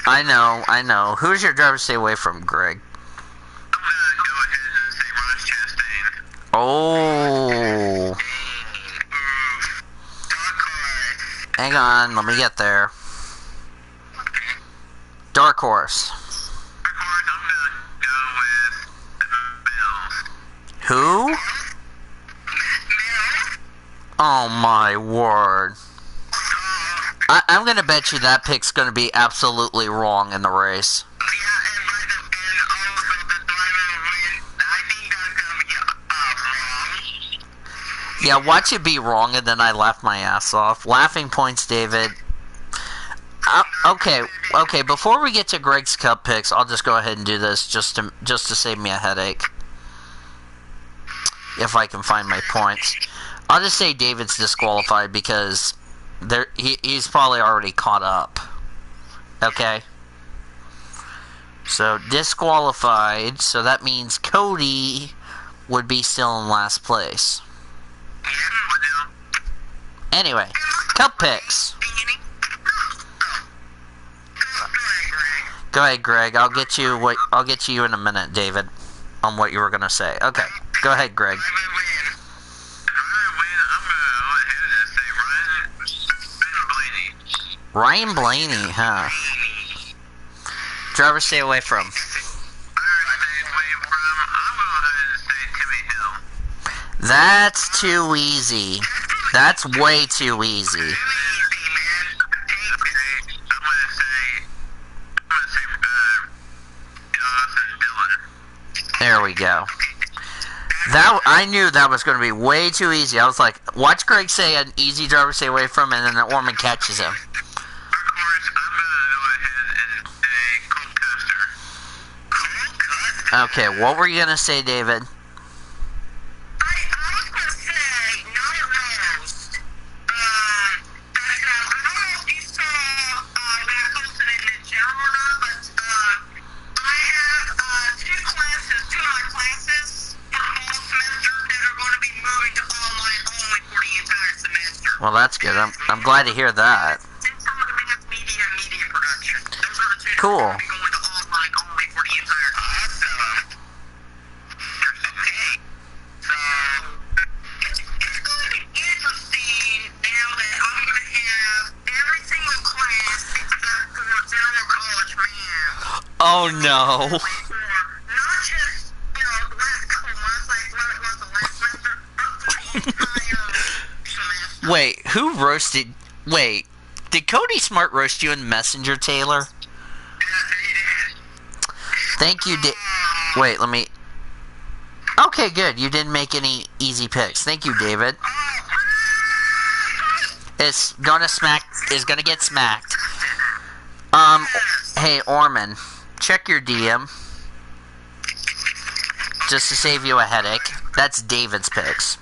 I know. Who's your driver to stay away from, Greg? I'm gonna go ahead and say Ross Chastain. Oh. Hang on, let me get there. Dark Horse. I'm gonna go with the Bills. Who? Oh my word. I'm gonna bet you that pick's gonna be absolutely wrong in the race. Yeah, and also the driver win. I think that's gonna be wrong. Yeah, watch it be wrong, and then I laugh my ass off. Laughing points, David. Okay. Before we get to Greg's Cup picks, I'll just go ahead and do this just to save me a headache. If I can find my points, I'll just say David's disqualified because he's probably already caught up. Okay. So disqualified. So that means Cody would be still in last place. Anyway, Cup picks. Go ahead, Greg. I'll get you in a minute, David, on what you were gonna say. Okay, go ahead, Greg. Ryan Blaney, huh? Driver stay away from. That's too easy. That's way too easy. There we go. I knew that was going to be way too easy. I was like, Watch Greg say an easy driver stay away from, and then Orman catches him. Of course, I'm gonna go ahead and say Cole Custer. Cole Custer? Okay, what were you gonna say, David? I was gonna say, not a roast. I don't know if you saw when I posted it in the general or not, but I have two of my classes for the fall semester that are going to be moving to online only for the entire semester. Well, that's good. I'm glad to hear that. Mass media and media production. Those are the two Cool. that are going to be going to online only for the entire semester. Okay. So, it's going to be interesting now that I'm going to have every single class except for general college math. Oh no. For not just, the last couple months, like when it was the last semester, but for the entire semester. Wait, who roasted? Wait, did Cody Smart roast you in Messenger, Taylor? Yes, he did. Thank you, Wait, let me. Okay, good. You didn't make any easy picks. Thank you, David. It's gonna smack. Is gonna get smacked. Hey, Orman, check your DM. Just to save you a headache. That's David's picks.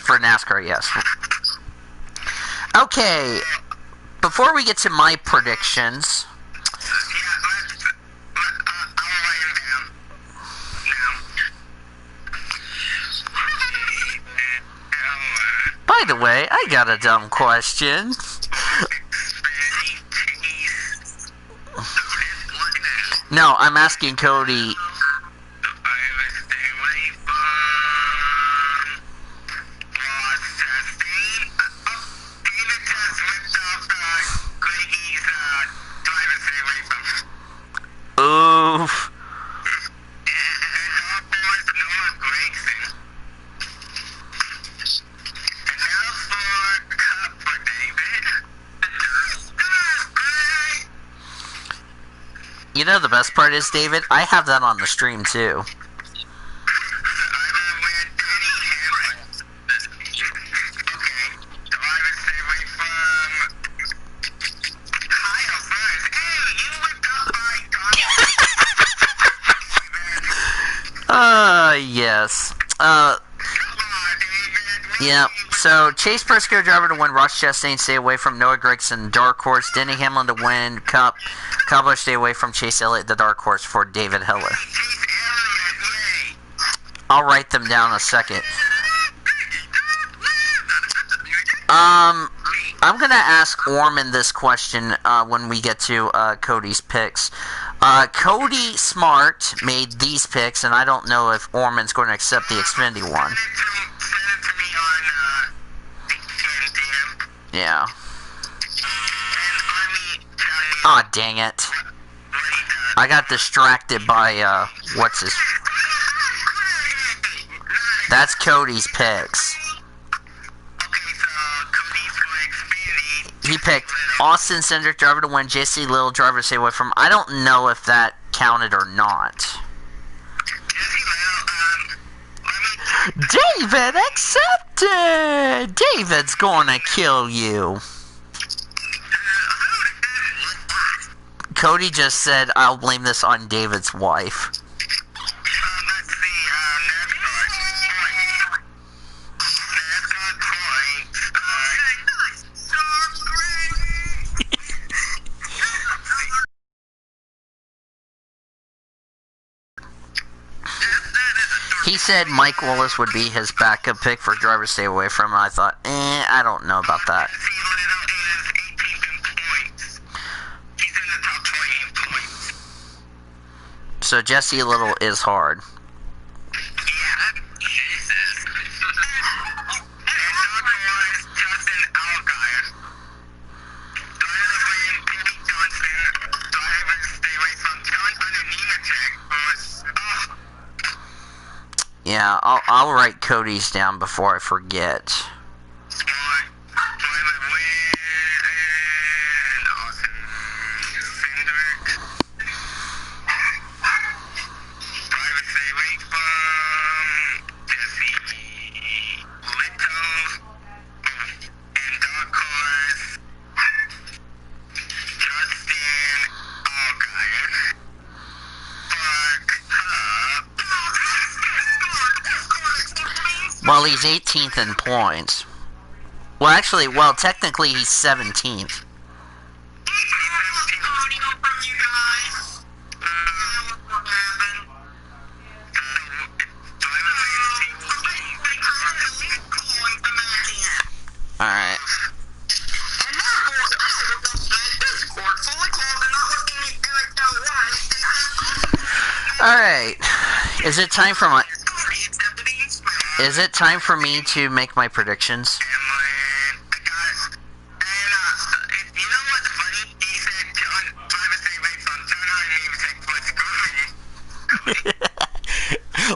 For NASCAR, yes. Okay, before we get to my predictions, by the way, I got a dumb question. No, I'm asking Cody. Oof. You know the best part is, David, I have that on the stream too. Yes. Yeah. So, Chase Briscoe driver to win, Ross Chastain stay away from, Noah Gragson dark horse, Denny Hamlin to win, Cup, Cowboy stay away from, Chase Elliott the dark horse for David Hiller. I'll write them down in a second. I'm gonna ask Orman this question when we get to Cody's picks. Cody Smart made these picks, and I don't know if Orman's going to accept the Xfinity one. Yeah. Aw, dang it. I got distracted by, what's his... That's Cody's picks. He picked Austin Cindric driver to win, JC Little driver to stay away from. I don't know if that counted or not. David accepted! David's gonna kill you. Cody just said, I'll blame this on David's wife. He said Mike Wallace would be his backup pick for driver to stay away from, and I thought, I don't know about that. So Jesse Little is hard. Yeah, I'll write Cody's down before I forget. Well, he's 18th in points. Well, actually, technically he's 17th. Alright. Alright. Is it time for me to make my predictions?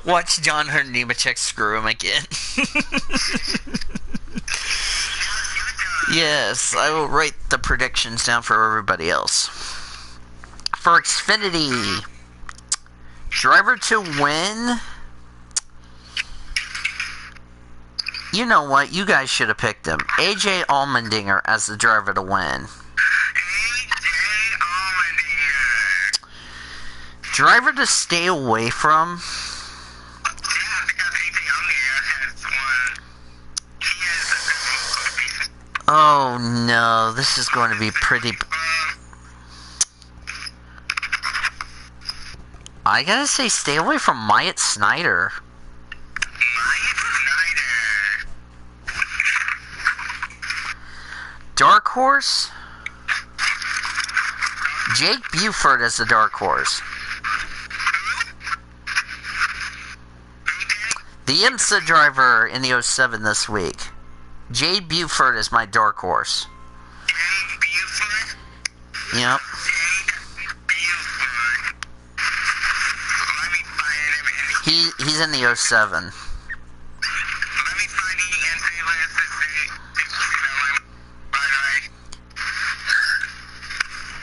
Watch John Hurt Nemechek screw him again. Yes, I will write the predictions down for everybody else. For Xfinity, driver to win. You know what? You guys should have picked him. AJ Allmendinger as the driver to win. Driver to stay away from. Oh no, this is going to be pretty. I gotta say, stay away from Myatt Snyder. Dark horse? Jake Buford as the dark horse. The IMSA driver in the 07 this week. Jay Buford is my dark horse. Yep. He's in the 07.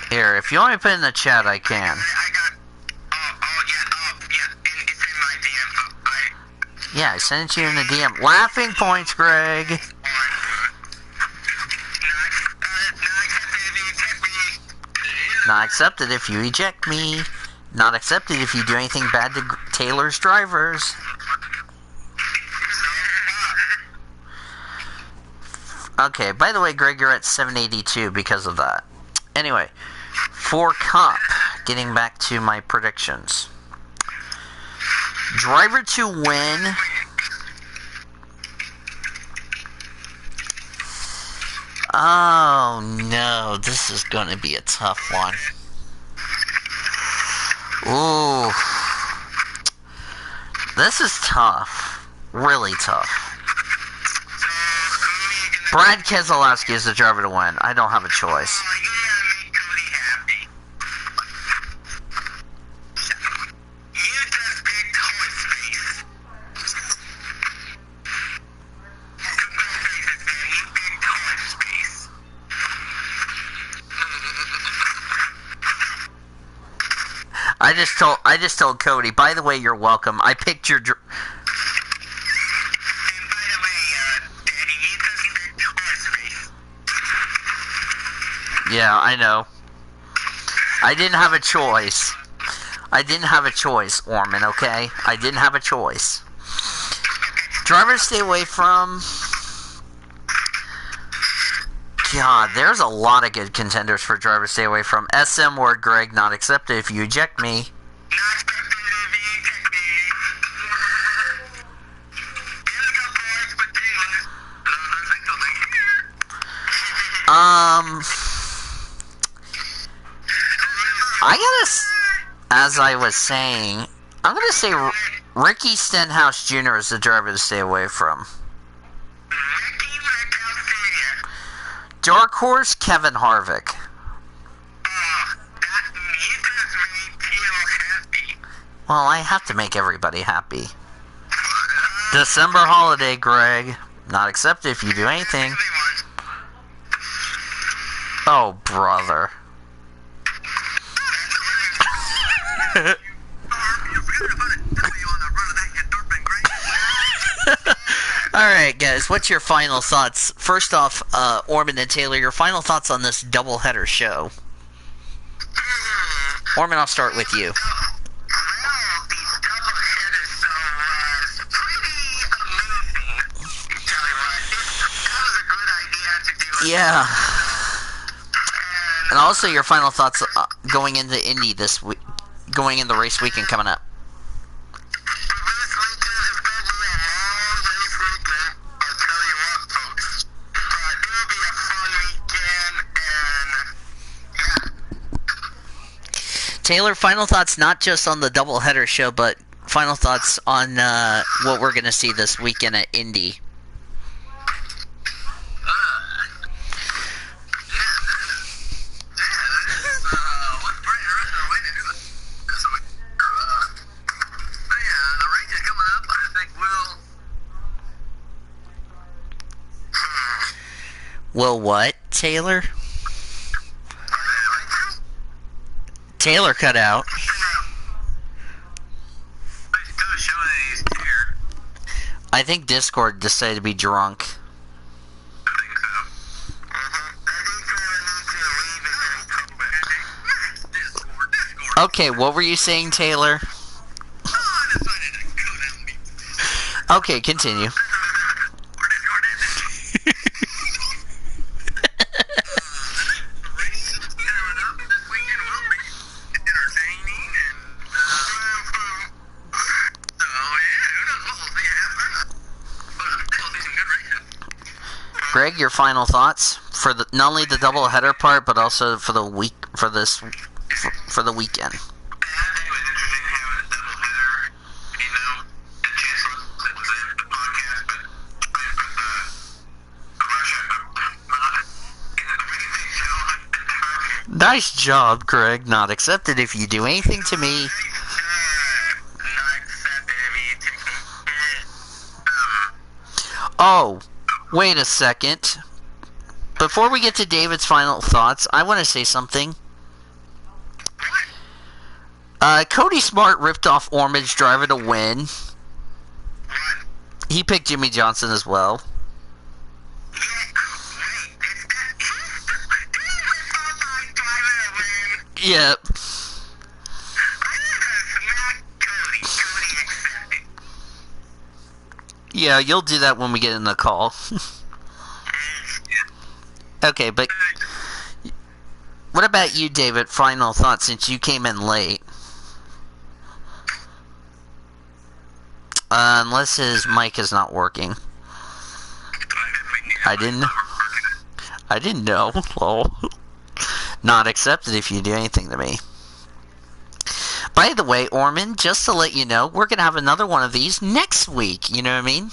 Here, if you want me to put it in the chat, I can. Yeah, I sent it to you in the DM. Laughing points, Greg. Not accepted if you eject me. Not accepted if you do anything bad to Taylor's drivers. Okay, by the way, Greg, you're at 782 because of that. Anyway, for Cup, getting back to my predictions. Driver to win. Oh no, this is going to be a tough one. Ooh. This is tough. Really tough. Brad Keselowski is the driver to win. I don't have a choice. I just told Cody, by the way, you're welcome. I picked your... Yeah, I know. I didn't have a choice. Orman, okay? I didn't have a choice. Drivers stay away from... God, there's a lot of good contenders for drivers to stay away from. SM word, Greg, not accepted if you eject me. As I was saying, I'm gonna say Ricky Stenhouse Jr. is the driver to stay away from. Dark horse, Kevin Harvick. Well, I have to make everybody happy. December holiday, Greg. Not accepted if you do anything. Oh, brother. Alright, guys, what's your final thoughts? First off, Orman and Taylor, your final thoughts on this doubleheader show. Orman, I'll start with you. Well, these double headers, so, pretty amazing. Yeah. And also your final thoughts going into Indy this week, going in the race weekend coming up. Taylor, final thoughts not just on the doubleheader show, but final thoughts on what we're going to see this weekend at Indy. Will what, Taylor? Taylor cut out. I think Discord decided to be drunk. Okay, what were you saying, Taylor? Okay, continue. Greg, your final thoughts for the not only the double header part, but also for the week for the weekend. Nice job, Greg. Not accepted if you do anything to me. Oh, wait a second. Before we get to David's final thoughts, I want to say something. Cody Smart ripped off Ormage driver to win. He picked Jimmy Johnson as well. Yep. Yeah, you'll do that when we get in the call. Okay, but what about you, David? Final thoughts since you came in late. Unless his mic is not working. I didn't know. Oh. Not accepted if you do anything to me. By the way, Orman, just to let you know, we're going to have another one of these next week. You know what I mean?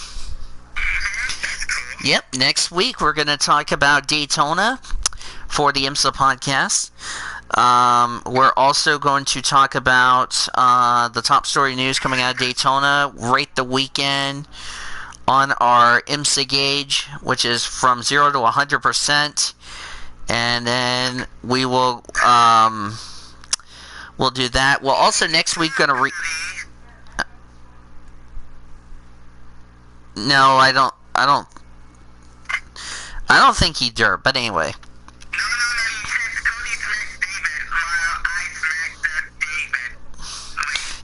Yep, next week we're going to talk about Daytona for the IMSA podcast. We're also going to talk about the top story news coming out of Daytona, rate the weekend on our IMSA gauge, which is from 0 to 100%. And then we will we'll do that. We'll also next week going to No, I don't think he dirt, but anyway.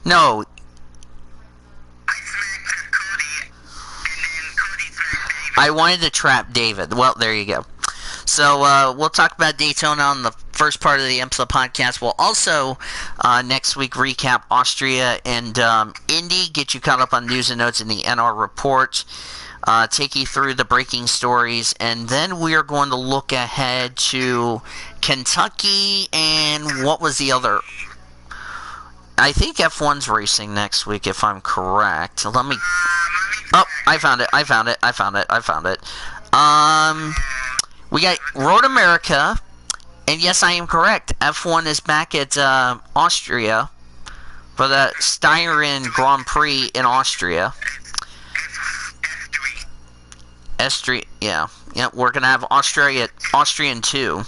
No. I wanted to trap David. Well, there you go. So we'll talk about Daytona on the first part of the IMSA podcast. We'll also next week recap Austria and Indy, get you caught up on news and notes in the NR report, take you through the breaking stories, and then we are going to look ahead to Kentucky and what was the other? I think F1's racing next week, if I'm correct. Let me... Oh, I found it. We got Road America, and yes, I am correct. F1 is back at Austria for the Styrian Grand Prix in Austria. S3, yeah, we're gonna have Austrian 2,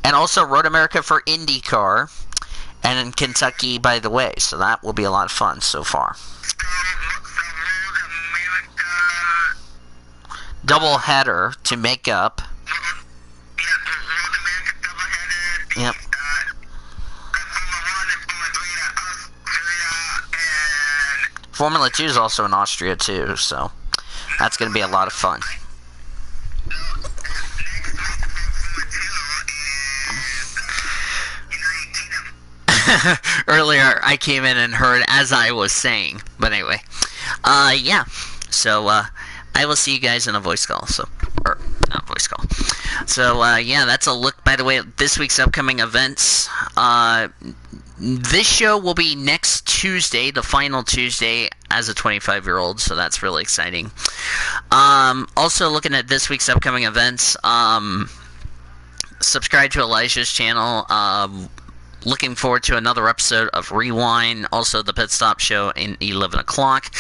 and also Road America for IndyCar, and in Kentucky, by the way. So that will be a lot of fun so far. Double header to make up. Yep. Formula 2 is also in Austria too, so that's going to be a lot of fun. earlier I came in and heard as I was saying. But anyway, yeah. So I will see you guys in a voice call. So, or not voice call. So yeah, that's a look. By the way, at this week's upcoming events. This show will be next Tuesday, the final Tuesday, as a 25-year-old, so that's really exciting. Also, looking at this week's upcoming events, subscribe to Elijah's channel. Looking forward to another episode of Rewind, also the Pit Stop Show in 11 o'clock.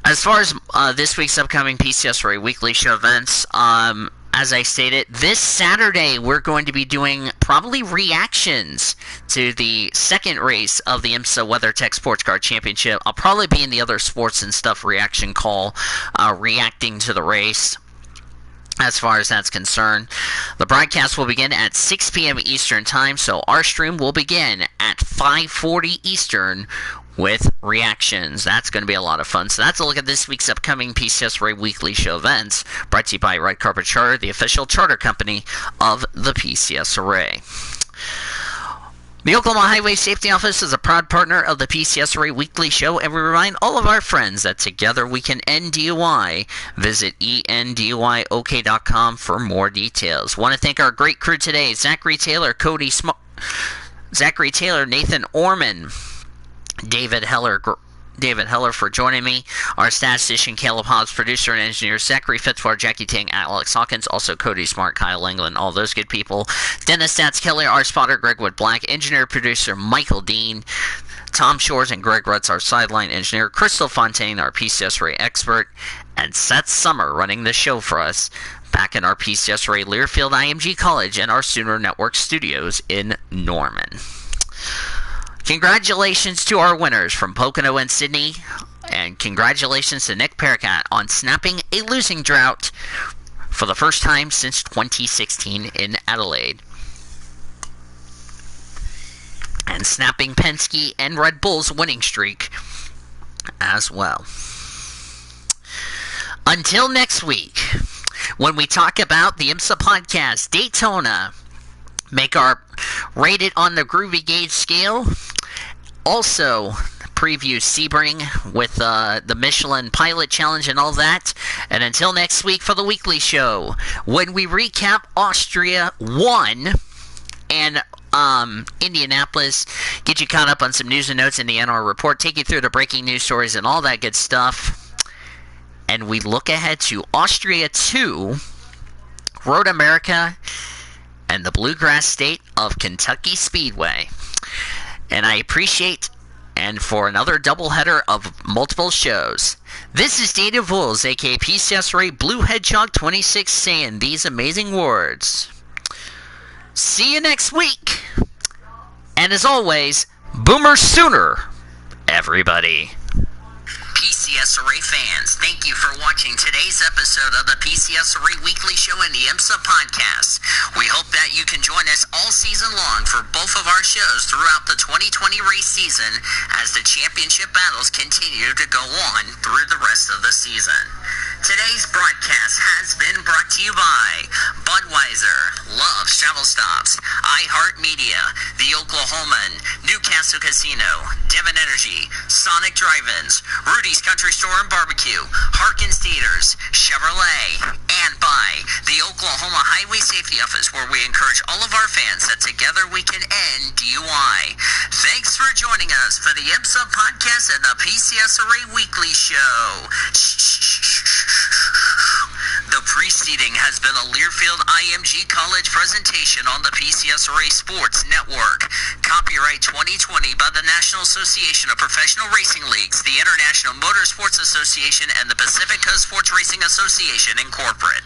As far as this week's upcoming PCSRA weekly show events, as I stated, this Saturday we're going to be doing probably reactions to the second race of the IMSA WeatherTech Sports Car Championship. I'll probably be in the other sports and stuff reaction call, reacting to the race. As far as that's concerned, the broadcast will begin at 6 p.m. Eastern Time, so our stream will begin at 5:40 Eastern with reactions. That's going to be a lot of fun. So that's a look at this week's upcoming PCSRA weekly show events, brought to you by Red Carpet Charter, the official charter company of the PCSRA. The Oklahoma Highway Safety Office is a proud partner of the PCSRA Weekly Show, and we remind all of our friends that together we can end DUI. Visit enduyok.com for more details. Want to thank our great crew today: Zachary Taylor, Nathan Orman, David Heller for joining me. Our statistician Caleb Hobbs, producer and engineer Zachary Fitzwater, Jackie Tang, Alex Hawkins, also Cody Smart, Kyle England, all those good people. Dennis Stats Kelly, our spotter Greg Wood Black, engineer producer Michael Dean, Tom Shores and Greg Rutz, our sideline engineer, Crystal Fontaine, our PCSRA expert, and Seth Summer running the show for us back in our PCSRA Learfield IMG College and our Sooner Network studios in Norman. Congratulations to our winners from Pocono and Sydney, and congratulations to Nick Paracat on snapping a losing drought for the first time since 2016 in Adelaide, and snapping Penske and Red Bull's winning streak as well. Until next week, when we talk about the IMSA podcast, Daytona, make our rate it on the Groovy Gauge scale. Also, preview Sebring with the Michelin Pilot Challenge and all that. And until next week for the weekly show, when we recap Austria 1 and Indianapolis, get you caught up on some news and notes in the NR report, take you through the breaking news stories and all that good stuff. And we look ahead to Austria 2, Road America, and the bluegrass state of Kentucky Speedway. And I appreciate, and for another doubleheader of multiple shows, this is Dana Vools, aka PCSRA Blue Hedgehog 26, saying these amazing words. See you next week. And as always, Boomer Sooner, everybody. PCSRA fans, thank you for watching today's episode of the PCSRA Weekly Show and the IMSA podcast. We hope that you can join us all season long for both of our shows throughout the 2020 race season as the championship battles continue to go on through the rest of the season. Today's broadcast has been brought to you by Budweiser, Love's Travel Stops, iHeartMedia, The Oklahoman, Newcastle Casino, Devon Energy, Sonic Drive-Ins, Rudy's Country Store and Barbecue, Harkins Theaters, Chevrolet, and by the Oklahoma Highway Safety Office, where we encourage all of our fans that together we can end DUI. Thanks for joining us for the IMSA podcast and the PCSRA Weekly Show. The preceding has been a Learfield IMG College presentation on the PCSRA Sports Network. Copyright 2020 by the National Association of Professional Racing Leagues, the International Motorsports Association, and the Pacific Coast Sports Racing Association, Incorporated.